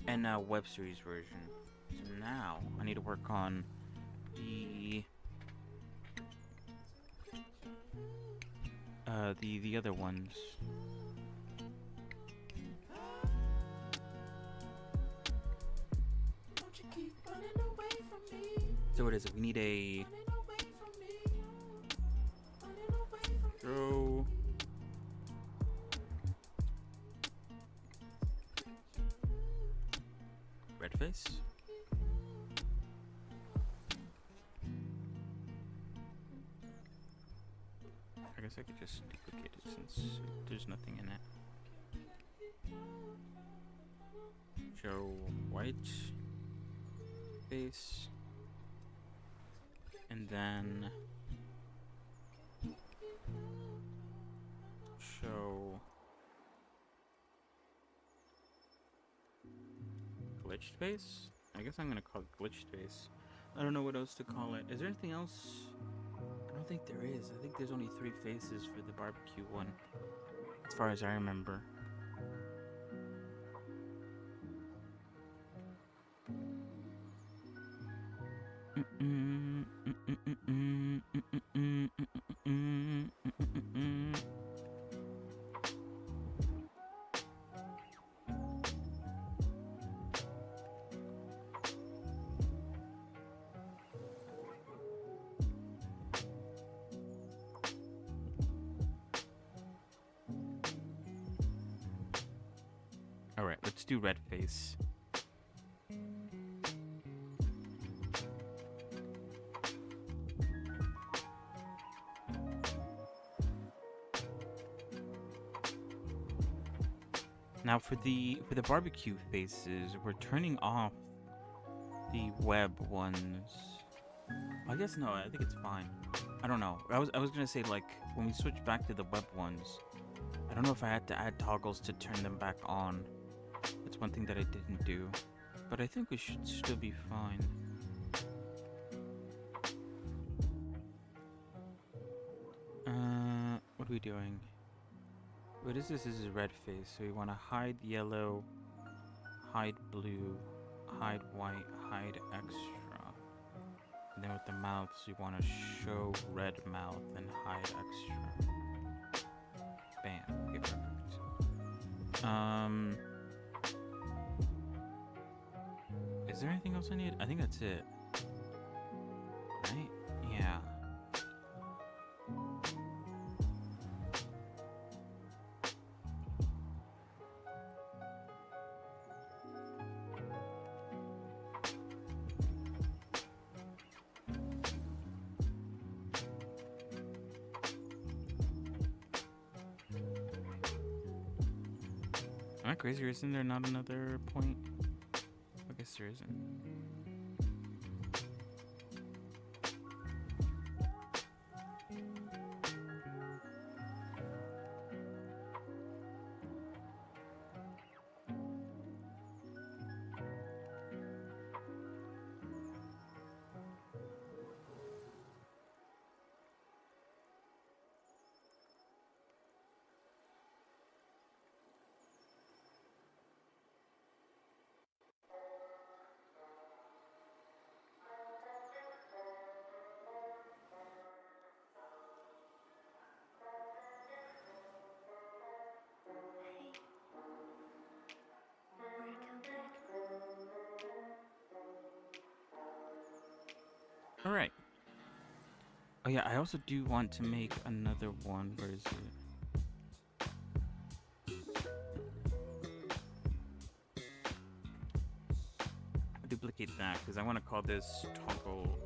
ENA web series version. So now I need to work on the other ones. So what is it? We need a throw red face. guess I could just duplicate it since there's nothing in it. Show white face. And then show glitched face? I guess I'm gonna call it glitched face. I don't know what else to call it. Is there anything else? I don't think there is. I think there's only 3 faces for the barbecue one, as far as I remember. Alright, let's do red face. Now for the barbecue faces, we're turning off the web ones. I guess no, I think it's fine. I don't know. I was gonna say, like, when we switch back to the web ones, I don't know if I had to add toggles to turn them back on. That's one thing that I didn't do. But I think we should still be fine. What are we doing? What is this? This is red face. So we want to hide yellow, hide blue, hide white, hide extra. And then with the mouths, you want to show red mouth and hide extra. Bam. Okay, perfect. Is there anything else I need? I think that's it. Right? Yeah. Am I crazy, or isn't there not another point? I guess there isn't. Alright. Oh yeah, I also do want to make another one. Where is it? I'll duplicate that, because I want to call this toggle.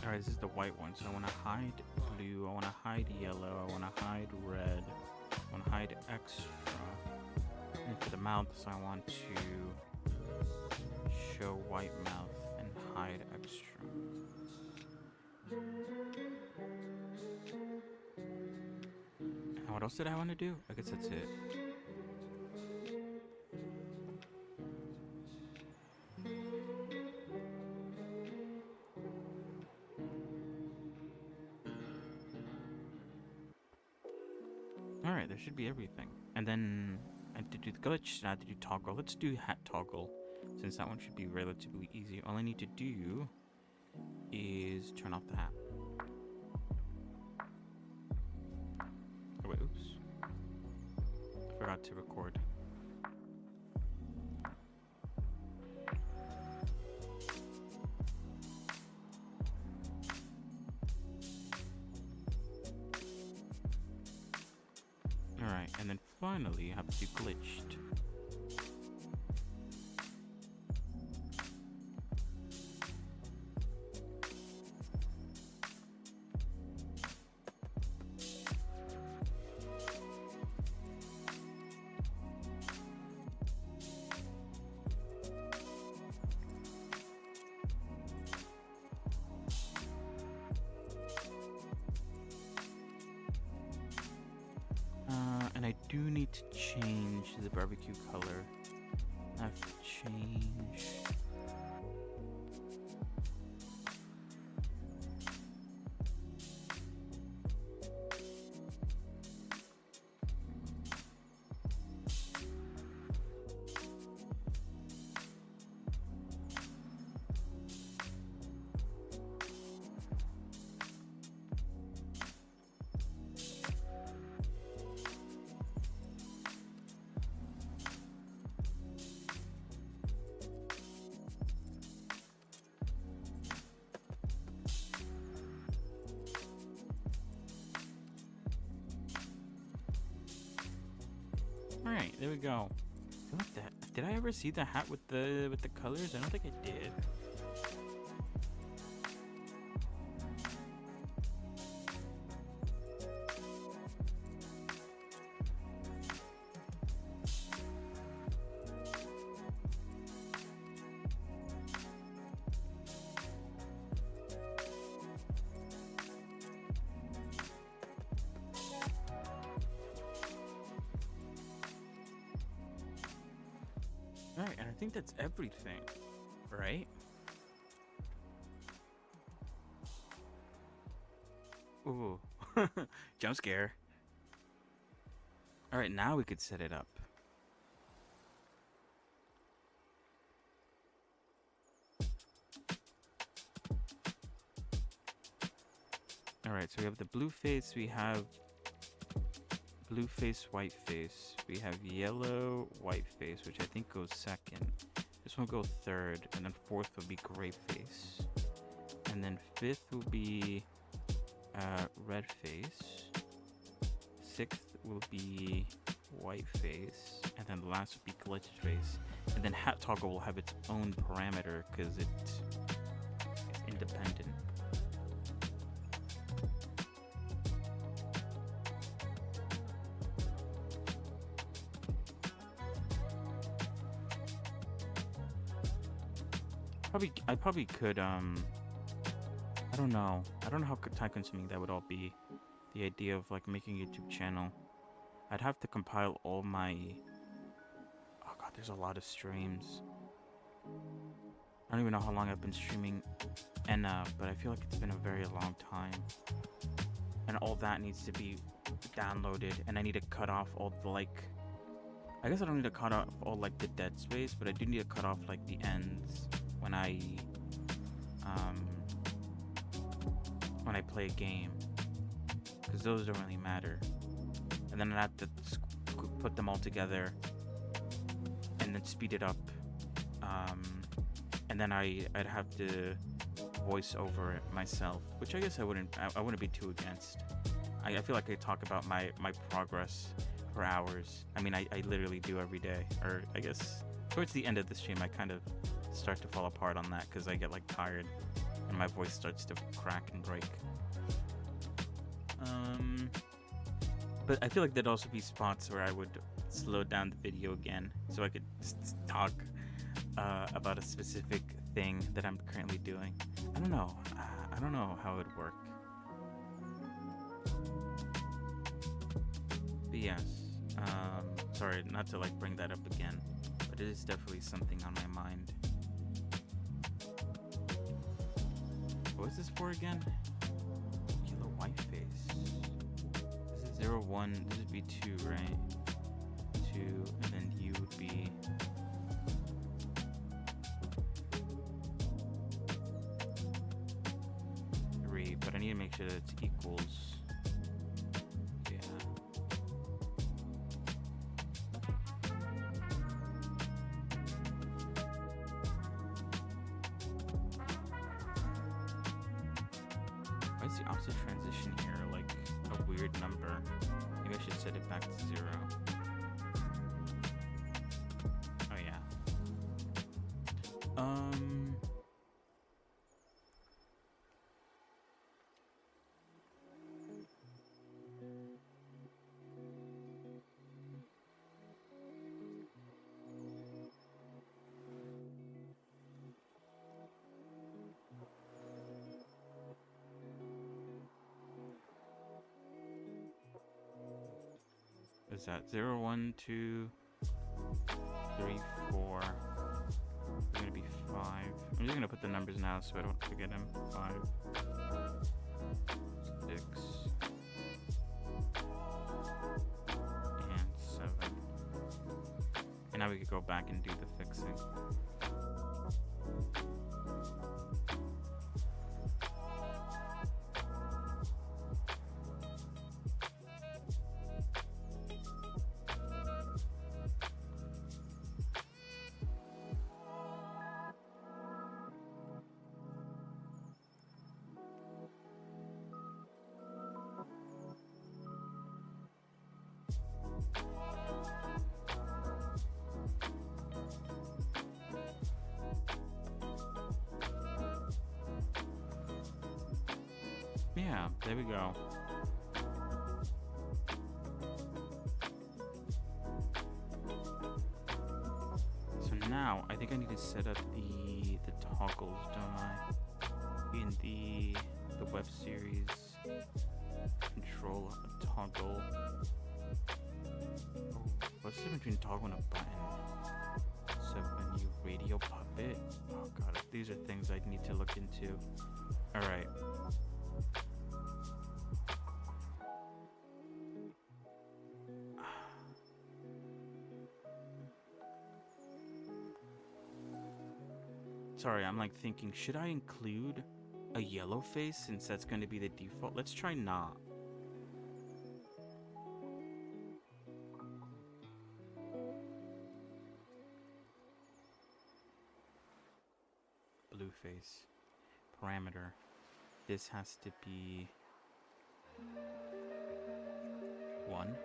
Alright, this is the white one, so I want to hide blue, I want to hide yellow, I want to hide red, I want to hide extra. And for the mouths, I want to show white mouth and hide extra. And what else did I want to do? I guess that's it. Alright, there should be everything. And then I did do the glitch, now I have to do toggle. Let's do hat toggle, since that one should be relatively easy. All I need to do is turn off the hat. Oh wait, oops. I forgot to record. Alright, and then finally I have to do glitched. And I do need to change the barbecue color. I have to change. Alright, there we go. I feel like that. Did I ever see the hat with the colors? I don't think I did. Alright, and I think that's everything, right? Ooh, jump scare. Alright, now we could set it up. Alright, so we have the blue face, we have blue face, white face. We have yellow, white face, which I think goes second. This one will go third, and then fourth will be gray face. And then fifth will be red face. Sixth will be white face. And then the last will be glitched face. And then hat toggle will have its own parameter because it's independent. I probably could, I don't know how time consuming that would all be. The idea of like making a YouTube channel. I'd have to compile all my, oh god, there's a lot of streams. I don't even know how long I've been streaming ENA, but I feel like it's been a very long time. And all that needs to be downloaded, and I need to cut off all the like, I guess I don't need to cut off all like the dead space, but I do need to cut off like the ends when I play a game, because those don't really matter. And then I have to put them all together and then speed it up, and then I'd have to voice over it myself, which I guess I wouldn't be too against. I feel like I talk about my progress for hours. I mean, I literally do every day, or I guess towards the end of the stream I kind of start to fall apart on that because I get like tired and my voice starts to crack and break. But I feel like there'd also be spots where I would slow down the video again so I could talk about a specific thing that I'm currently doing. I don't know how it would work. But yes, sorry not to like bring that up again, but it is definitely something on my mind. What is this for again? Yellow white face. This is 01. This would be 2, right? 2. 2, and then U would be 3, but I need to make sure that it's equals. Yeah. Why is the opposite transition here like a weird number? Maybe I should set it back to 0. Oh yeah. Is that 0, 1, 2, 3, 4? It's gonna be 5. I'm just gonna put the numbers now so I don't forget them. 5, 6, and 7. And now we could go back and do the fixing. Yeah, there we go. So now I think I need to set up the toggles, don't I? In the web series control toggle. Oh, what's the difference between toggle and a button? Sub-menu radio puppet. Oh god, these are things I need to look into. All right. Sorry, I'm like thinking, should I include a yellow face since that's going to be the default? Let's try not. Blue face. Parameter. This has to be 1.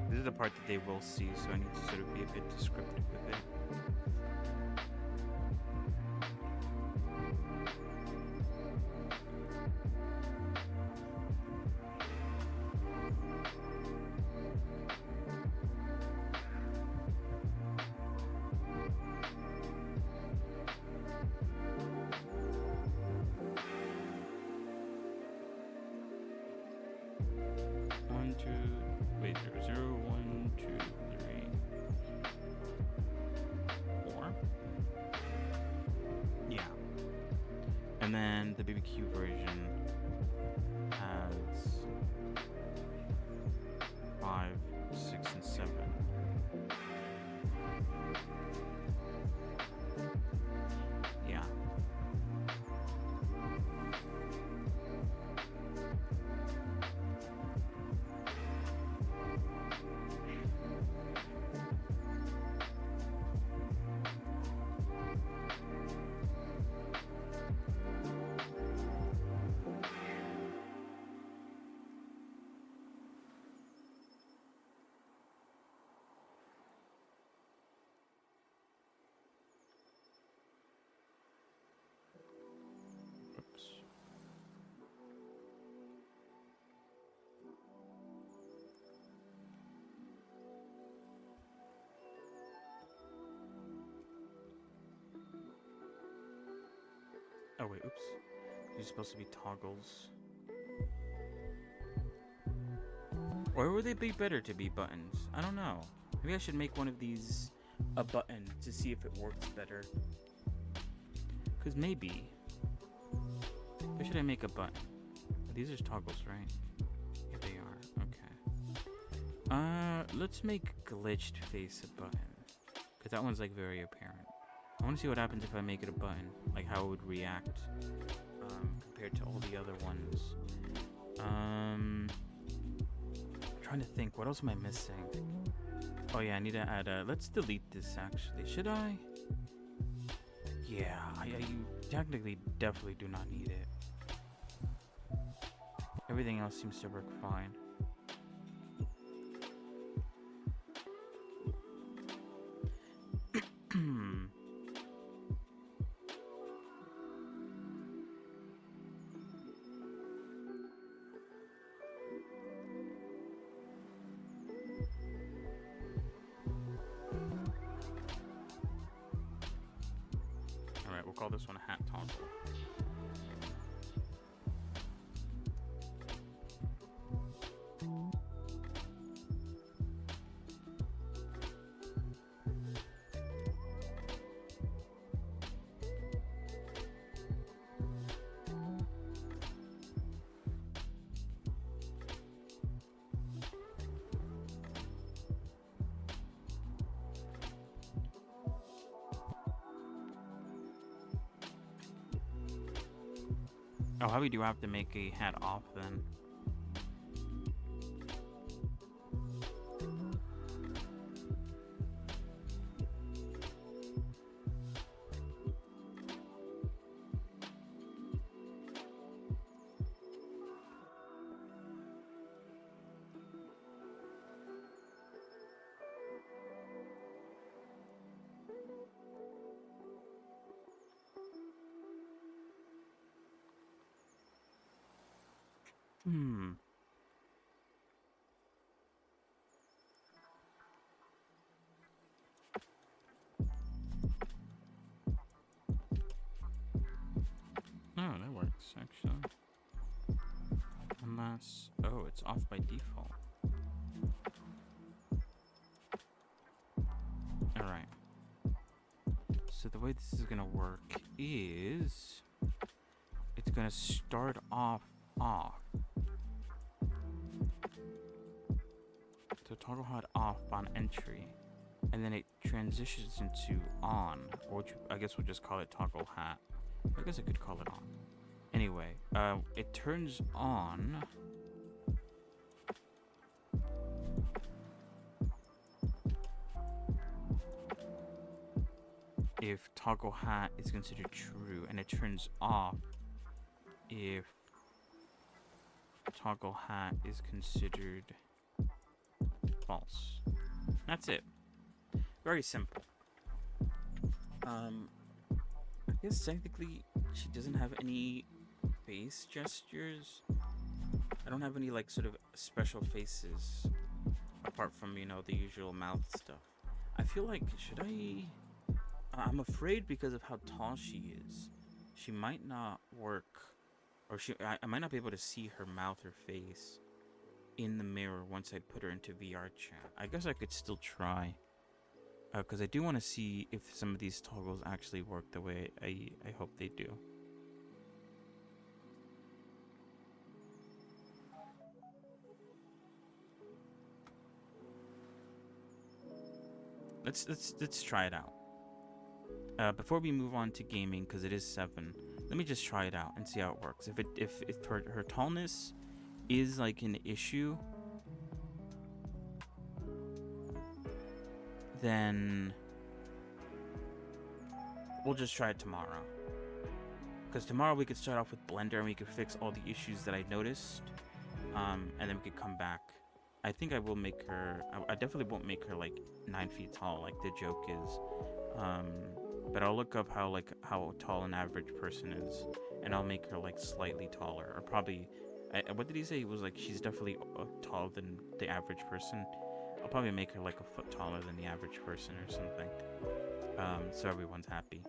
This is the part that they will see, so I need to sort of be a bit descriptive with it. Zero, 1, 2, 3, 4. Yeah. And then the BBQ version has 5, 6, and 7. Yeah. Oh wait, oops. These are supposed to be toggles. Or would they be better to be buttons? I don't know. Maybe I should make one of these a button to see if it works better. Because maybe. Why should I make a button? These are toggles, right? Yeah, they are. Okay. Let's make glitched face a button. Because that one's like very apparent. I want to see what happens if I make it a button. Like how it would react. Compared to all the other ones. Trying to think. What else am I missing? Oh yeah, I need to add a... Let's delete this actually. Should I? Yeah, you technically definitely do not need it. Everything else seems to work fine. Alright, we'll call this one hat toggle. Oh, how do you have to make a hat off then? Oh, that works, actually. Unless... Oh, it's off by default. Alright. So the way this is gonna work is... It's gonna start off. So toggle HUD off on entry. And then it transitions into on. Or I guess we'll just call it toggle hat. I guess I could call it on. Anyway, it turns on if toggle hat is considered true, and it turns off if toggle hat is considered false. That's it. Very simple. I guess technically she doesn't have any face gestures. I don't have any like sort of special faces apart from, you know, the usual mouth stuff. I feel like, should I... I'm afraid because of how tall she is. She might not work, or I might not be able to see her mouth or face in the mirror once I put her into VR chat. I guess I could still try. Because I do want to see if some of these toggles actually work the way I hope they do. Let's try it out. Before we move on to gaming, because it is 7, let me just try it out and see how it works. If her tallness is like an issue, then we'll just try it tomorrow. Because tomorrow we could start off with Blender and we could fix all the issues that I noticed. And then we could come back. I think I will make her... I definitely won't make her like 9 feet tall like the joke is. But I'll look up how tall an average person is. And I'll make her like slightly taller. Or probably... what did he say? He was like, she's definitely taller than the average person. I'll probably make her like a foot taller than the average person or something. So everyone's happy.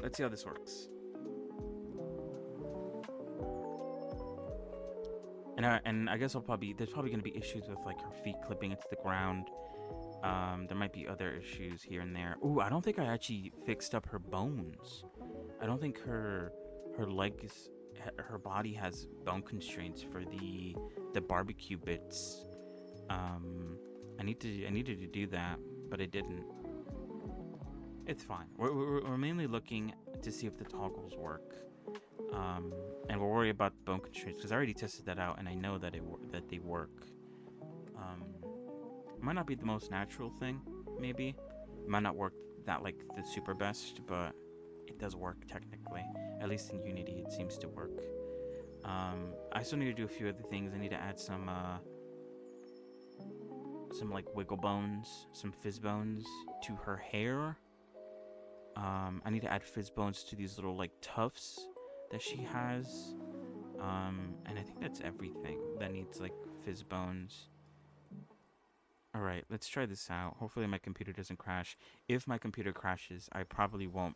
let's see how this works. And I guess there's probably gonna be issues with like her feet clipping into the ground. There might be other issues here and there. Ooh, I don't think I actually fixed up her bones. I don't think her legs, her body has bone constraints for the barbecue bits. I needed to do that, but I didn't. It's fine. We're mainly looking to see if the toggles work. And we'll worry about bone constraints because I already tested that out and I know that that they work. It might not be the most natural thing, maybe. It might not work that like the super best, but it does work technically. At least in Unity, it seems to work. I still need to do a few other things. I need to add some like wiggle bones, some fizz bones to her hair. I need to add fizz bones to these little like tufts that she has. And I think that's everything that needs like fizz bones. Alright, let's try this out. Hopefully my computer doesn't crash. If my computer crashes, I probably won't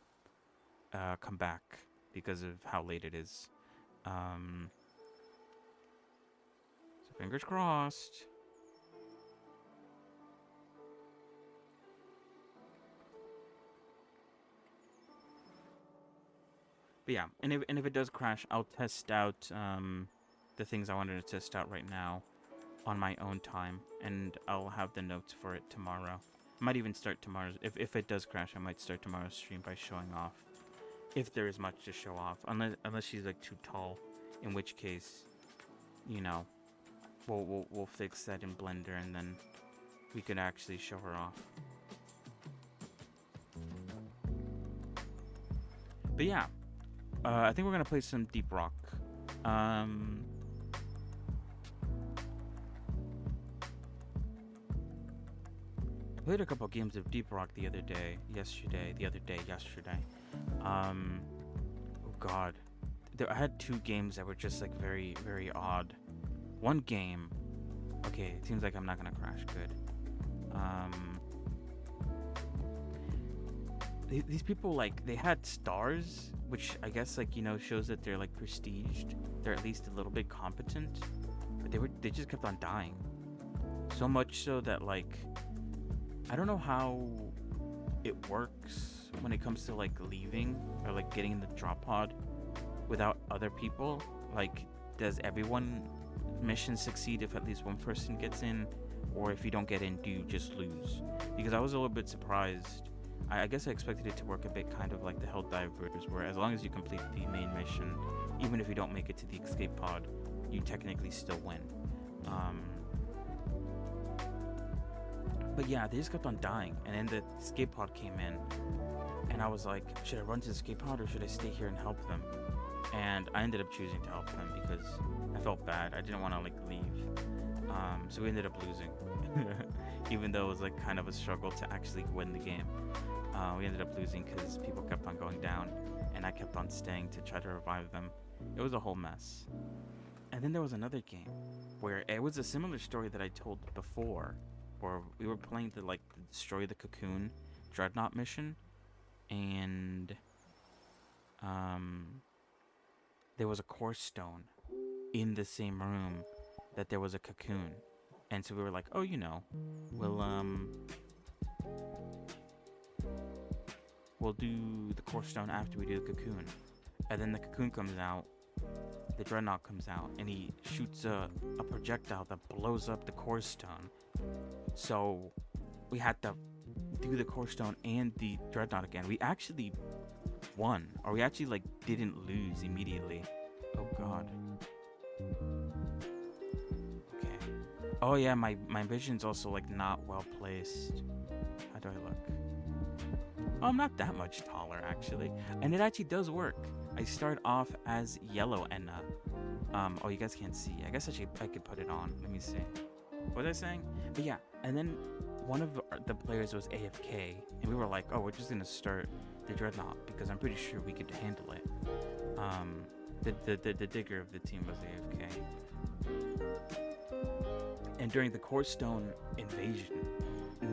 come back because of how late it is. So fingers crossed. But yeah, and if it does crash, I'll test out the things I wanted to test out right now on my own time, and I'll have the notes for it tomorrow. I might even start tomorrow's. If it does crash, I might start tomorrow's stream by showing off, if there is much to show off. Unless she's like too tall, in which case, you know, we'll fix that in Blender, and then we could actually show her off. But yeah. I think we're gonna play some Deep Rock. I played a couple games of Deep Rock yesterday. Oh god. I had 2 games that were just like very, very odd. One game, okay, it seems like I'm not gonna crash, good. These people, like, they had stars, which I guess, like, you know, shows that they're like prestiged. They're at least a little bit competent, but they just kept on dying. So much so that, like, I don't know how it works when it comes to like leaving or like getting in the drop pod without other people. Like, does everyone mission succeed if at least one person gets in, or if you don't get in, do you just lose? Because I was a little bit surprised. I guess I expected it to work a bit kind of like the Helldivers, where as long as you complete the main mission, even if you don't make it to the escape pod, you technically still win. But yeah, they just kept on dying, and then the escape pod came in, and I was like, should I run to the escape pod or should I stay here and help them? And I ended up choosing to help them because I felt bad. I didn't want to like leave. So we ended up losing, even though it was like kind of a struggle to actually win the game. We ended up losing because people kept on going down, and I kept on staying to try to revive them. It was a whole mess. And then there was another game where it was a similar story that I told before, where we were playing the like destroy the cocoon dreadnought mission, and there was a core stone in the same room that there was a cocoon. And so we were like, oh, you know, we'll do the core stone after we do the cocoon. And then the cocoon comes out, the dreadnought comes out, and he shoots a projectile that blows up the core stone. So we had to do the core stone and the dreadnought again. We actually won, or we actually like didn't lose immediately. Oh god. Okay. Oh yeah, my vision's also like not well placed. How do I look? Oh, I'm not that much taller actually, and it actually does work. I start off as yellow ENA. Oh, you guys can't see. I guess I could put it on. Let me see. What was I saying? But yeah, and then one of the players was AFK, and we were like, oh, we're just gonna start the dreadnought because I'm pretty sure we could handle it. The digger of the team was AFK, and during the core stone invasion,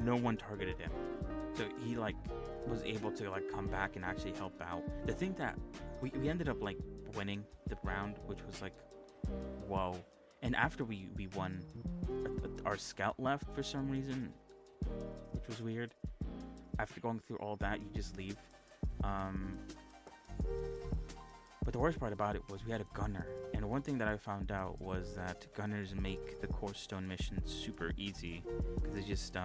no one targeted him. So he like was able to like come back and actually help out. The thing that we ended up like winning the round, which was like, whoa. And after we won, our scout left for some reason, which was weird. After going through all that, you just leave. But the worst part about it was we had a gunner. And one thing that I found out was that gunners make the core stone missions super easy. Because they just,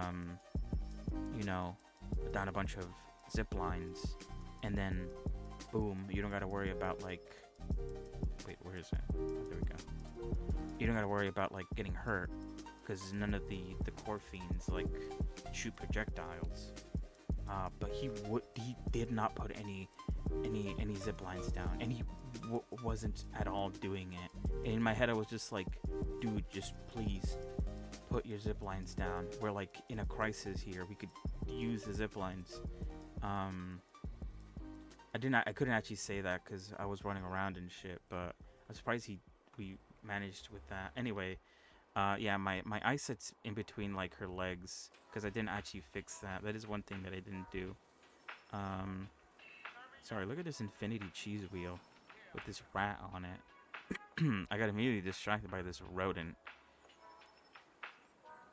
you know, put down a bunch of zip lines. And then, boom, you don't gotta worry about, like... Wait, where is it? Oh, there we go. You don't gotta worry about, like, getting hurt. Because none of the core fiends, like, shoot projectiles. But he did not put any zip lines down, and he wasn't at all doing it. And in my head I was just like, dude, just please put your zip lines down. We're like in a crisis here, we could use the zip lines. I couldn't actually say that because I was running around and shit, but I'm surprised we managed with that. Anyway, yeah, my eyesight's in between like her legs because I didn't actually fix that. That is one thing that I didn't do. Sorry, look at this infinity cheese wheel with this rat on it. I got immediately distracted by this rodent.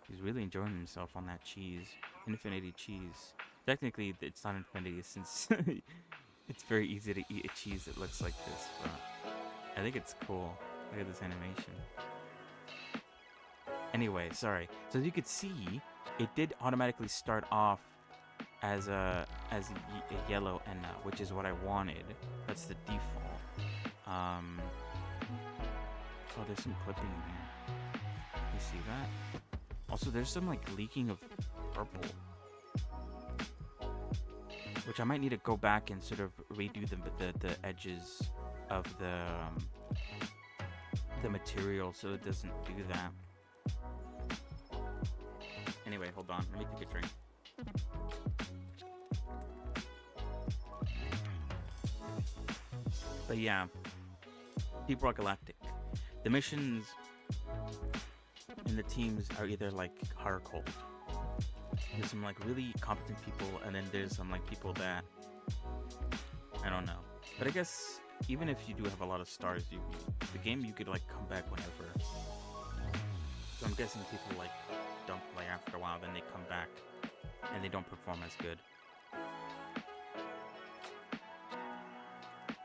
He's really enjoying himself on that cheese. Infinity cheese. Technically, it's not infinity since it's very easy to eat a cheese that looks like this, but I think it's cool. Look at this animation. Anyway, sorry. So as you could see, it did automatically start off as a yellow ENA, which is what I wanted. That's the default. Oh, there's some clipping here. You see that? Also, there's some like leaking of purple, which I might need to go back and sort of redo the edges of the material so it doesn't do that. Anyway, hold on. Let me take a drink. But yeah, Deep Rock Galactic. The missions and the teams are either like hard or cold. There's some like really competent people, and then there's some like people that I don't know. But I guess even if you do have a lot of stars, the game you could like come back whenever. So I'm guessing people like don't play after a while, then they come back and they don't perform as good.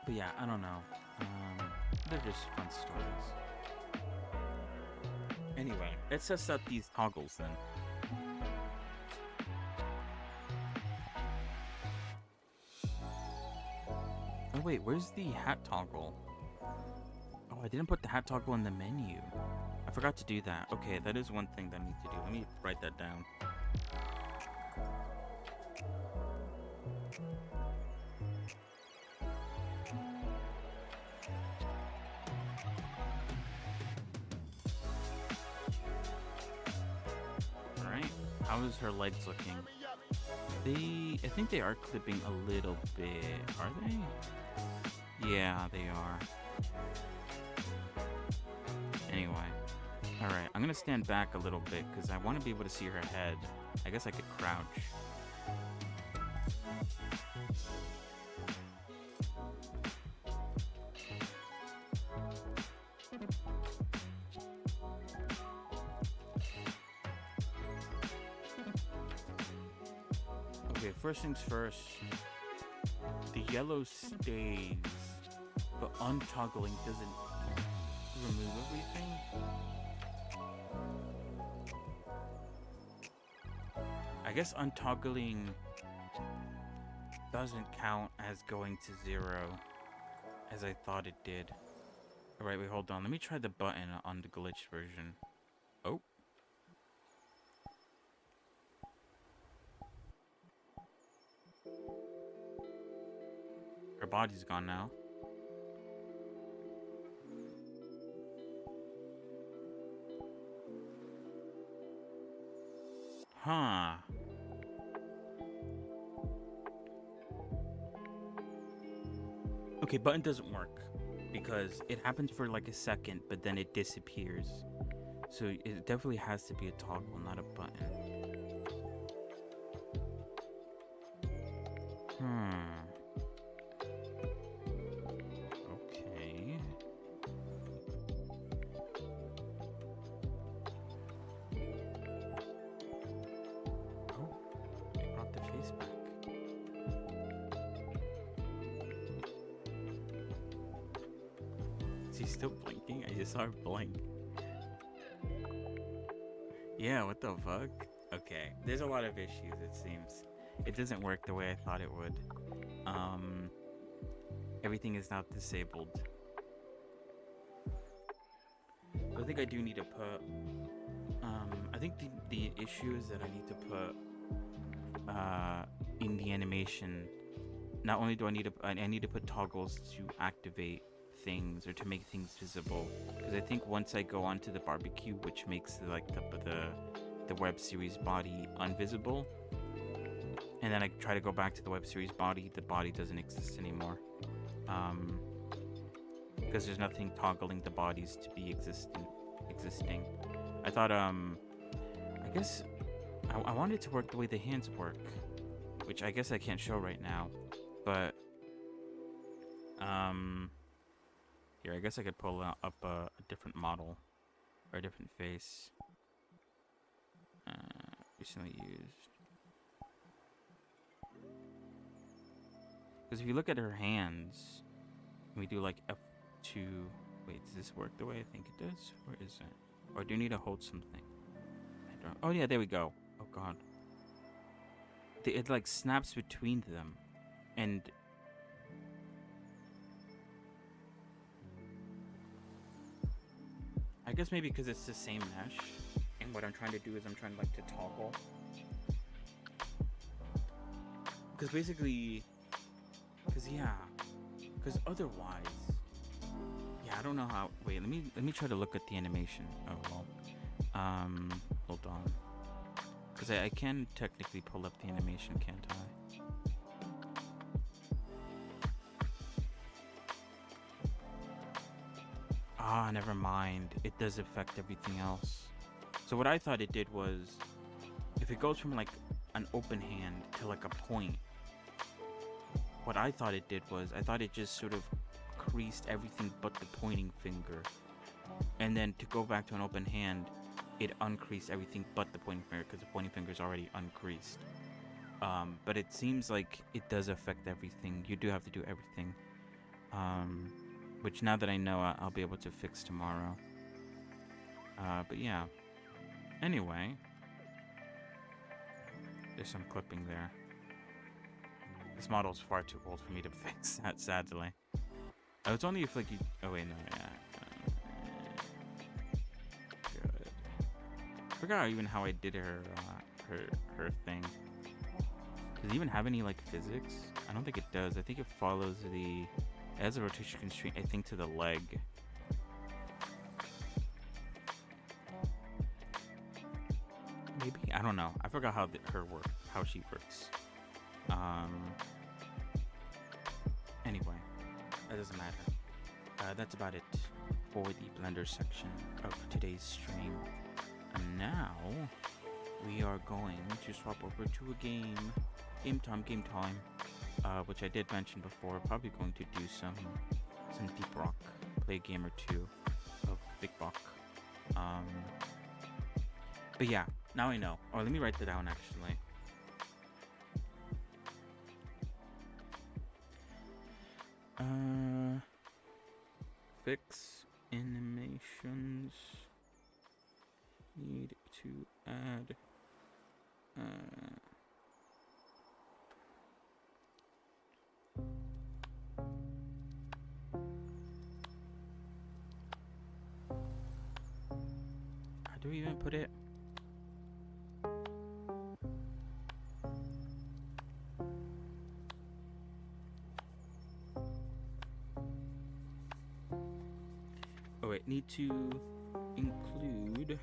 But yeah, I don't know. They're just fun stories. Anyway, let's test out these toggles then. Oh wait, where's the hat toggle? Oh, I didn't put the hat toggle in the menu. I forgot to do that. Okay, that is one thing that I need to do. Let me write that down. Alright, how is her legs looking? I think they are clipping a little bit. Are they? Yeah, they are. Anyway. Alright, I'm gonna stand back a little bit because I want to be able to see her head. I guess I could crouch. Okay, first things first. The yellow stays, but untoggling doesn't remove everything. I guess untoggling doesn't count as going to 0 as I thought it did. Alright, wait, hold on. Let me try the button on the glitched version. Oh. Her body's gone now. Huh. Okay, button doesn't work because it happens for like a second, but then it disappears. So it definitely has to be a toggle, not a button. Is he still blinking? I just saw her blink. Yeah, what the fuck? Okay, there's a lot of issues, it seems. It doesn't work the way I thought it would. Everything is now disabled. So I think I do need to put... I think the issue is that I need to put... in the animation... Not only do I need to put toggles to activate things or to make things visible, because I think once I go onto the barbecue, which makes the web series body invisible, and then I try to go back to the web series body, the body doesn't exist anymore, because there's nothing toggling the bodies to be existing. I thought I guess I wanted to work the way the hands work, which I guess I can't show right now. But, here, I guess I could pull up a different model, or a different face, recently used. Because if you look at her hands, and we do like F2, wait, does this work the way I think it does? Or is it? Or do you need to hold something? I don't, oh yeah, there we go. Oh god. It like snaps between them. And I guess maybe because it's the same mesh, and what I'm trying to do is I'm trying like to toggle. Because basically, because otherwise, yeah, I don't know how. Wait, let me try to look at the animation. Oh well, hold on, because I can technically pull up the animation, can't I? Ah, never mind. It does affect everything else. So what I thought it did was, if it goes from like an open hand to like a point, what I thought it did was, I thought it just sort of creased everything but the pointing finger. And then to go back to an open hand, it uncreased everything but the pointing finger, because the pointing finger is already uncreased. But it seems like it does affect everything. You do have to do everything. Which now that I know, I'll be able to fix tomorrow. But yeah. Anyway. There's some clipping there. This model's far too old for me to fix that, sadly. Oh, it's only if like you... Oh wait, no, yeah. Good. I forgot even how I did her thing. Does it even have any like physics? I don't think it does. I think it follows the... It has a rotation constraint, I think, to the leg. Maybe? I don't know. I forgot how how she works. Anyway, that doesn't matter. That's about it for the Blender section of today's stream. And now, we are going to swap over to a game. Game time. Which I did mention before, probably going to do some Deep Rock, play a game or two of Big Rock. But yeah, now I know. Or let me write that down actually. Fix animations. Need to add. How do we even put it? Oh wait, need to include the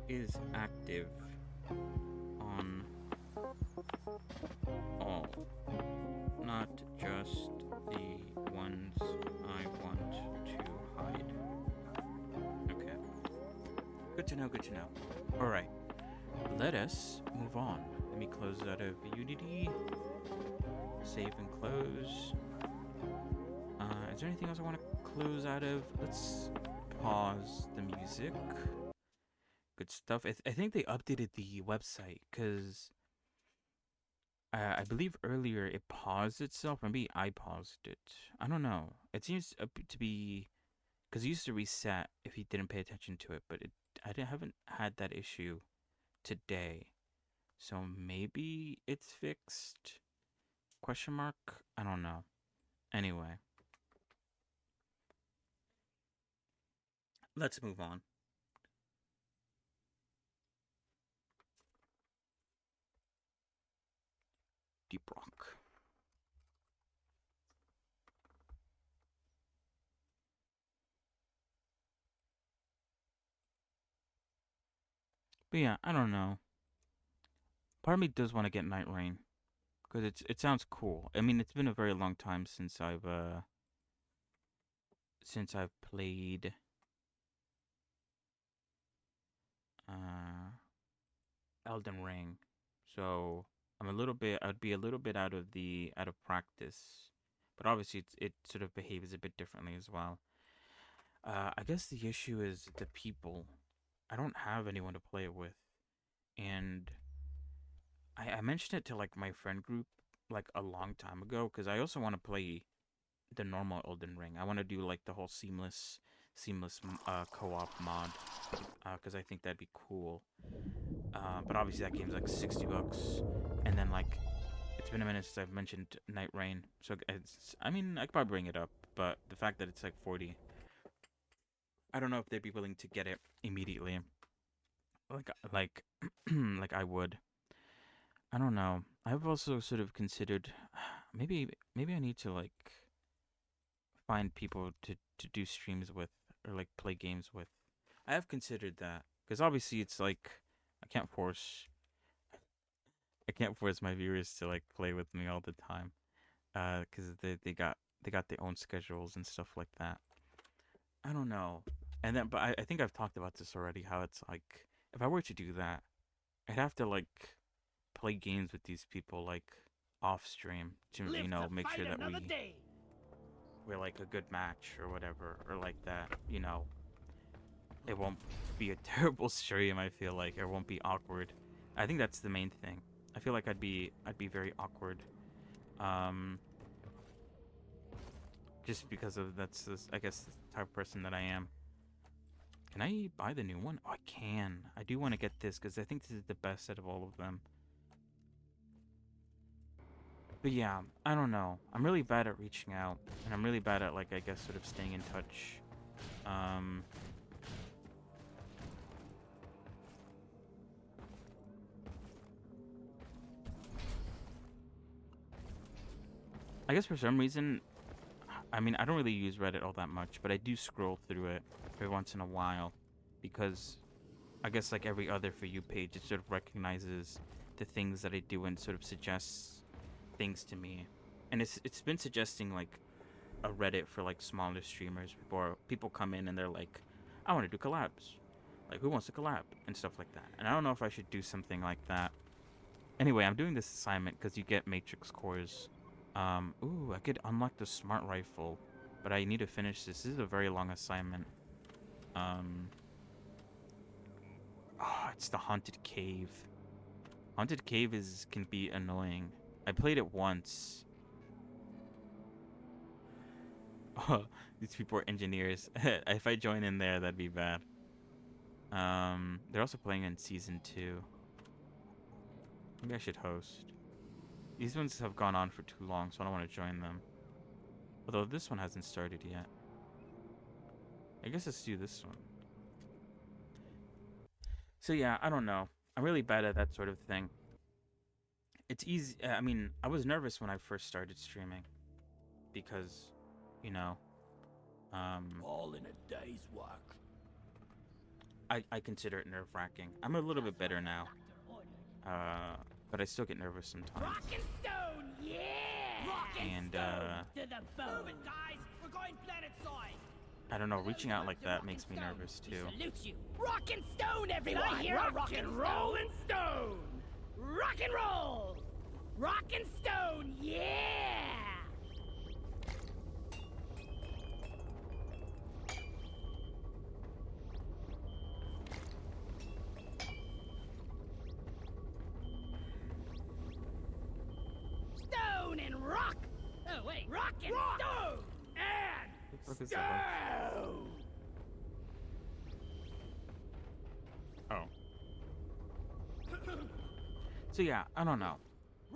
is active on all, not just the ones I want to hide. Okay. Good to know, good to know. Alright. Let us move on. Let me close out of Unity. Save and close. Is there anything else I want to close out of? Let's pause the music. good stuff. I think they updated the website because I believe earlier it paused itself. Maybe I paused it. I don't know. It seems to be because it used to reset if you didn't pay attention to it, but haven't had that issue today. So maybe it's fixed? Question mark? I don't know. Anyway, let's move on. Deep Rock. But yeah, I don't know. Part of me does want to get Night Rain because it sounds cool. I mean, it's been a very long time since I've played uh Elden Ring. So I'd be a little bit out of practice. But obviously it sort of behaves a bit differently as well. I guess the issue is the people. I don't have anyone to play it with. And I mentioned it to like my friend group like a long time ago because I also want to play the normal Elden Ring. I want to do like the whole seamless co-op mod because I think that'd be cool. But obviously that game's like $60, and then like it's been a minute since I've mentioned Night Rain, so I mean I could probably bring it up, but the fact that it's like 40, I don't know if they'd be willing to get it immediately, like like I would. I don't know. I've also sort of considered maybe I need to like find people to do streams with or like play games with. I have considered that because obviously it's like I can't force I can't force my viewers to like play with me all the time. Because they got their own schedules and stuff like that. I don't know. And then, but I think I've talked about this already. How it's like if I were to do that, I'd have to like play games with these people like off stream to make sure that we're like a good match or whatever or like that. It won't be a terrible stream. I feel like it won't be awkward. I think that's the main thing. I feel like I'd be very awkward. Um, just because of I guess the type of person that I am. Can I buy the new one? Oh, I can. I do want to get this because I think this is the best out of all of them. But yeah, I don't know. I'm really bad at reaching out, and I'm really bad at like I guess sort of staying in touch. Um, I guess for some reason, I mean, I don't really use Reddit all that much, but I do scroll through it every once in a while because I guess like every other For You page, it sort of recognizes the things that I do and sort of suggests things to me. And it's been suggesting like a Reddit for like smaller streamers before people come in and they're like, I want to do collabs. Like, who wants to collab? And stuff like that. And I don't know if I should do something like that. Anyway, I'm doing this assignment because you get matrix cores. Ooh, I could unlock the smart rifle, but I need to finish this. This is a very long assignment. Um, oh, it's the haunted cave. Haunted cave can be annoying. I played it once. Oh, these people are engineers. If I join in there, that'd be bad. They're also playing in season 2. Maybe I should host. These ones have gone on for too long, so I don't want to join them. Although this one hasn't started yet. I guess let's do this one. So yeah, I don't know. I'm really bad at that sort of thing. It's easy. I mean, I was nervous when I first started streaming because, you know, all in a day's work. I consider it nerve-wracking. I'm a little bit better now. But I still get nervous sometimes. Rock and stone, yeah! Rock and stone to the bone. Move it, guys. We're going planet side. I don't know, reaching out like that makes me nervous too. Salute you. Rock and stone, everyone. Did I hear rock and roll and stone? Rock and roll. Rock and stone, yeah! rock. Oh wait, rock and stone and What is that? stone. Oh. So yeah, I don't know.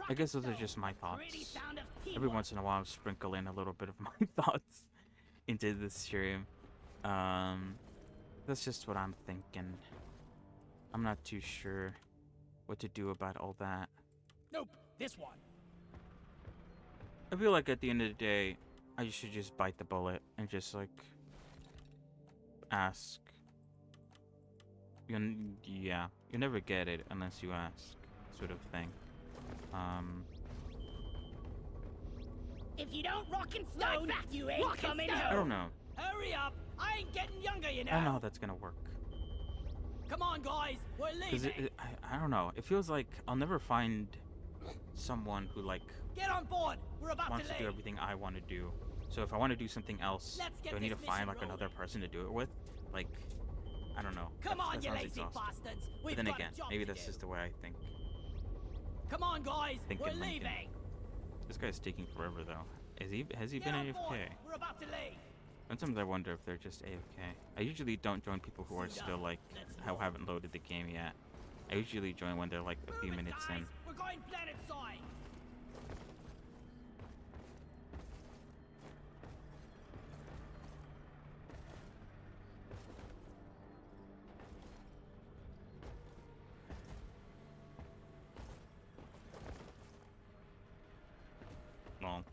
I guess those are just my thoughts. Pretty sound of Every teamwork. once in a while, I'll sprinkle in a little bit of my thoughts into this stream. That's just what I'm thinking. I'm not too sure what to do about all that. Nope, this one. I feel like at the end of the day, I should just bite the bullet and just like ask. Yeah, you never get it unless you ask, sort of thing. If you don't rock and stone, you ain't coming home. I don't know. Hurry up! I ain't getting younger, you know. I don't know how that's gonna work. Come on, guys, we're 'Cause leaving. I don't know. It feels like I'll never find someone who like Get on board. We're about wants to to do leave. everything I want to do. So if I want to do something else, Let's get do I need to this find mission like another rolling. person to do it with? Like, I don't know. Come That- on, that you sounds lazy exhausting. bastards. But We've then got again, a job maybe to that's do. just the way I think. Come on, guys, Thinking we're Lincoln. leaving. This guy's taking forever though. Has he Get been on board. AFK? We're about to leave. Sometimes I wonder if they're just AFK. I usually don't join people who are Suit still up. like Let's haven't loaded the game yet. I usually join when they're like a few Move it, minutes guys. in. We're going planet side. Well,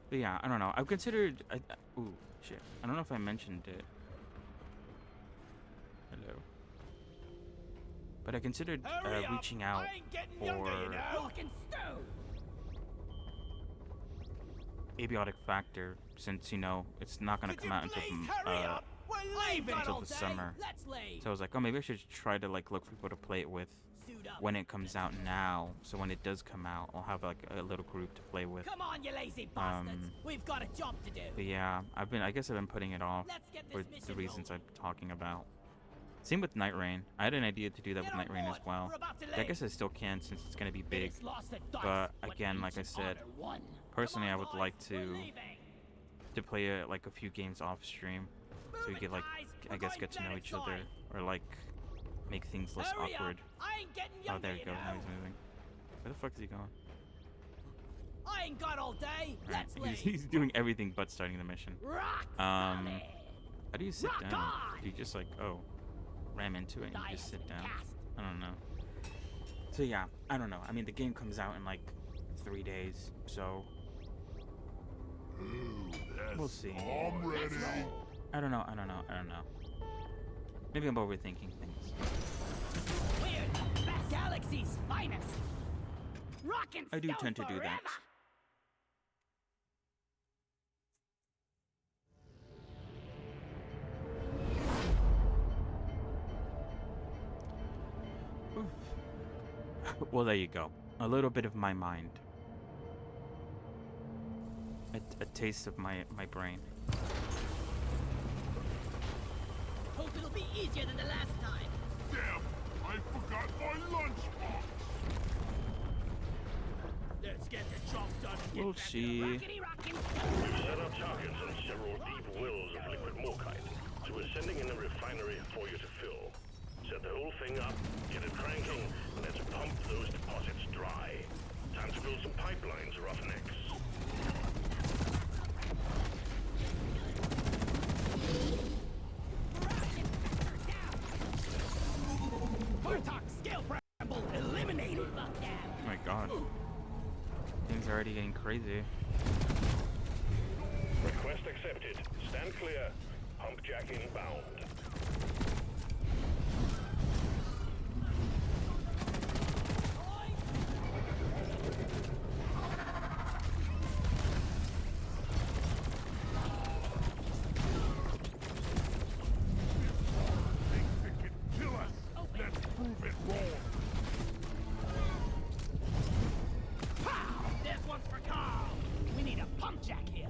but yeah, I don't know. I've considered. Ooh, shit. I don't know if I mentioned it. Hello. But I considered Hurry up. reaching out I ain't getting younger, you for know. Rock and stone. Abiotic Factor, since you know it's not gonna Could come you out until please hurry up? We're leaving until all the day. summer. Let's leave. So I was like, oh, maybe I should try to like look for people to play it with Suit up. when it comes out now. So when it does come out, I'll have like a little group to play with. Come on, you lazy bastards. We've got a job to do. But yeah, I guess I've been putting it off Let's get for this the mission reasons rolling. I'm talking about. Same with Night Rain. I had an idea to do that Get with on Night Rain as board. well. We're about to I leave. guess I still can since it's gonna be big. It's lost at dice, But again, like I ancient said, honor won. personally, Come I on, would guys, like we're to leaving. play like a few games off stream, so we Move could it, like guys. I We're guess going get to know planet each other side. or like make things less Hurry awkward. Up. I ain't getting Oh, younger, there he you goes. Now know. he's moving. Where the fuck is he going? I ain't got all day. Alright, Let's leave. he's doing everything but starting the mission. Rock Um, solid. How do you sit Rock down? on! Do you just like ram into it and you Die just has sit been down? cast. I don't know. So yeah, I don't know. I mean, the game comes out in like 3 days, so we'll see. I'm ready. I don't know. Maybe I'm overthinking things. Weird. Best galaxy's finest. Rock and I do stone tend to do that. forever. Well, there you go. A little bit of my mind. A taste of my brain. Hope it'll be easier than the last time. Damn, I forgot my lunchbox. Let's get the job done and We'll get back see. to the rockety rockin' stone. Set our targets on several deep wells of liquid morkite, so we're sending in a refinery for you to fill. Set the whole thing up, get it cranking, and let's pump those deposits dry. Time to build some pipelines, roughnecks. Bartok scale bramble eliminated. Fuck them. Oh my god. Things are already getting crazy. Request accepted. Stand clear. Pump jack inbound. Things that can kill us. Let's prove it wrong. Pow! This one's for Carl. We need a pump jack here.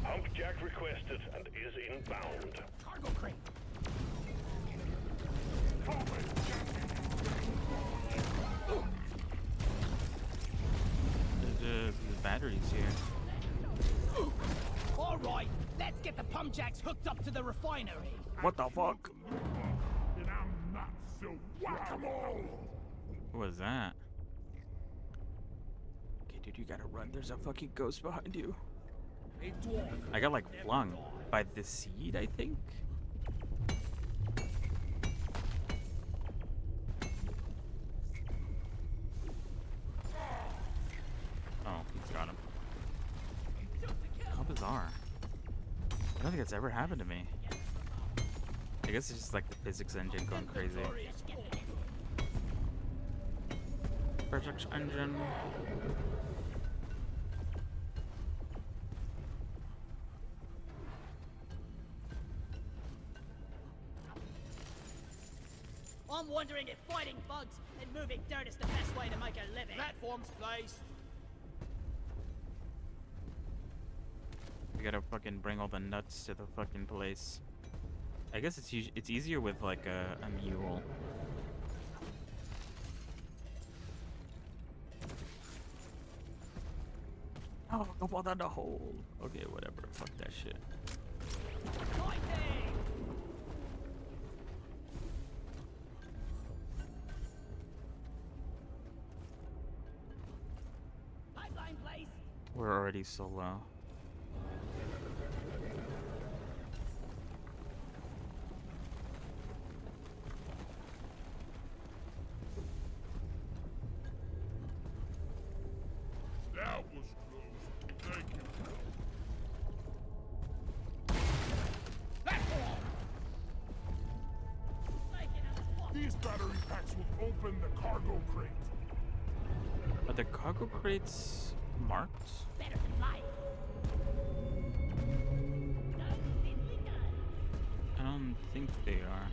Pump jack requested and is inbound. Cargo crate. Pumpjack's hooked up to the refinery. What the fuck? And I'm not so whack-a-mole. What was that? Okay, dude, you gotta run. There's a fucking ghost behind you. A dwarf. I got like flung by the seed, I think. Oh, he's got him. How bizarre. I don't think it's ever happened to me. I guess it's just like the physics engine going crazy. Physics engine. I'm wondering if fighting bugs and moving dirt is the best way to make a living. Platforms, please. We gotta fucking bring all the nuts to the fucking place. I guess it's easier with like a mule. Oh, don't fall down the hole. Okay, whatever. Fuck that shit. Fighting! Pipeline, please. We're already so low. That was close. Thank you. Platform! Taking a spot. These battery packs will open the cargo crate. Are the cargo crates marked? Better than flying. I don't think they are.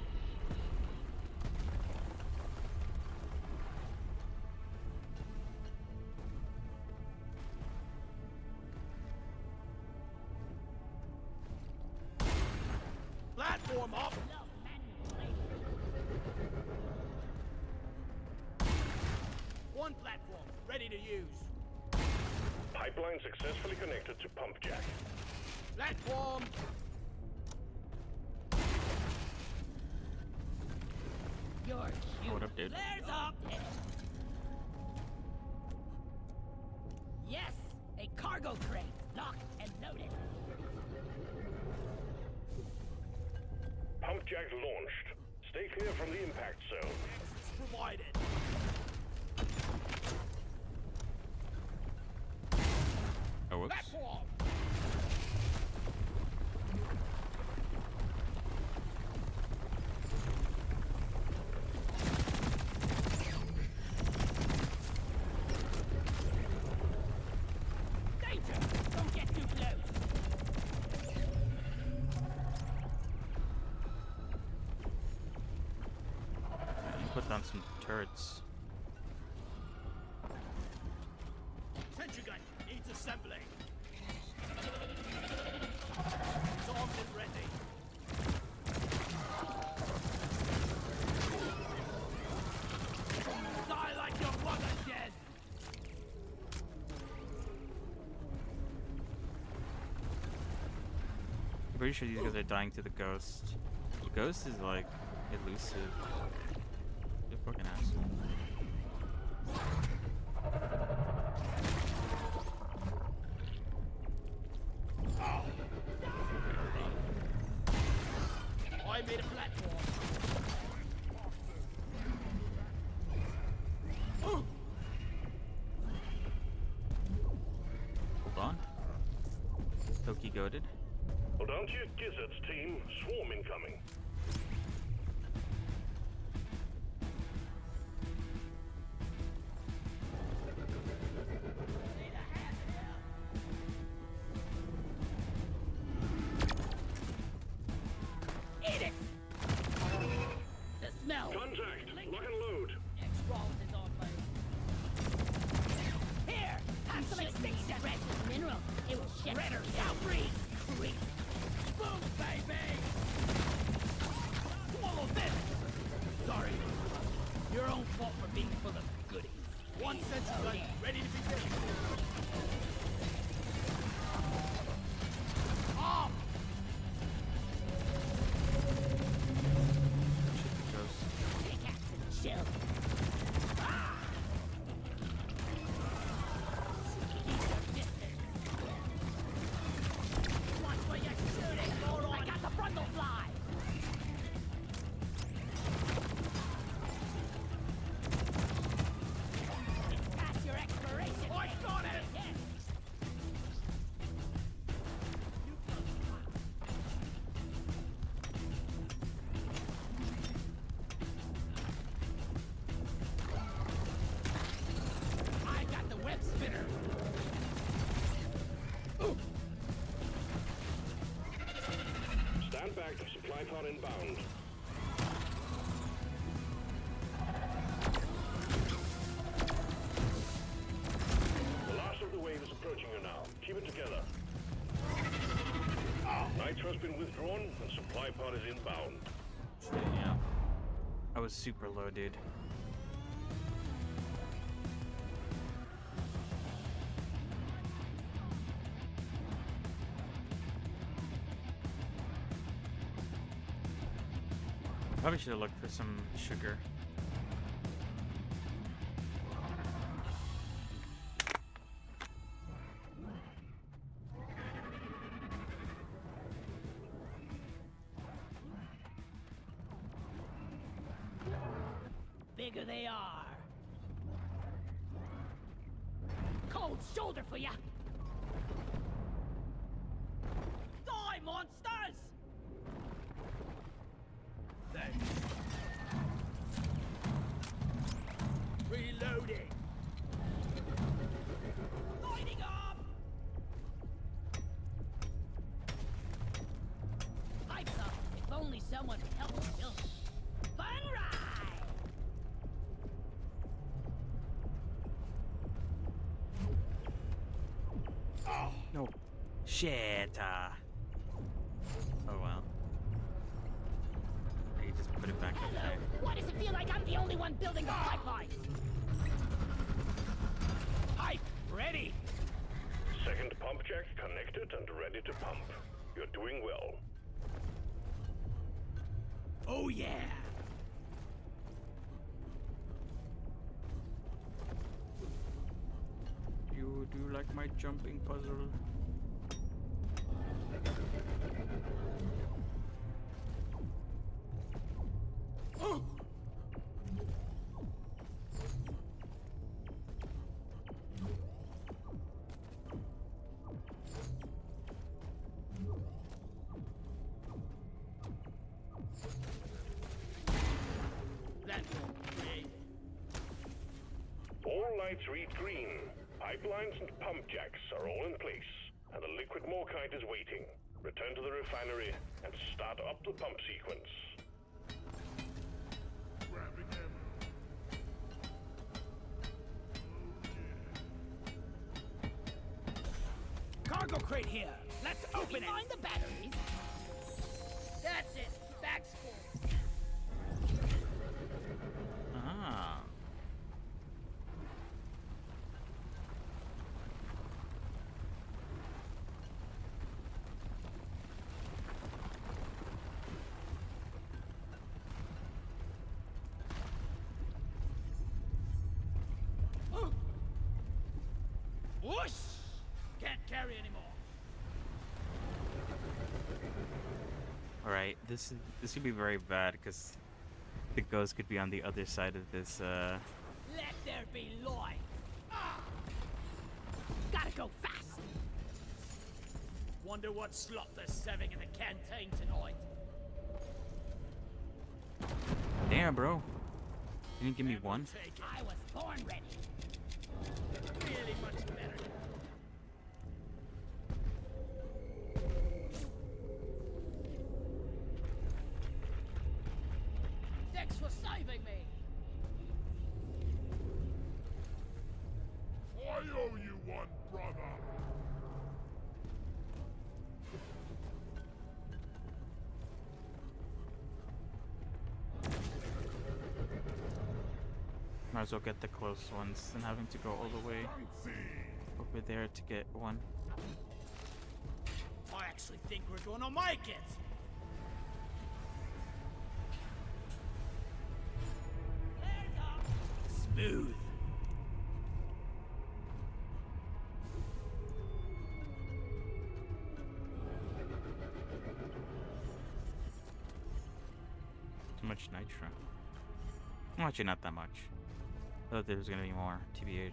Platform up! One platform, ready to use. Pipeline successfully connected to pump jack. Platform! You're cute. What up, dude? Flares up! Yes! A cargo crate, locked and loaded. Pump jack launched. Stay clear from the impact zone. Access provided. Oh, whoops. Platform! Danger! Don't get too close. Put down some turrets. Sentry gun needs assembling. It's armed and ready. Die like your mother dead. I'm pretty sure these guys are dying to the ghost. The ghost is like elusive. You fucking asshole. I made a platform. Hold on. Toki goaded. Hold on to your gizzards, team. Swarm incoming. Eat it! The smell. Contact! Lock and load. X-Roll is on me. Here! Have some extinction precious minerals. It will shed Shredder shall breathe. Creep. Boom, baby! down and supply pod is inbound. Shit, yeah. I was super low, dude. Probably should have looked for some sugar. Bigger they are. Cold shoulder for ya. Die, monsters! Thanks. Reloading. Lighting up. Pipes up. If only someone could help us build it. Fun ride. No. Shit. Oh well. You just put it back up Hello. there. Why does it feel like I'm the only one building the pipeline? Pipe ready. Second pump jack connected and ready to pump. You're doing well. Oh yeah. You do like my jumping puzzle? That's great. All lights read green. Pipelines and pump jacks are all in place, and the liquid morkite is waiting. Return to the refinery and start up the pump sequence. Grabbing ammo. Cargo crate here. Let's open it. Find the batteries. That's it. Bags full. Ah. Whoosh! Can't carry anymore. All right. This could be very bad because the ghost could be on the other side of this. Let there be light. Ah! Gotta go fast. Wonder what slot they're serving in the canteen tonight. Damn, bro. You didn't give me one. Take it. I was born ready. Really much better. Thanks for saving me. I owe you one, brother. Might as well get the close ones than having to go all the way over there to get one. I actually think we're gonna make it. Smooth. Too much nitro. Well, actually, not that much. I thought there was gonna be more, TBH.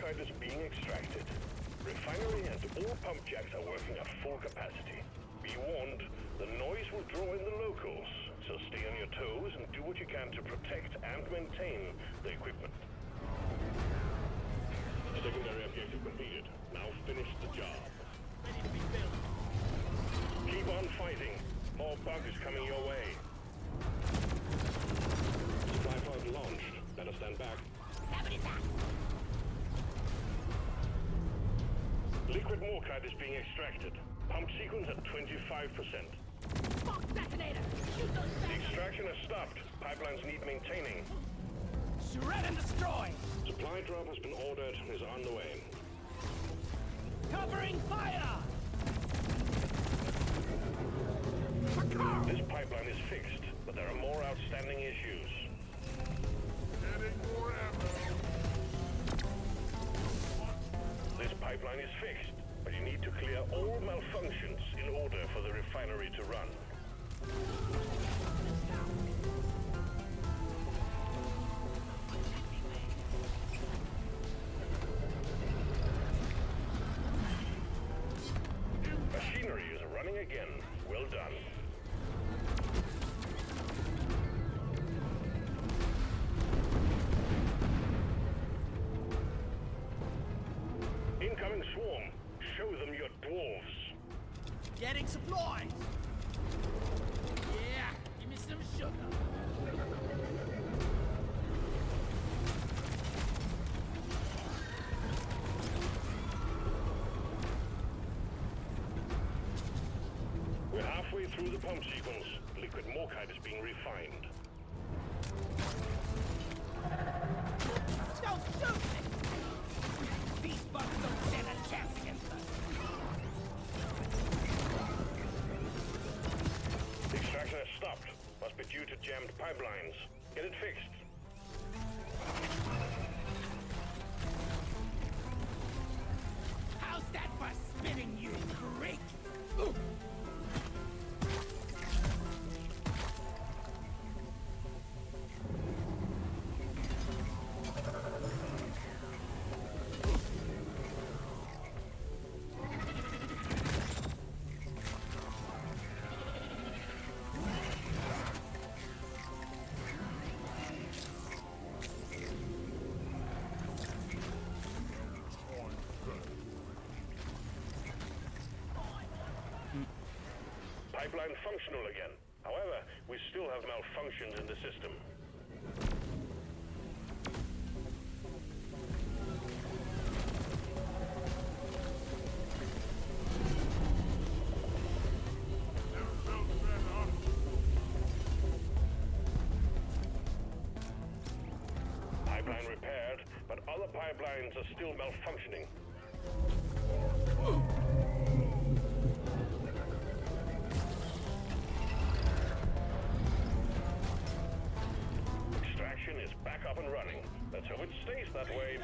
bauxite is being extracted. Refinery and all pump jacks are working at full capacity. Be warned, the noise will draw in the locals, so stay on your toes and do what you can to protect and maintain the equipment. Secondary objective completed. Now finish the job. Ready to be built. Keep on fighting. More bunkers coming your way. Supply pod launched. Better stand back. Have it back. Liquid morkite is being extracted. Pump sequence at 25%. Box detonator. Shoot those The things. extraction has stopped. Pipelines need maintaining. Shred and destroy. Supply drop has been ordered and is on the way. Covering fire. This pipeline is fixed, but there are more outstanding issues. Getting more ammo. This pipeline is fixed, but you need to clear all malfunctions in order for the refinery to run. Machinery is running again. Well done. Incoming swarm. Show them your dwarves. Getting supplies. Yeah, give me some sugar. We're halfway through the pump sequence. Liquid morkite is being refined. Don't shoot me! These bugs don't stand a chance against us. The extraction has stopped. Must be due to jammed pipelines. Get it fixed. How's that for spinning, you freak? Ooh. Pipeline functional again. However, we still have malfunctions in the system. Pipeline repaired, but other pipelines are still malfunctioning. Extraction is back up and running. Let's hope it stays that way.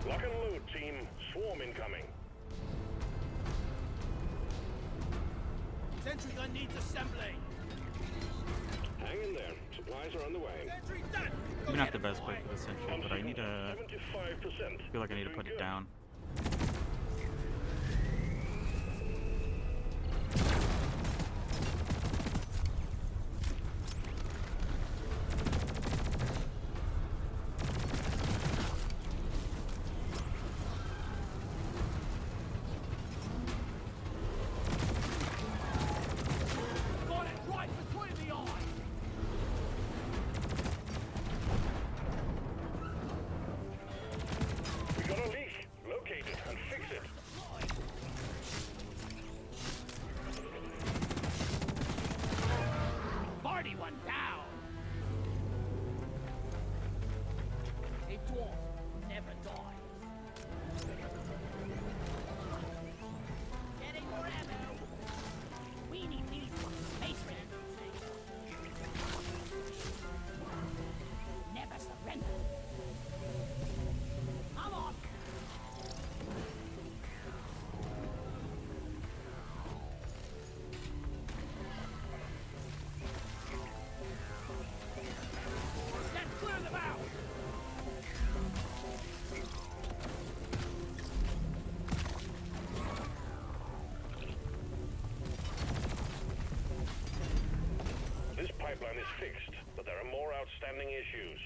Lock and load, team. Swarm incoming. Sentry gun needs assembling. Hang in there. Supplies are on the way. Sentry done. Maybe not the best play for the sentry, but I need to 75%. feel like I need to put it down. Got it right between the eyes. We got a leak. is fixed, but there are more outstanding issues.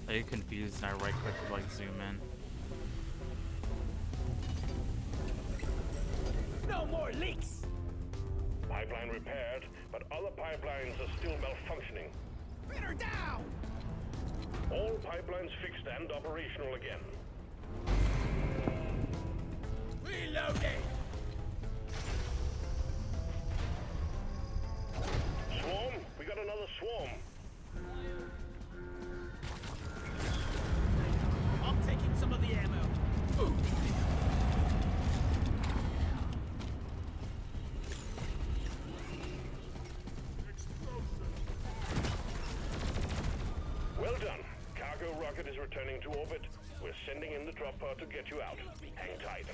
I get confused and I right click to like zoom in. No more leaks! Pipeline repaired, but other pipelines are still malfunctioning. Pin her down! All pipelines fixed and operational again. Reloading! Swarm? We got another swarm. I'm taking some of the ammo. Ooh. Well done. Cargo rocket is returning to orbit. We're sending in the drop pod to get you out. Hang tight.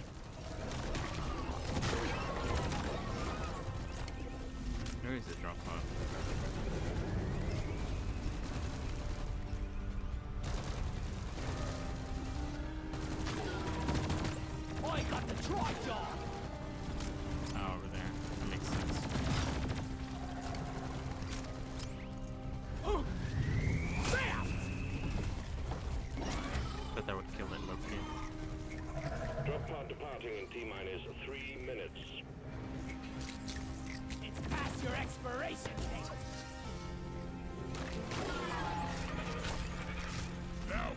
Where is the drop pod? I got the tri-jaw! Oh, over there. That makes sense. Ooh. Bam! But that would kill it, Loki. Drop pod departing in T-minus 3 minutes. It's past your expiration date. Now,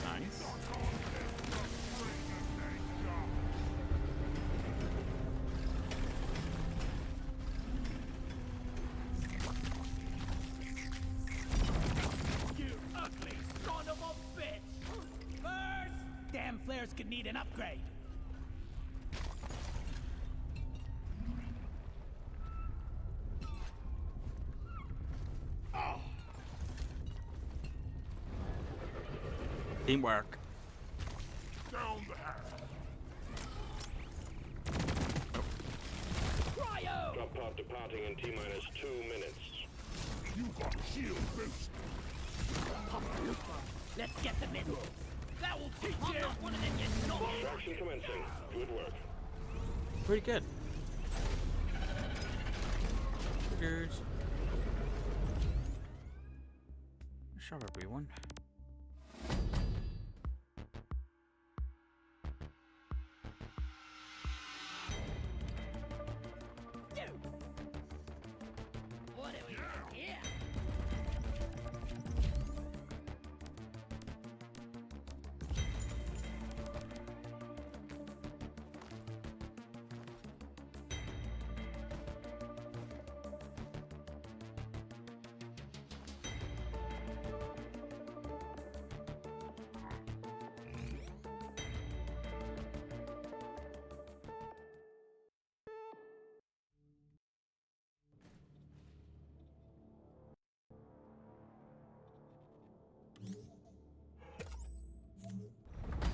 Nice. You ugly son of a bitch! First, damn flares could need an upgrade. Teamwork. down the hatch. Cryo! Drop pod departing in T-minus 2 minutes. You got shield boost. Let's get them in. That will teach you! I'm not one of them, you know. Extraction commencing. Good work. Pretty good. Triggers. Shove everyone. What do we got here?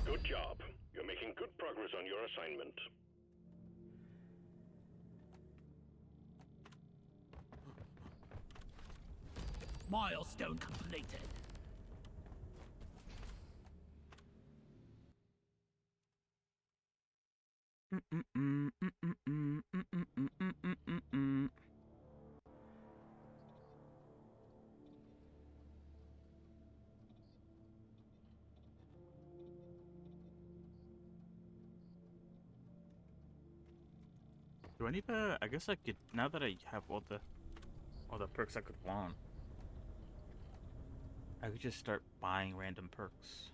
Good job. You're making good progress on your assignment. Milestone completed. Do I need to? I guess I could, now that I have all the perks I could want. I could just start buying random perks.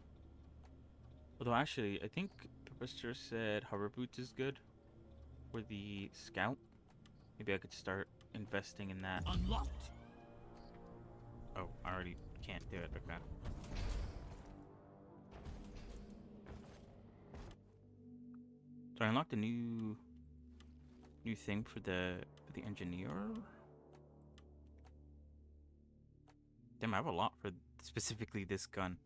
Although actually, I think Professor said hover boots is good for the scout. Maybe I could start investing in that. Unlocked. Oh, I already can't do it. Okay. So I unlocked a new thing for the engineer. Damn, I have a lot for specifically this gun.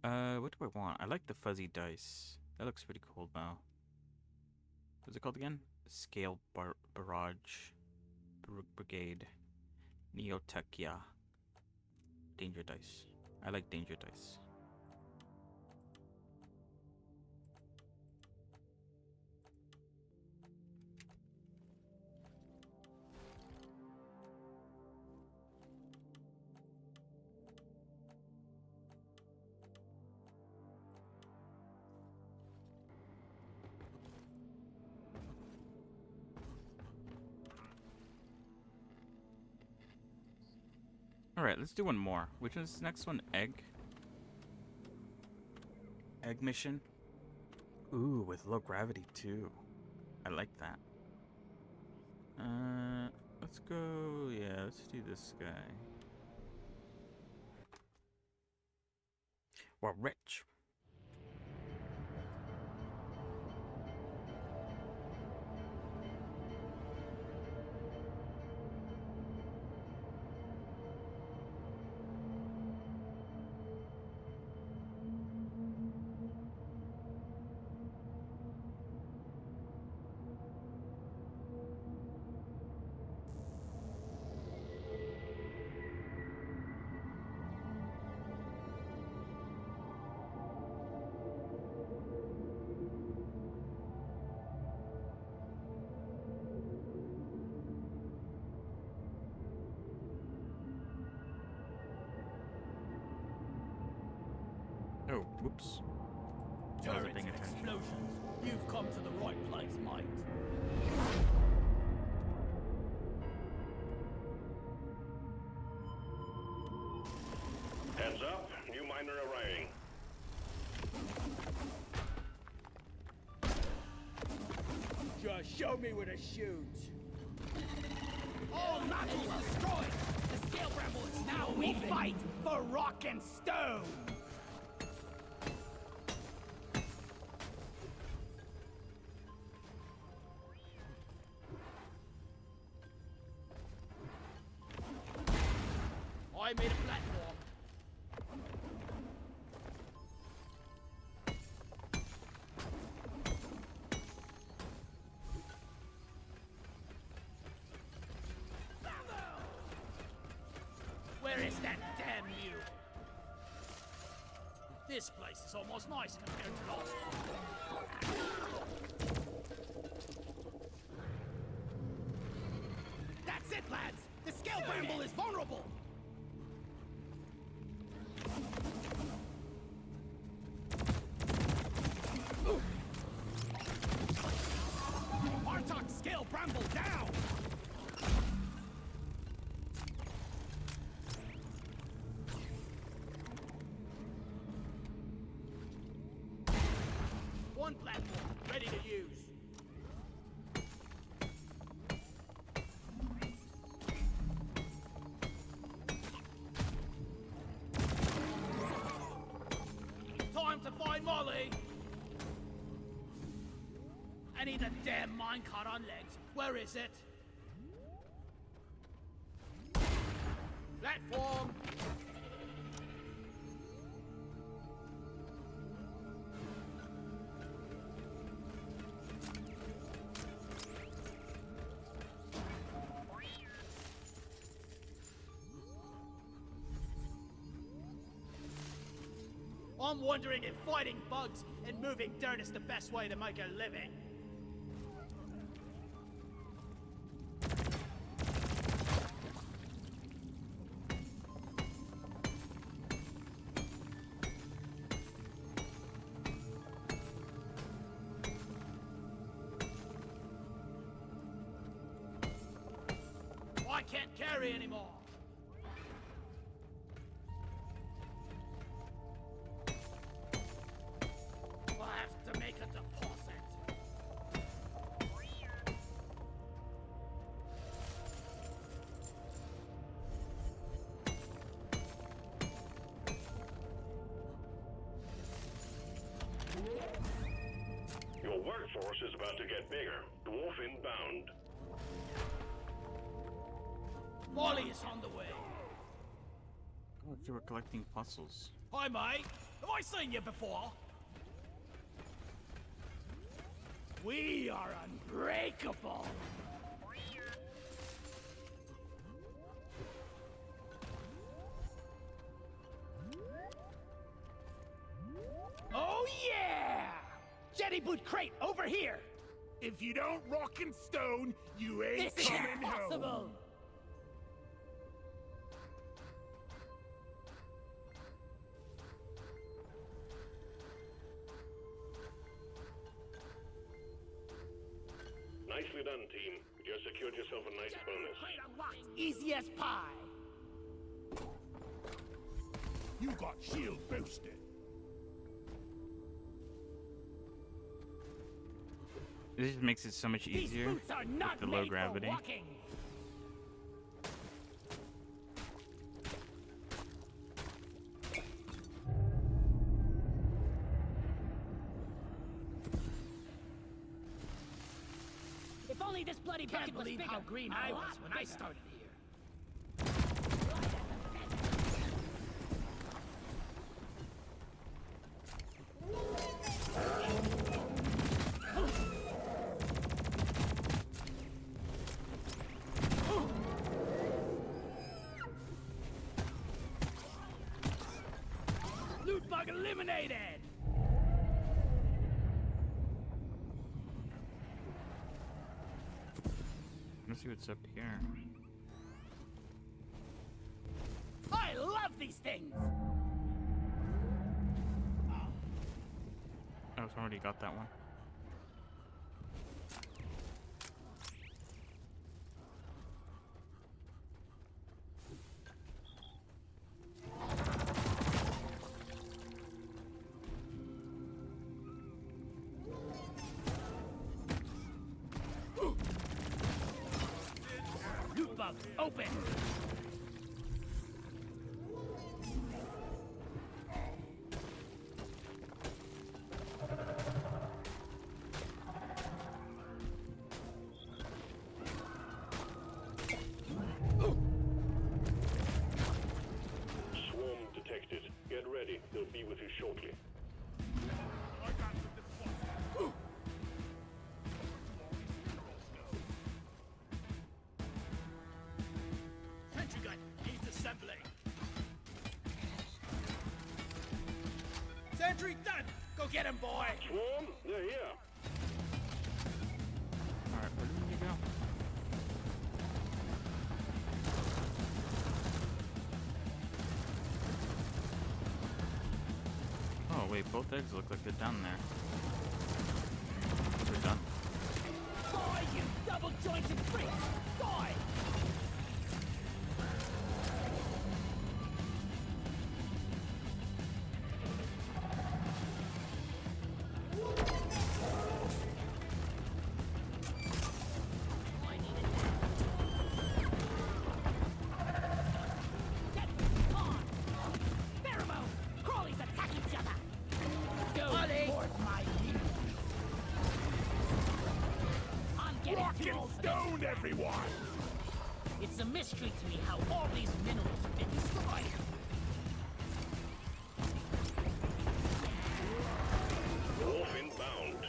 What do I want? I like the fuzzy dice. That looks pretty cool though. What's it called again? Scale Barrage Brigade. Neotechia. danger dice. I like danger dice. Alright, let's do one more. Which one's this next one? Egg? Egg mission? Ooh, with low gravity too. I like that. Let's go. Yeah, let's do this guy. We're rich. Oh, whoops. I wasn't Turrets paying and attention. explosions. You've come to the right place, mate. Heads up, new miner arriving. Just show me where to shoot. All modules destroyed. The scale bramble is now we fight for rock and stone. I made a platform. Where is that damn mule? This place is almost nice compared to last one. That's it, lads! The scale bramble is vulnerable! Bartok scale bramble down! One platform, ready to use. Time to find Molly! I need a damn minecart on legs. Where is it? Platform! I'm wondering if fighting bugs and moving dirt is the best way to make a living. I can't carry anymore. I'll have to make a deposit. Your workforce is about to get bigger. Dwarf inbound. Molly is on the way. Oh, you were collecting puzzles. Hi, mate. Have I seen you before? We are unbreakable. Bloody boot crate over here! If you don't rock and stone, you ain't This is coming impossible! home. Nicely done, team. You secured yourself a nice bonus. Crate unlocked, easy as pie! You got shield boosted. This just makes it so much These easier boots are not with the low made gravity. for walking! If only this bloody bucket was bigger. How green I was when I started here. Loot bug eliminated! Let's see what's up here. I love these things! Oh, it's already got that one. Loot bug, open! Swarm detected. Get ready. They'll be with you shortly. Sentry gun needs assembling. Sentry done! Go get him, boy! Swarm, they're here. Alright, where do we need to go? Oh wait, both eggs look like they're down there. We're done. Die, you double-jointed freak! Die! Get on! Pheromone! Crawlies attack each other! Go forth, my youth! I'm getting Rock too and old for stone, this. everyone! It's a mystery to me how all these minerals have been destroyed. Wolf inbound.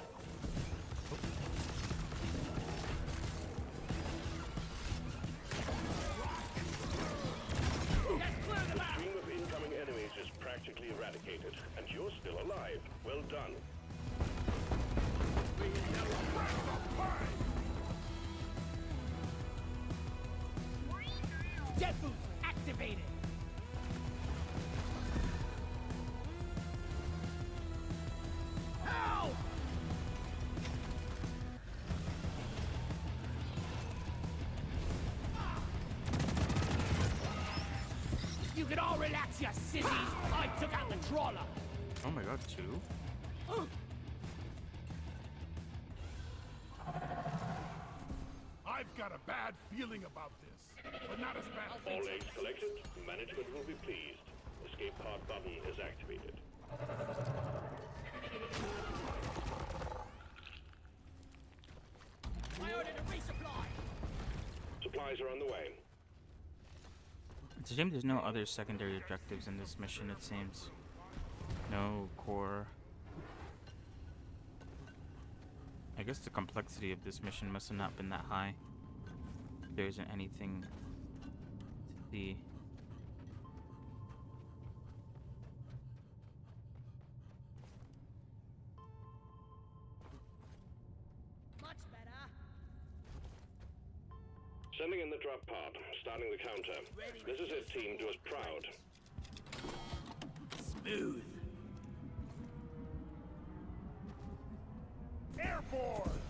Let's clear them The out! stream of incoming enemies is practically eradicated, and you're still alive. Well done. Jet boots activated! Help! You can all relax, you sissies! I took out the trawler! Oh my god, two? I've got a bad feeling about this, but not as bad as All eggs collected. Management will be pleased. Escape pod button is activated. I ordered a resupply! Supplies are on the way. It's a shame there's no other secondary objectives in this mission, it seems. No core. I guess the complexity of this mission must have not been that high. There isn't anything to see. Sending in the drop pod, starting the counter. This is it, team. Do us proud. Smooth. Airborne!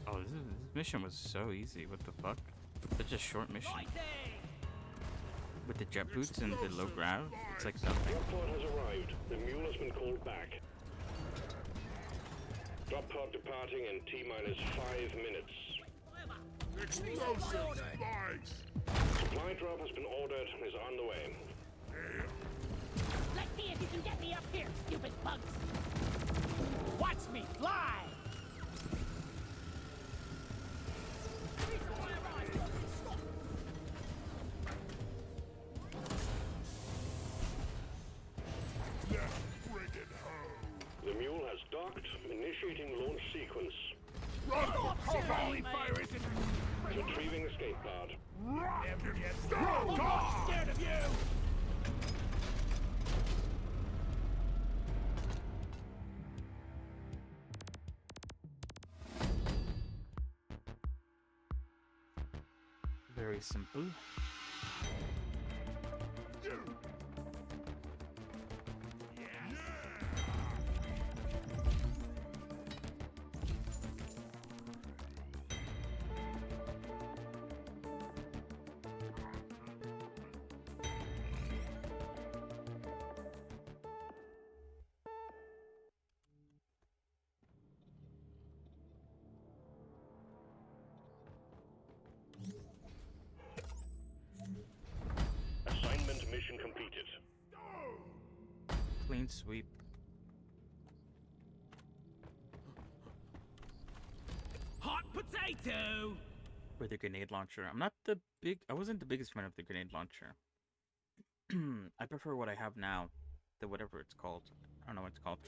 Oh, this mission was so easy. What the fuck? Such a short mission. With the jet boots and the low grav, it's like nothing. Drop pod has arrived. The mule has been called back. Drop pod departing in T-minus 5 minutes. Explosive device! Supply drop has been ordered and is on the way. Let's see if you can get me up here, stupid bugs. Watch me fly. Let's bring it home. The mule has docked, initiating launch sequence. Run for cover! Friendly fire isn't... Retrieving escape pod. Rock and stone! Scared of you. Very simple. Assignment mission completed. Clean sweep. Hot potato. With the grenade launcher. I wasn't the biggest fan of the grenade launcher. I prefer what I have now. The whatever it's called. I don't know what it's called.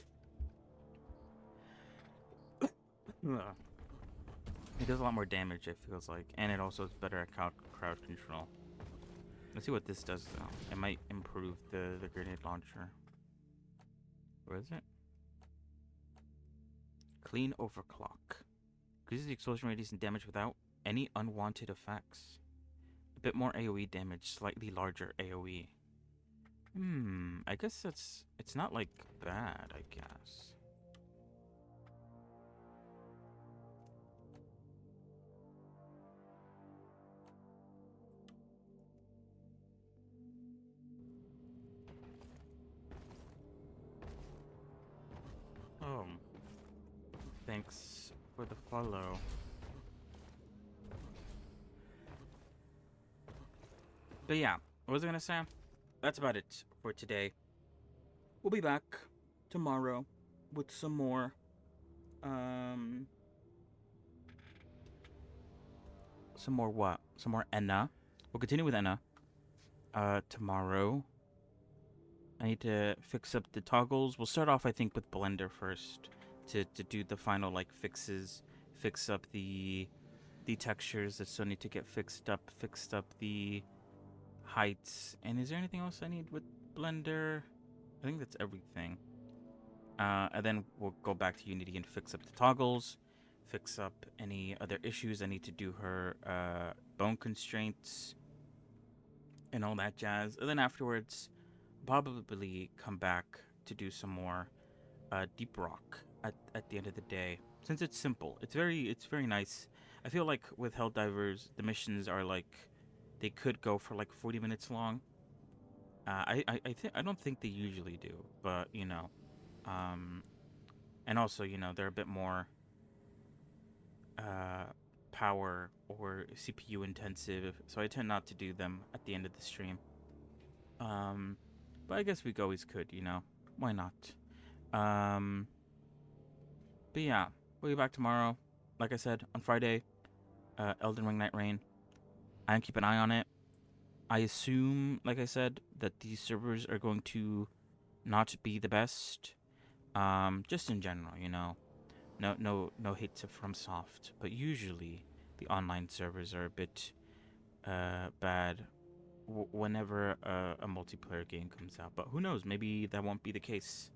It does a lot more damage, it feels like. And it also is better at crowd control. Let's see what this does, though. It might improve the grenade launcher. Where is it? Clean overclock. Increases the explosion radius and damage without any unwanted effects. A bit more AoE damage, slightly larger AoE. I guess it's not like bad, I guess. Oh. Thanks for the follow. But yeah, what was I gonna say? That's about it for today. We'll be back tomorrow with some more what? Some more ENA. We'll continue with ENA tomorrow. I need to fix up the toggles. We'll start off, I think, with Blender first to do the final like fixes, fix up the textures that still need to get fixed up the heights. And is there anything else I need with Blender? I think that's everything. And then we'll go back to Unity and fix up the toggles, fix up any other issues. I need to do her bone constraints and all that jazz. And then afterwards, probably come back to do some more Deep Rock at the end of the day. Since it's simple, it's very nice. I feel like with Helldivers, the missions are like they could go for like 40 minutes long. I don't think they usually do, but you know, and also you know they're a bit more power or CPU intensive, so I tend not to do them at the end of the stream. But I guess we always could, you know, why not? But yeah, we'll be back tomorrow. Like I said, on Friday, Elden Ring Night Rain. I keep an eye on it. I assume, like I said, that these servers are going to not be the best. Just in general, you know. No hate to FromSoft, but usually the online servers are a bit bad whenever a multiplayer game comes out. But who knows? Maybe that won't be the case.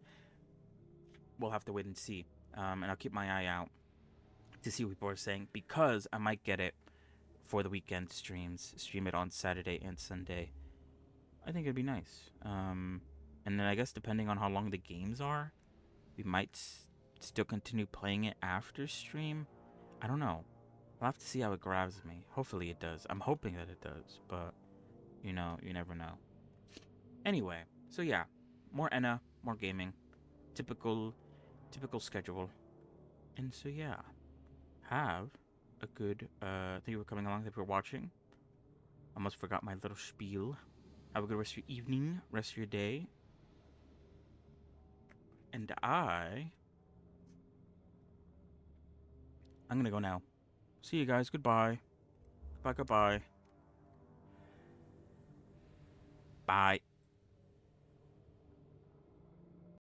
We'll have to wait and see. And I'll keep my eye out to see what people are saying, because I might get it for the weekend streams, stream it on Saturday and Sunday. I think it'd be nice. And then I guess depending on how long the games are, we might still continue playing it after stream. I don't know. I'll have to see how it grabs me. Hopefully it does. I'm hoping that it does, but you know, you never know. Anyway, so yeah, more ENA, more gaming, typical schedule. And so yeah, have a good. Thank you for coming along. Thank you for watching. Almost forgot my little spiel. Have a good rest of your evening, rest of your day. And I'm gonna go now. See you guys. Goodbye. Goodbye. Goodbye. Bye.